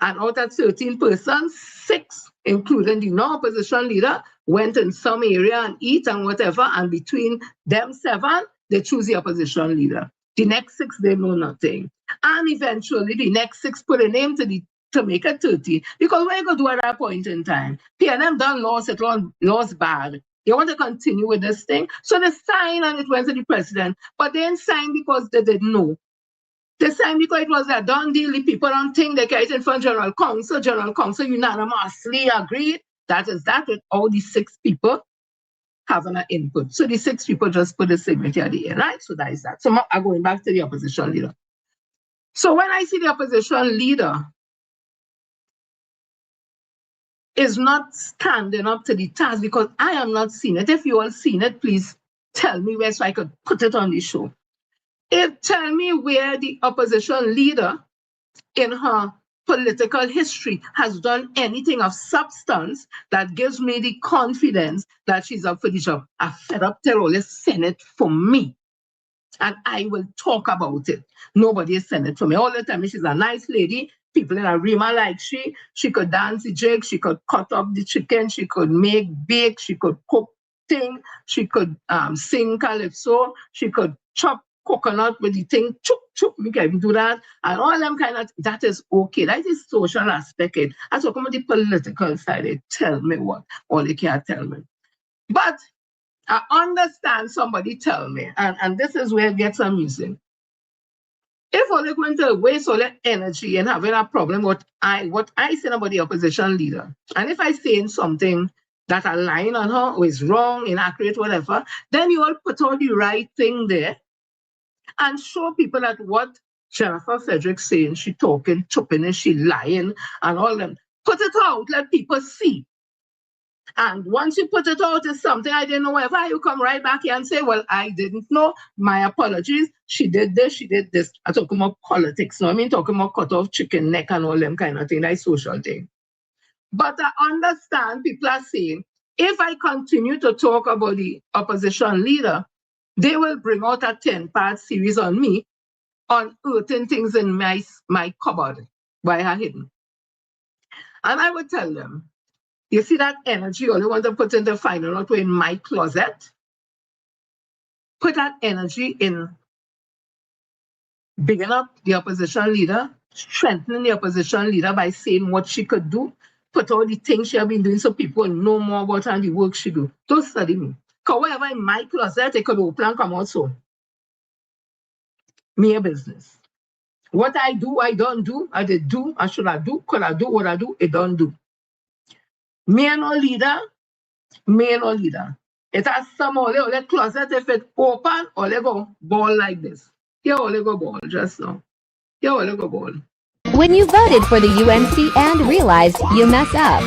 And out of 13 persons, 6, including the non-opposition leader, went in some area and eat and whatever, and between them 7, they choose the opposition leader. The next 6, they know nothing. And eventually, the next 6 put a name to make it 30. Because what you going to do at that point in time? PNM done lost it, lost bad. They want to continue with this thing. So they signed and it went to the president. But they didn't sign because they didn't know. They signed because it was a done deal. The people don't think they carried it from General Council. General Council unanimously agreed. That is that with all the 6 people having an input. So the 6 people just put a signature at the end, right? So that is that. So I'm going back to the opposition leader. So when I see the opposition leader is not standing up to the task because I am not seeing it. If you all seen it, please tell me where so I could put it on the show. Tell me where the opposition leader in her political history has done anything of substance that gives me the confidence that she's up for the job. I fed up terrorists, send it for me. And I will talk about it. Nobody is sending it for me. All the time, she's a nice lady. People in Arima like she could dance the jig, she could cut up the chicken, she could bake, she could cook thing, she could sing calypso, she could chop coconut with the thing, chup, chup, we can do that. And all them kind of, that is okay. That is social aspect. I talk about the political side. They tell me what, or they can't tell me. But I understand somebody tell me, and this is where it gets amusing. If we're going to waste all that energy and having a problem, what I say about the opposition leader, and if I say something that a line on her or is wrong, inaccurate, whatever, then you all put all the right thing there and show people that what Jennifer Frederick saying, she talking, chopping, and she lying, and all them. Put it out, let people see. And once you put it out as something I didn't know, whatever, you come right back here and say, well, I didn't know. My apologies. She did this, she did this. I'm talking about politics. No, I mean talking about cut off chicken neck and all them kind of thing. That's social thing. But I understand people are saying, if I continue to talk about the opposition leader, they will bring out a 10-part series on me, unearthing things in my cupboard where I hidden. And I would tell them, you see that energy you only want to put into finding out in my closet? Put that energy in bigging up the opposition leader, strengthening the opposition leader by saying what she could do, put all the things she has been doing so people know more about her and the work she do. Don't study me. Because whatever in my closet, they could open and come out so. Me a business. What I do, I don't do. I did do, I should I do, could I do, what I do, it don't do. Me no leader. Me no leader. It has some all the closet, if it open, all they go ball like this. Here all they go ball just now. Here all they go ball. When you voted for the UNC and realized you mess up.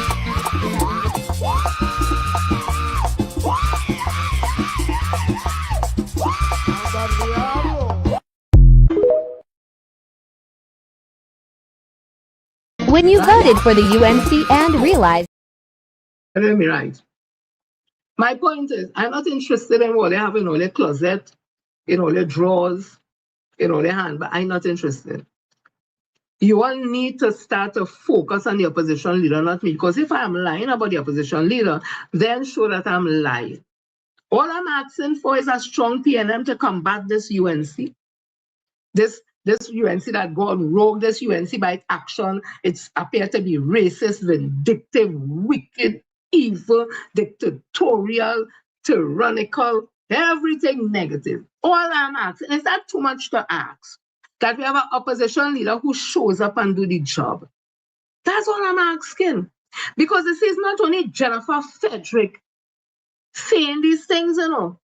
When you voted for the UNC and realized. Let me right. My point is, I'm not interested in what they have in all their closet, in all their drawers, in all their handbag. I'm not interested. You all need to start to focus on the opposition leader, not me. Because if I'm lying about the opposition leader, then show that I'm lying. All I'm asking for is a strong PNM to combat this UNC. This UNC that gone rogue, this UNC by its action, it's appeared to be racist, vindictive, wicked, evil, dictatorial, tyrannical, everything negative. All I'm asking, is that too much to ask? That we have an opposition leader who shows up and do the job. That's all I'm asking. Because this is not only Jennifer Frederick saying these things, you know.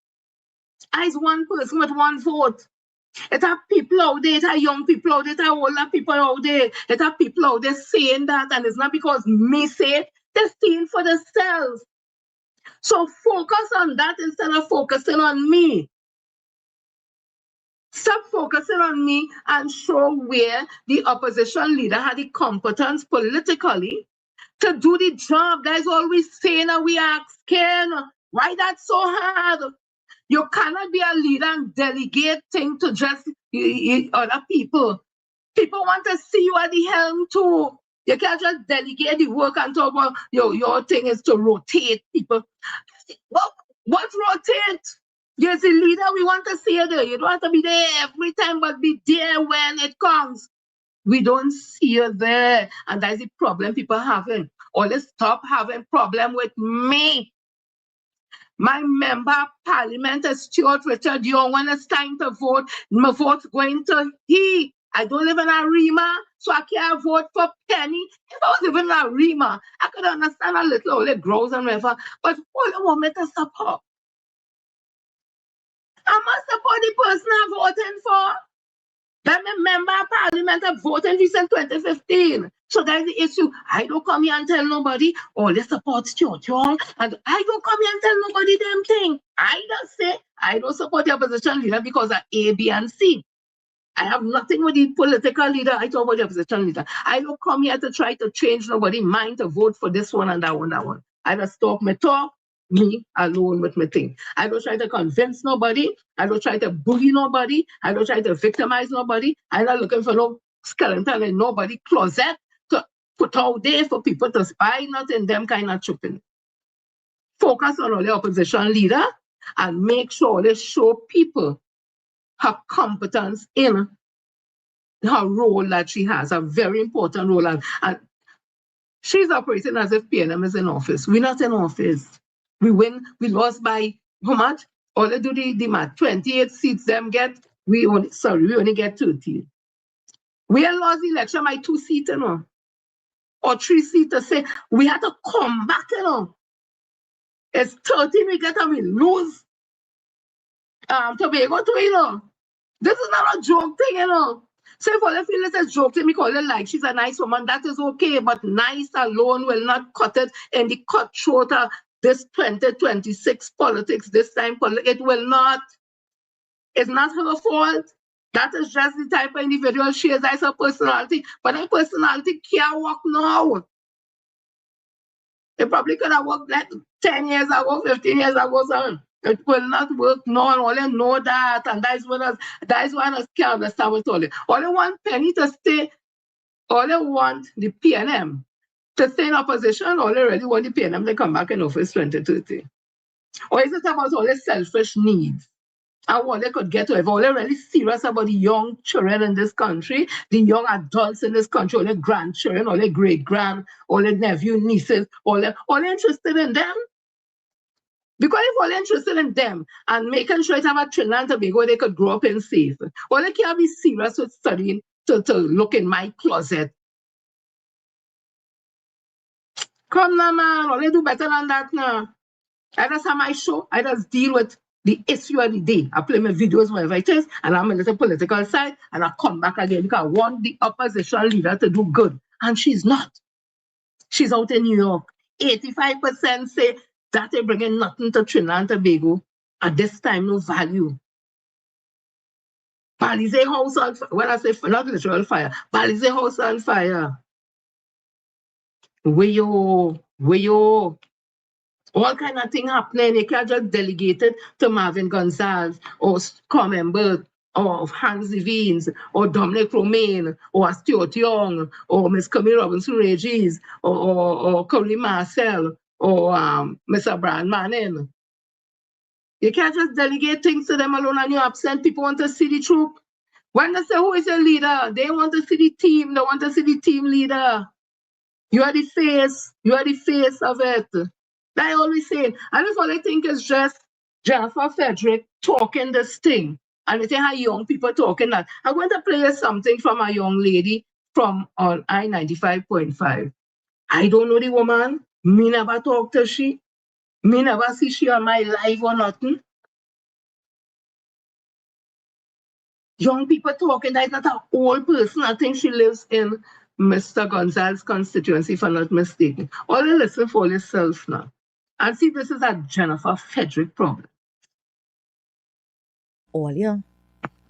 As one person with one vote. It are people out there, it are young people out there, it are older people out there, it are people out there saying that, and it's not because me say it, they're saying for themselves. So focus on that instead of focusing on me. Stop focusing on me and show where the opposition leader had the competence politically to do the job. That's all we saying and we asking. Why that's so hard? You cannot be a leader and delegate things to just other people. People want to see you at the helm too. You can't just delegate the work and talk about your thing is to rotate people. What rotate? You're the leader, we want to see you there. You don't have to be there every time, but be there when it comes. We don't see you there. And that's the problem people having. Always stop having problem with me. My member of parliament is Stuart Richard Young. When it's time to vote, my vote's going to he. I don't live in Arima, so I can't vote for Penny. If I was living in Arima, I could understand a little all the grows and whatever, but all the want me to support. I must support the person I'm voting for. That my member of parliament have voted since 2015. So that's the issue. I don't come here and tell nobody, oh, let's support Church Hall. And I don't come here and tell nobody them thing. I just say, I don't support the opposition leader because of A, B, and C. I have nothing with the political leader. I talk about the opposition leader. I don't come here to try to change nobody's mind to vote for this one and that one, that one. I just talk my talk, me alone with my thing. I don't try to convince nobody. I don't try to bully nobody. I don't try to victimize nobody. I'm not looking for no skeleton in nobody's closet to put out there for people to spy, not in them kind of tripping. Focus on all the opposition leader and make sure they show people her competence in her role that she has, a very important role. And she's operating as if PNM is in office. We're not in office. We lost by how much? All they do the math, 28 seats them get, we only get 30. We lost the election by 2 seats, or 3 seats to say we had to come back, It's 13 we get and we lose Tobago too, This is not a joke thing, So if all I feel it's a joke, let me call it like she's a nice woman, that is okay, but nice alone will not cut it in the cutthroat of this 2026 politics, this time it will not. It's not her fault. That is just the type of individual she is. That's her personality, but her personality can't work now. It probably could have worked like 10 years ago, 15 years ago, son. It will not work now, and all they know that, and that is what us can't understand with all it. All they want Penny to stay, all they want the PNM to stay in opposition, all they really want the PNM to come back in office 2030. Or is it about all the selfish needs? And what they could get to, if all they're really serious about the young children in this country, the young adults in this country, all their grandchildren, all their great-grand, all their nephew, nieces, all they're interested in them. Because if all interested in them and making sure to have a Trinidad and Tobago they could grow up in safe, all they can't be serious with studying to look in my closet. Come now, man, all they do better than that now. I just have my show, I just deal with the issue of the day. I play my videos, whatever it is, and I'm a little political side, and I come back again because I want the opposition leader to do good. And she's not. She's out in New York. 85% say that they bringing nothing to Trinidad and Tobago. At this time, no value. Balize house on fire. When I say not literal fire, Balize house on fire. Where you? All kind of thing happening. You can't just delegate it to Marvin Gonzalez or Carmen Burt or Hans Levines or Dominic Romaine or Stuart Young or Miss Camille Robinson-Regis or Curly Marcel or Mr. Brian Manning. You can't just delegate things to them alone and you're absent. People want to see the troop. When they say who is your leader, they want to see the team. They want to see the team leader. You are the face. You are the face of it. I always say, and if all I think is just Jennifer Frederick talking this thing, and they say how young people talking that. I'm going to play you something from a young lady from on I-95.5. I don't know the woman. Me never talk to she. Me never see she on my live or nothing. Young people talking, that is not an old person. I think she lives in Mr. Gonzalez's constituency, if I'm not mistaken. All you listen for yourself now. And see, this is a Jennifer Frederick problem. Olia,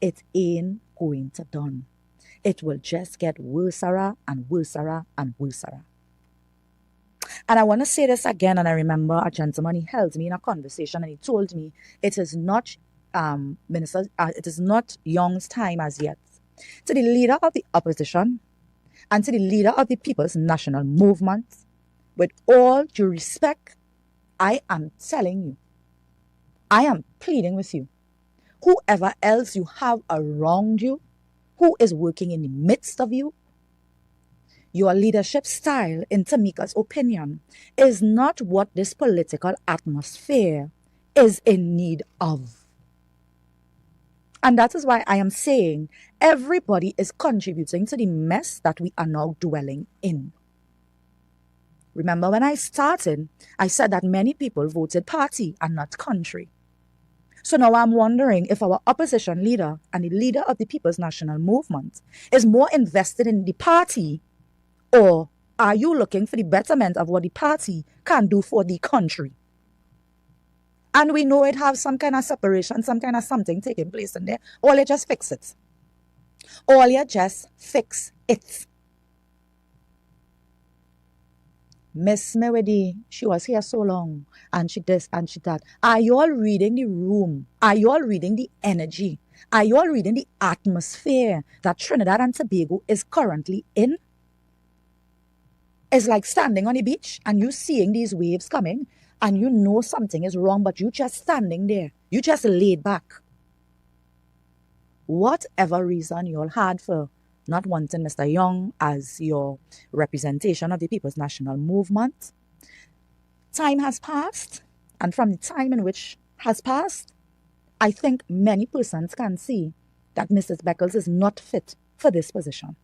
it ain't going to done. It will just get worser and worser and worser. And I want to say this again, and I remember a gentleman, he held me in a conversation and he told me it is not it is not Young's time as yet. To the leader of the opposition and to the leader of the People's National Movement, with all due respect, I am telling you, I am pleading with you, whoever else you have around you, who is working in the midst of you, your leadership style, in Tamika's opinion, is not what this political atmosphere is in need of. And that is why I am saying everybody is contributing to the mess that we are now dwelling in. Remember when I started, I said that many people voted party and not country. So now I'm wondering if our opposition leader and the leader of the People's National Movement is more invested in the party Or are you looking for the betterment of what the party can do for the country? And we know it has some kind of separation, some kind of something taking place in there. Or you just fix it. Or you just fix it. Miss Mewedy, she was here so long, and she this and she that. Are you all reading the room? Are you all reading the energy? Are you all reading the atmosphere that Trinidad and Tobago is currently in? It's like standing on the beach and you seeing these waves coming and you know something is wrong, but you just standing there. You just laid back. Whatever reason you all had for not wanting Mr. Young as your representation of the People's National Movement, time has passed, and from the time in which has passed, I think many persons can see that Mrs. Beckles is not fit for this position.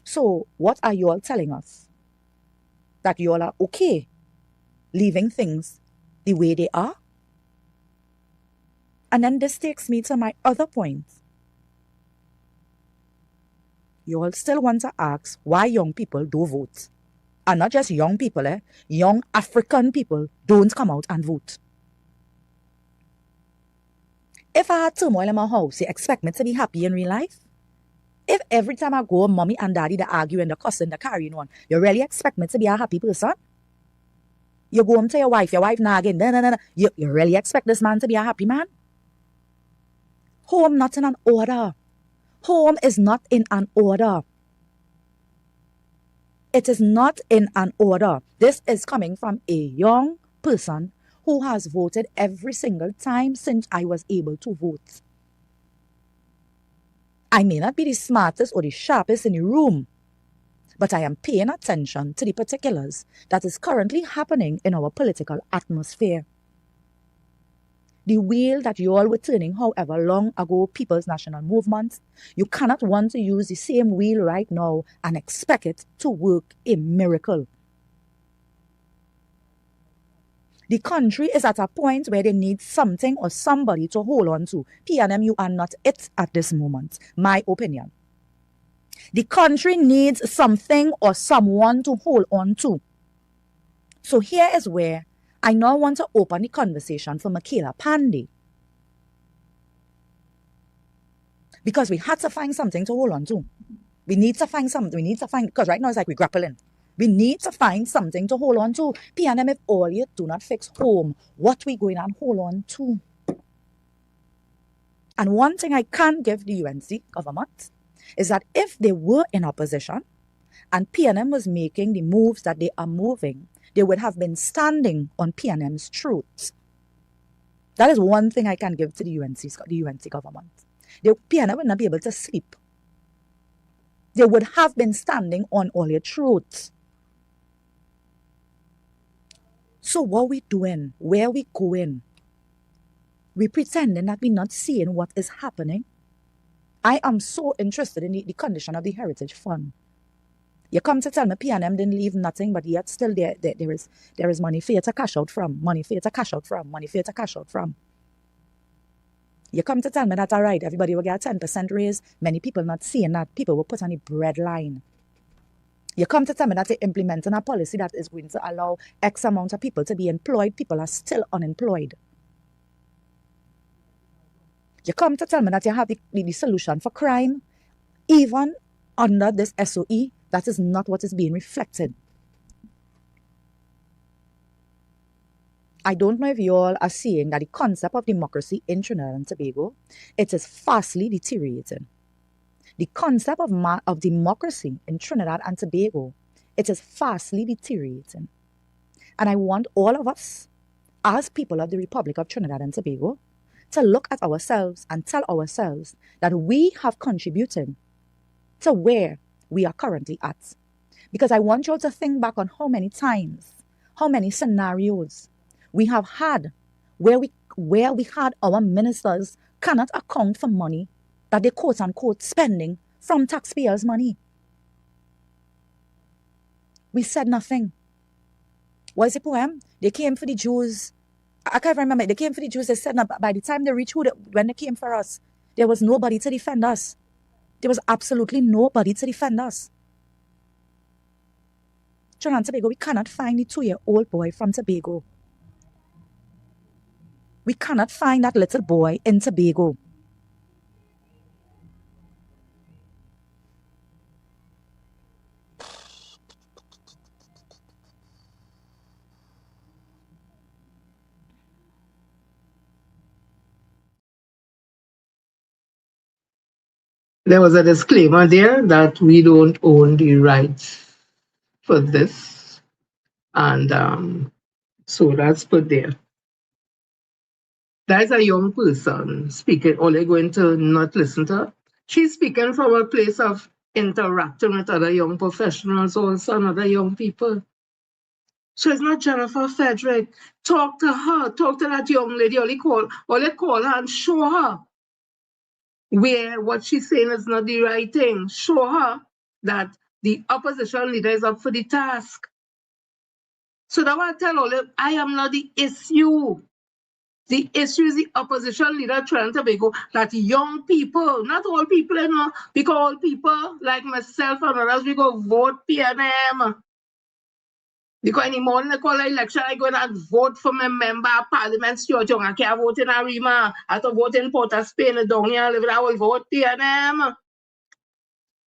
So what are you all telling us? That you all are okay leaving things the way they are? And then this takes me to my other point. You all still want to ask why young people don't vote. And not just young people, young African people don't come out and vote. If I had turmoil in my house, you expect me to be happy in real life? If every time I go, mommy and daddy, they argue and they cussing, they carrying on, you really expect me to be a happy person? You go home to your wife nagging, you really expect this man to be a happy man? Home not in an order. Home is not in an order. It is not in an order. This is coming from a young person who has voted every single time since I was able to vote. I may not be the smartest or the sharpest in the room, but I am paying attention to the particulars that is currently happening in our political atmosphere. The wheel that you all were turning however long ago, People's National Movement, you cannot want to use the same wheel right now and expect it to work a miracle. The country is at a point where they need something or somebody to hold on to. PNM, you are not it at this moment, my opinion. The country needs something or someone to hold on to. So here is where I now want to open the conversation for Michaela Pandey. Because we had to find something to hold on to. We need to find something. Because right now it's like we're grappling. We need to find something to hold on to. PNM, if all you do not fix home, what we going and hold on to? And one thing I can give the UNC government is that if they were in opposition and PNM was making the moves that they are moving, they would have been standing on PNM's truth. That is one thing I can give to the UNC government. The PNM would not be able to sleep. They would have been standing on all your truths. So what we doing? Where we going? We pretending that we're not seeing what is happening. I am so interested in the condition of the Heritage Fund. You come to tell me PNM didn't leave nothing, but yet still there is money for you to cash out from, money for you to cash out from, money for you to cash out from. You come to tell me that, all right, everybody will get a 10% raise. Many people not seeing that. People will put on the bread line. You come to tell me that they're implementing a policy that is going to allow X amount of people to be employed. People are still unemployed. You come to tell me that you have the solution for crime. Even under this SOE, that is not what is being reflected. I don't know if you all are seeing that the concept of democracy in Trinidad and Tobago, it is fastly deteriorating. The concept of democracy in Trinidad and Tobago, it is fastly deteriorating. And I want all of us, as people of the Republic of Trinidad and Tobago, to look at ourselves and tell ourselves that we have contributed to where we are currently at. Because I want you all to think back on how many times, how many scenarios we have had where we had our ministers cannot account for money that they quote unquote spending from taxpayers' money. We said nothing. What is the poem? They came for the Jews. I can't remember. They came for the Jews. They said, no, by the time they reached when they came for us, there was nobody to defend us. There was absolutely nobody to defend us. Trinidad and Tobago, we cannot find the 2-year-old boy from Tobago. We cannot find that little boy in Tobago. There was a disclaimer there that we don't own the rights for this. And so that's put there. There's a young person speaking, or they're going to not listen to her. She's speaking from a place of interacting with other young professionals, also, and other young people. So it's not Jennifer Frederick. Talk to her, talk to that young lady, only call her and show her where what she's saying is not the right thing. Show her that the opposition leader is up for the task. So that I tell all them, I am not the issue. The issue is the opposition leader trying to make that young people, not all people, you know, because all people like myself and others, we go vote PNM. Because in the morning they call an election, I go and vote for my member of parliament, Stuart Young. I can't vote in Arima. I have to vote in Port of Spain, down here, I will vote PNM.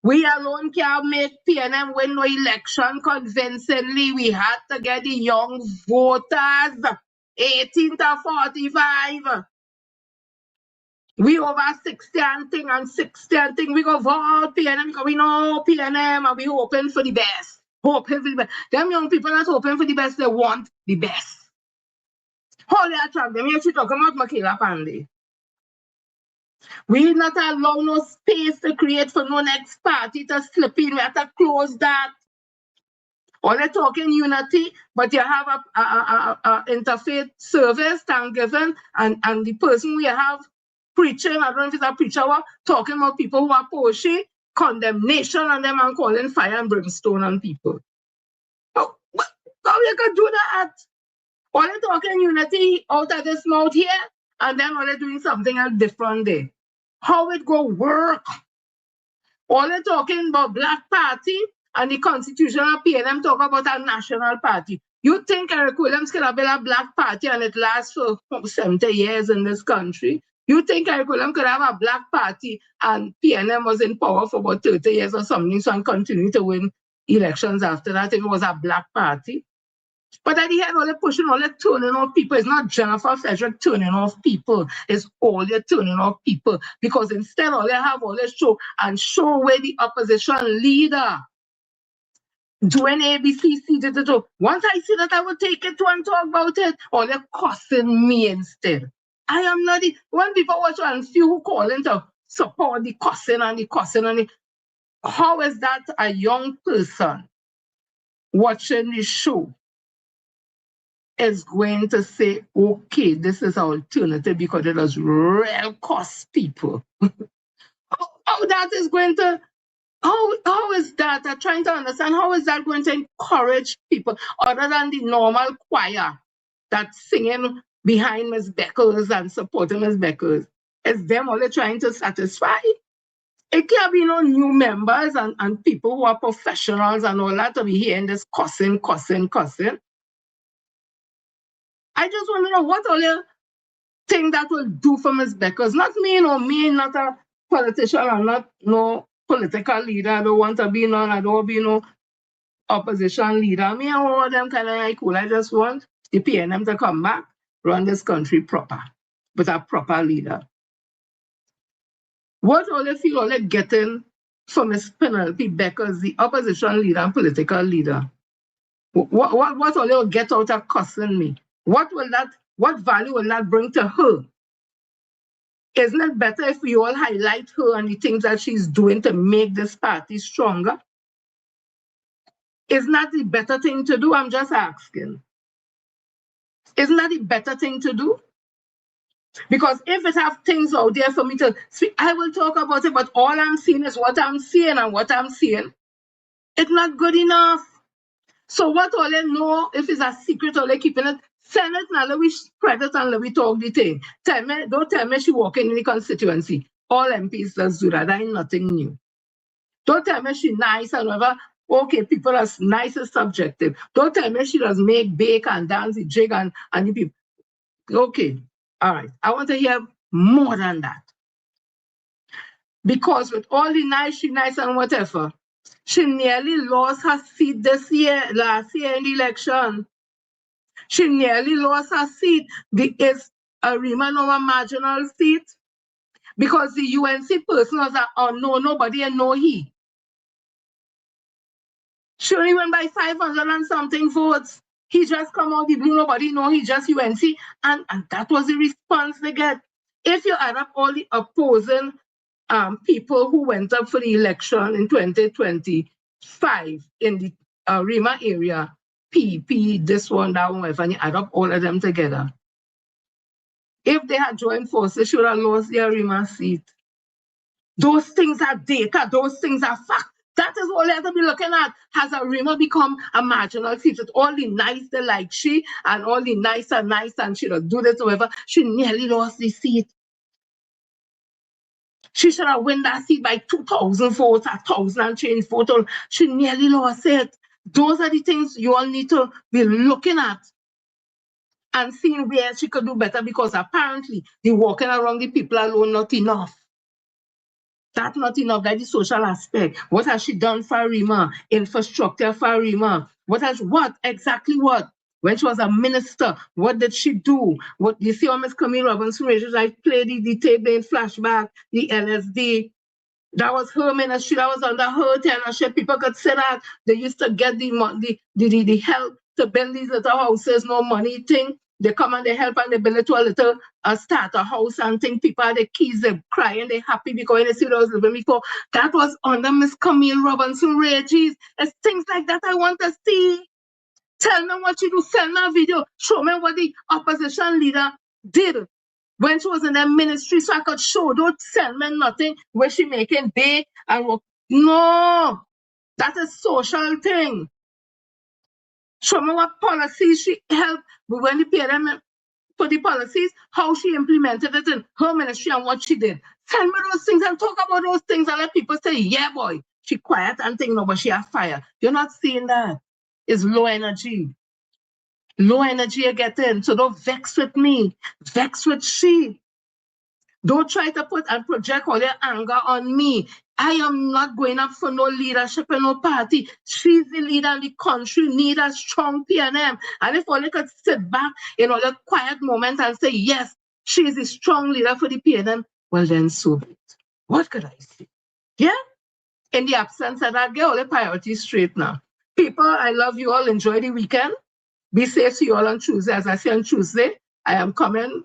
We alone can't make PNM win no election convincingly. We had to get the young voters, 18 to 45. We over 60 and thing and 60 and thing. We go vote PNM because we know PNM and we hoping for the best. Hoping for the best. Them young people not hoping for the best, they want the best. How they attract them? You should talk about Makila Pandey. We not allow no space to create for no next party to slip in. We have to close that. All they talking unity, but you have a interfaith service, Thanksgiving, and the person we have preaching, I don't know if it's a preacher, talking about people who are pushing condemnation on them and calling fire and brimstone on people. How you can do that? All they talking unity out of this mouth here, and then all they doing something else different there. How it go work? All they talking about Black Party and the constitution of PNM talk about a national party. You think Eric Williams could have been a Black Party and it lasts for 70 years in this country? You think Eric Williams could have a Black Party and PNM was in power for about 30 years or something, so and continue to win elections after that if it was a Black Party? But at the end, all they're pushing, all they're turning off people. It's not Jennifer Frederick turning off people. It's all they're turning off people. Because instead, all they have all they show where the opposition leader doing ABC. Once I see that, I will take it to and talk about it. All they're cussing me instead. I am not the when people watch and few who calling to support the cussing and the cussing and the. How is that a young person watching the show is going to say, okay, this is an alternative because it does real cost people? how that is going to, how is that? I'm trying to understand, how is that going to encourage people other than the normal choir that's singing behind Ms. Beckers and supporting Ms. Beckers? Is them all they're trying to satisfy? It can't be no new members and people who are professionals and all that to be hearing this cussing. I just want to know what all you think that will do for Ms. Beckers. Not me, me not a politician, I'm not no political leader. I don't want to be none, I don't want to be no opposition leader. Me and all of them kind of like cool. I just want the PNM to come back, run this country proper, with a proper leader. What all you feel all you getting from Ms. Penelope Beckers, the opposition leader and political leader? What all you get out of cussing me? What value will that bring to her? Isn't it better if we all highlight her and the things that she's doing to make this party stronger? Isn't that the better thing to do? I'm just asking. Isn't that the better thing to do? Because if it have things out there for me to speak, I will talk about it, but all I'm seeing is what I'm seeing, and what I'm seeing, it's not good enough. So what all they know, if it's a secret, all they keeping it, send it now, let we spread it and let we talk the thing. Don't tell me she walking in the constituency. All MPs does do that. That ain't nothing new. Don't tell me she's nice and whatever. Okay, people are nice is subjective. Don't tell me she does make, bake, and dance, the jig, and the people. Okay, all right. I want to hear more than that. Because with all the nice and whatever, she nearly lost her seat last year in the election. She nearly lost her seat. Is Arima now a marginal seat? Because the UNC person was unknown, nobody and no he. She only went by 500 and something votes. He just come out the blue, nobody know he just UNC. And that was the response they get. If you add up all the opposing people who went up for the election in 2025 in the Rima area, PP, this one, that one, and you add up all of them together. If they had joined forces, she would have lost their Rima seat. Those things are data, those things are facts. That is all you have to be looking at. Has Arima become a marginal seat with all the nice they like she and all the nice and she does do this or whatever? She nearly lost the seat. She should have won that seat by 2,000 votes, 1,000 and change votes. She nearly lost it. Those are the things you all need to be looking at and seeing where she could do better, because apparently the walking around the people alone not enough. That's not enough. That's the social aspect. What has she done for Rima? Infrastructure for Rima. What? Exactly what? When she was a minister, what did she do? What you see how Miss Camille Robinson I played the tape in flashback, the LSD. That was her ministry, that was under her tenureship. People could say that they used to get the help to build these little houses, no money thing. They come and they help and they build it to a little starter house and thing. People have the keys, they cry and they happy because when they see what I was living before. That was under Miss Camille Robinson Regis. It's things like that I want to see. Tell me what you do, send me a video, show me what the opposition leader did when she was in the ministry so I could show. Don't send me nothing where she making bake and work. No, that's a social thing. Show me what policies she helped when the PNM for the policies, how she implemented it in her ministry and what she did. Send me those things and talk about those things and let people say, yeah, boy, she quiet and think, no, but she has fire. You're not seeing that. It's low energy. Low energy you get in. So don't vex with me. Vex with she. Don't try to put and project all your anger on me. I am not going up for no leadership in no party. She's the leader in the country, need a strong PNM. And if only could sit back in all the quiet moments and say, yes, she is a strong leader for the PNM, well then so be it. What could I say? Yeah? In the absence of that, get all the priorities straight now. People, I love you all. Enjoy the weekend. Be safe to you all on Tuesday. As I say on Tuesday, I am coming.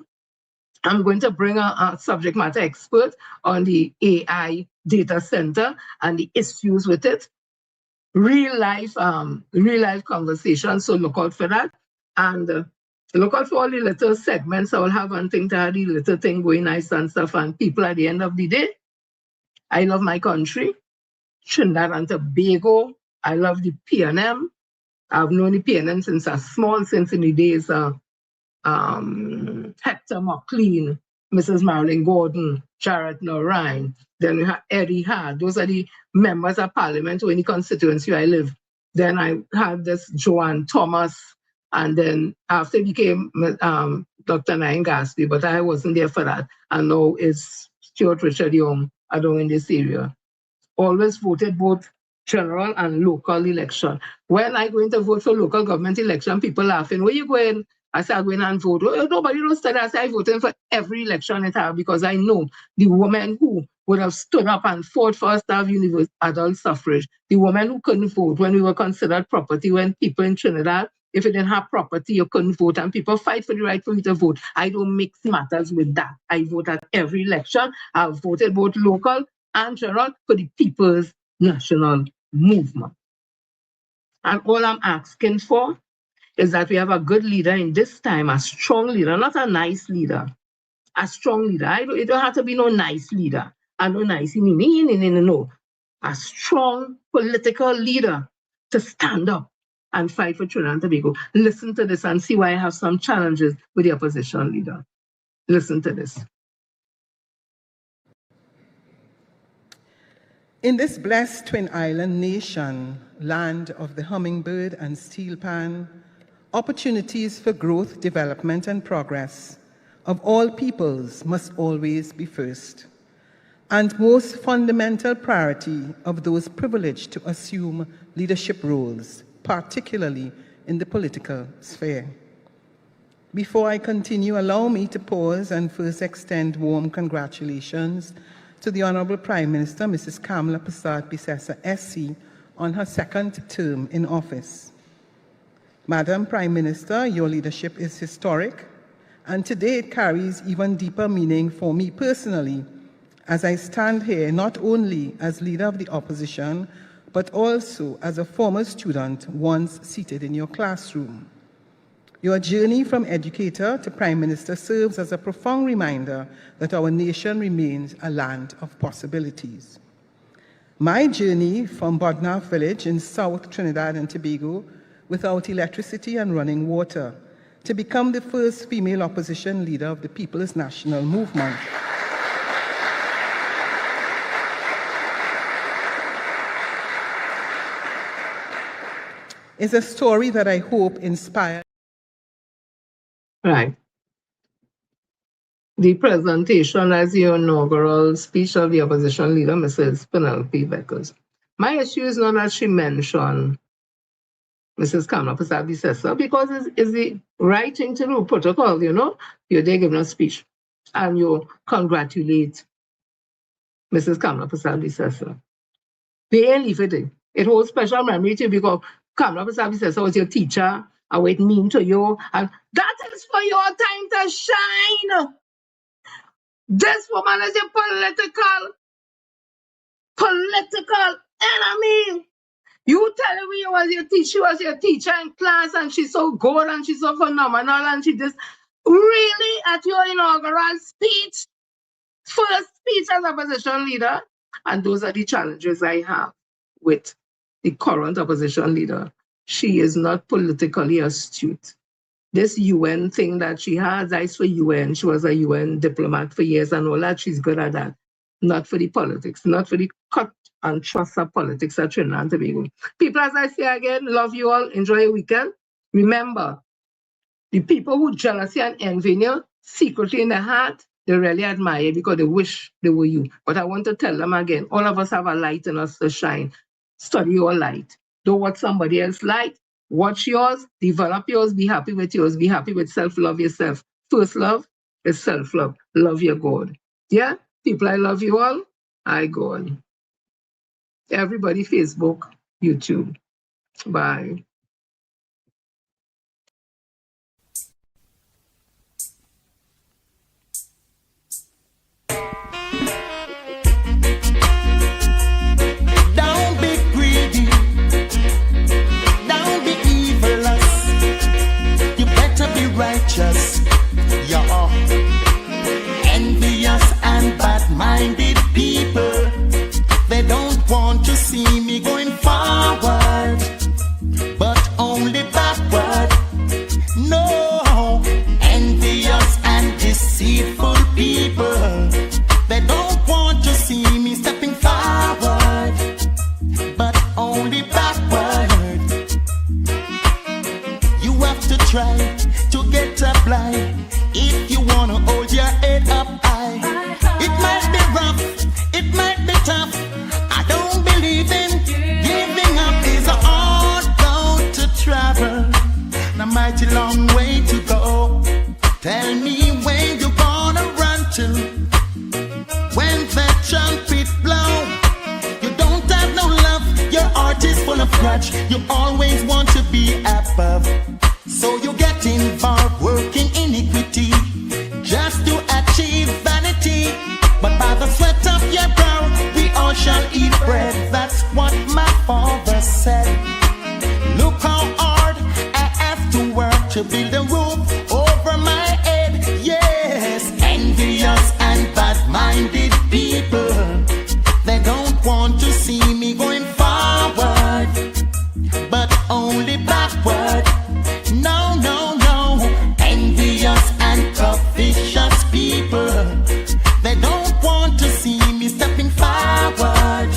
I'm going to bring a subject matter expert on the AI data center and the issues with it. Real life conversation. So look out for that. And look out for all the little segments. I will have one thing to have the little thing going nice and stuff. And people at the end of the day, I love my country. Trinidad and Tobago. I love the PNM. I've known the PNM since in the days of Hector McLean, Mrs. Marilyn Gordon, Jared Norine. Then we had Eddie Hard. Those are the members of parliament in the constituency I live. Then I had this Joanne Thomas, and then after it became Dr. Nain Gatsby, but I wasn't there for that. And now it's Stuart Richard Young, I don't in this area. Always voted both general and local election. When I go in to vote for local government election, people laughing, where you going? I say, I go in and vote. Oh, nobody don't study. I say, I voted for every election it have because I know the woman who would have stood up and fought for us to have adult suffrage, the woman who couldn't vote when we were considered property, when people in Trinidad, if you didn't have property, you couldn't vote, and people fight for the right for me to vote. I don't mix matters with that. I vote at every election. I've voted both local and general for the People's National Movement. And all I'm asking for is that we have a good leader in this time, a strong leader, not a nice leader, a strong leader. It don't have to be no nice leader, and no nice, no. A strong political leader to stand up and fight for Trinidad and Tobago. Listen to this and see why I have some challenges with the opposition leader. Listen to this. In this blessed twin island nation, land of the hummingbird and steel pan, opportunities for growth, development, and progress of all peoples must always be first, and most fundamental priority of those privileged to assume leadership roles, particularly in the political sphere. Before I continue, allow me to pause and first extend warm congratulations to the Honorable Prime Minister, Mrs. Kamla Persad-Bissessar, SC, on her second term in office. Madam Prime Minister, your leadership is historic, and today it carries even deeper meaning for me personally, as I stand here not only as leader of the opposition, but also as a former student once seated in your classroom. Your journey from educator to Prime Minister serves as a profound reminder that our nation remains a land of possibilities. My journey from Bodnaf village in South Trinidad and Tobago without electricity and running water to become the first female opposition leader of the People's National Movement. Is a story that I hope inspires. Right. The presentation as the inaugural speech of the opposition leader, Mrs. Penelope Beckers. My issue is not that she mentioned Mrs. Kamla Persad-Bissessar, because it's the right thing to do, protocol, you know. You're there giving a speech and you congratulate Mrs. Kamla Persad-Bissessar. They ain't leave it. It holds special memory to you because Kamla Persad-Bissessar was your teacher, and what it mean to you, and that is for your time to shine. This woman is a political enemy. You tell her she was your teacher in class, and she's so good and she's so phenomenal, and she just really at your inaugural speech, first speech as opposition leader, and those are the challenges I have with the current opposition leader. She is not politically astute. This UN thing that she has, eyes for UN, she was a UN diplomat for years and all that, she's good at that. Not for the politics, not for the cut and trust of politics at Trinidad and Tobago. People, as I say again, love you all, enjoy your weekend. Remember, the people who jealousy and envy you, secretly in their heart, they really admire you because they wish they were you. But I want to tell them again, all of us have a light in us to shine. Study your light. Don't watch somebody else's light. Watch yours, develop yours, be happy with yours, be happy with self-love yourself. First love is self-love. Love your God. Yeah? People, I love you all. I go on. Everybody, Facebook, YouTube. Bye. Righteous, you're envious and bad-minded people. They don't want to see me going forward, but only backward. No, envious and deceitful people. They don't want to see me stepping forward, but only backward. You have to try to get up light if you wanna hold your head up high. It might be rough, it might be tough. I don't believe in giving up. Is a hard road to travel, and a mighty long way to go. Tell me when you're gonna run to, when the trumpet blow. You don't have no love, your heart is full of grudge. You always want to be above, so you get involved working iniquity just to achieve vanity. But by the sweat of your brow we all shall eat bread. That's what my father said. Look how hard I have to work to build a roof over my head. Yes, envious and bad-minded people, they don't want to see me going forward, but only backward. No, no, no, envious and covetous people, they don't want to see me stepping forward,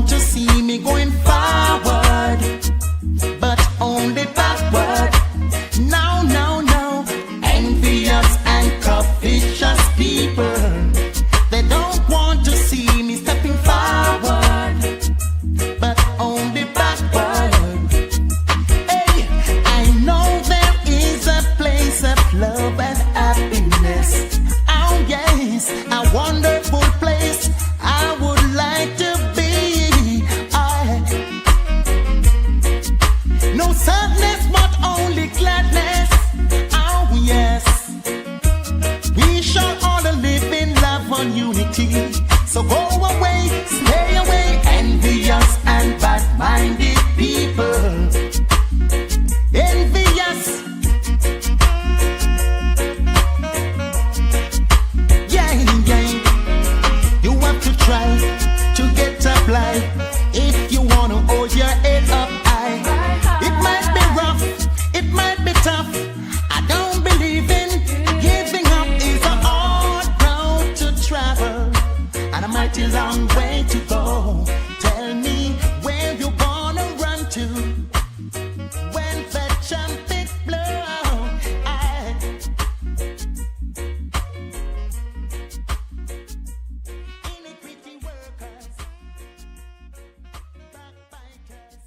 want to see me going forward, but only backward. No, no, no. Envious and covetous people, they don't want to see me stepping forward, but only backward. Hey, I know there is a place of love and happiness. Oh yes, a wonderful place I would like to be. No sadness, but only gladness. Oh yes, we shall all live in love and unity. So go away, stay away, envious and bad-minded people. Envious. Yeah, yeah. You have to try to get up life if you want to hold your head up high. It might be rough, it might be tough. I don't believe in giving up. It's a hard road to travel and a mighty long way to go. Tell me where you gonna run to when the trumpet blow. Iniquity workers, backbiters.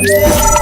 Yeah.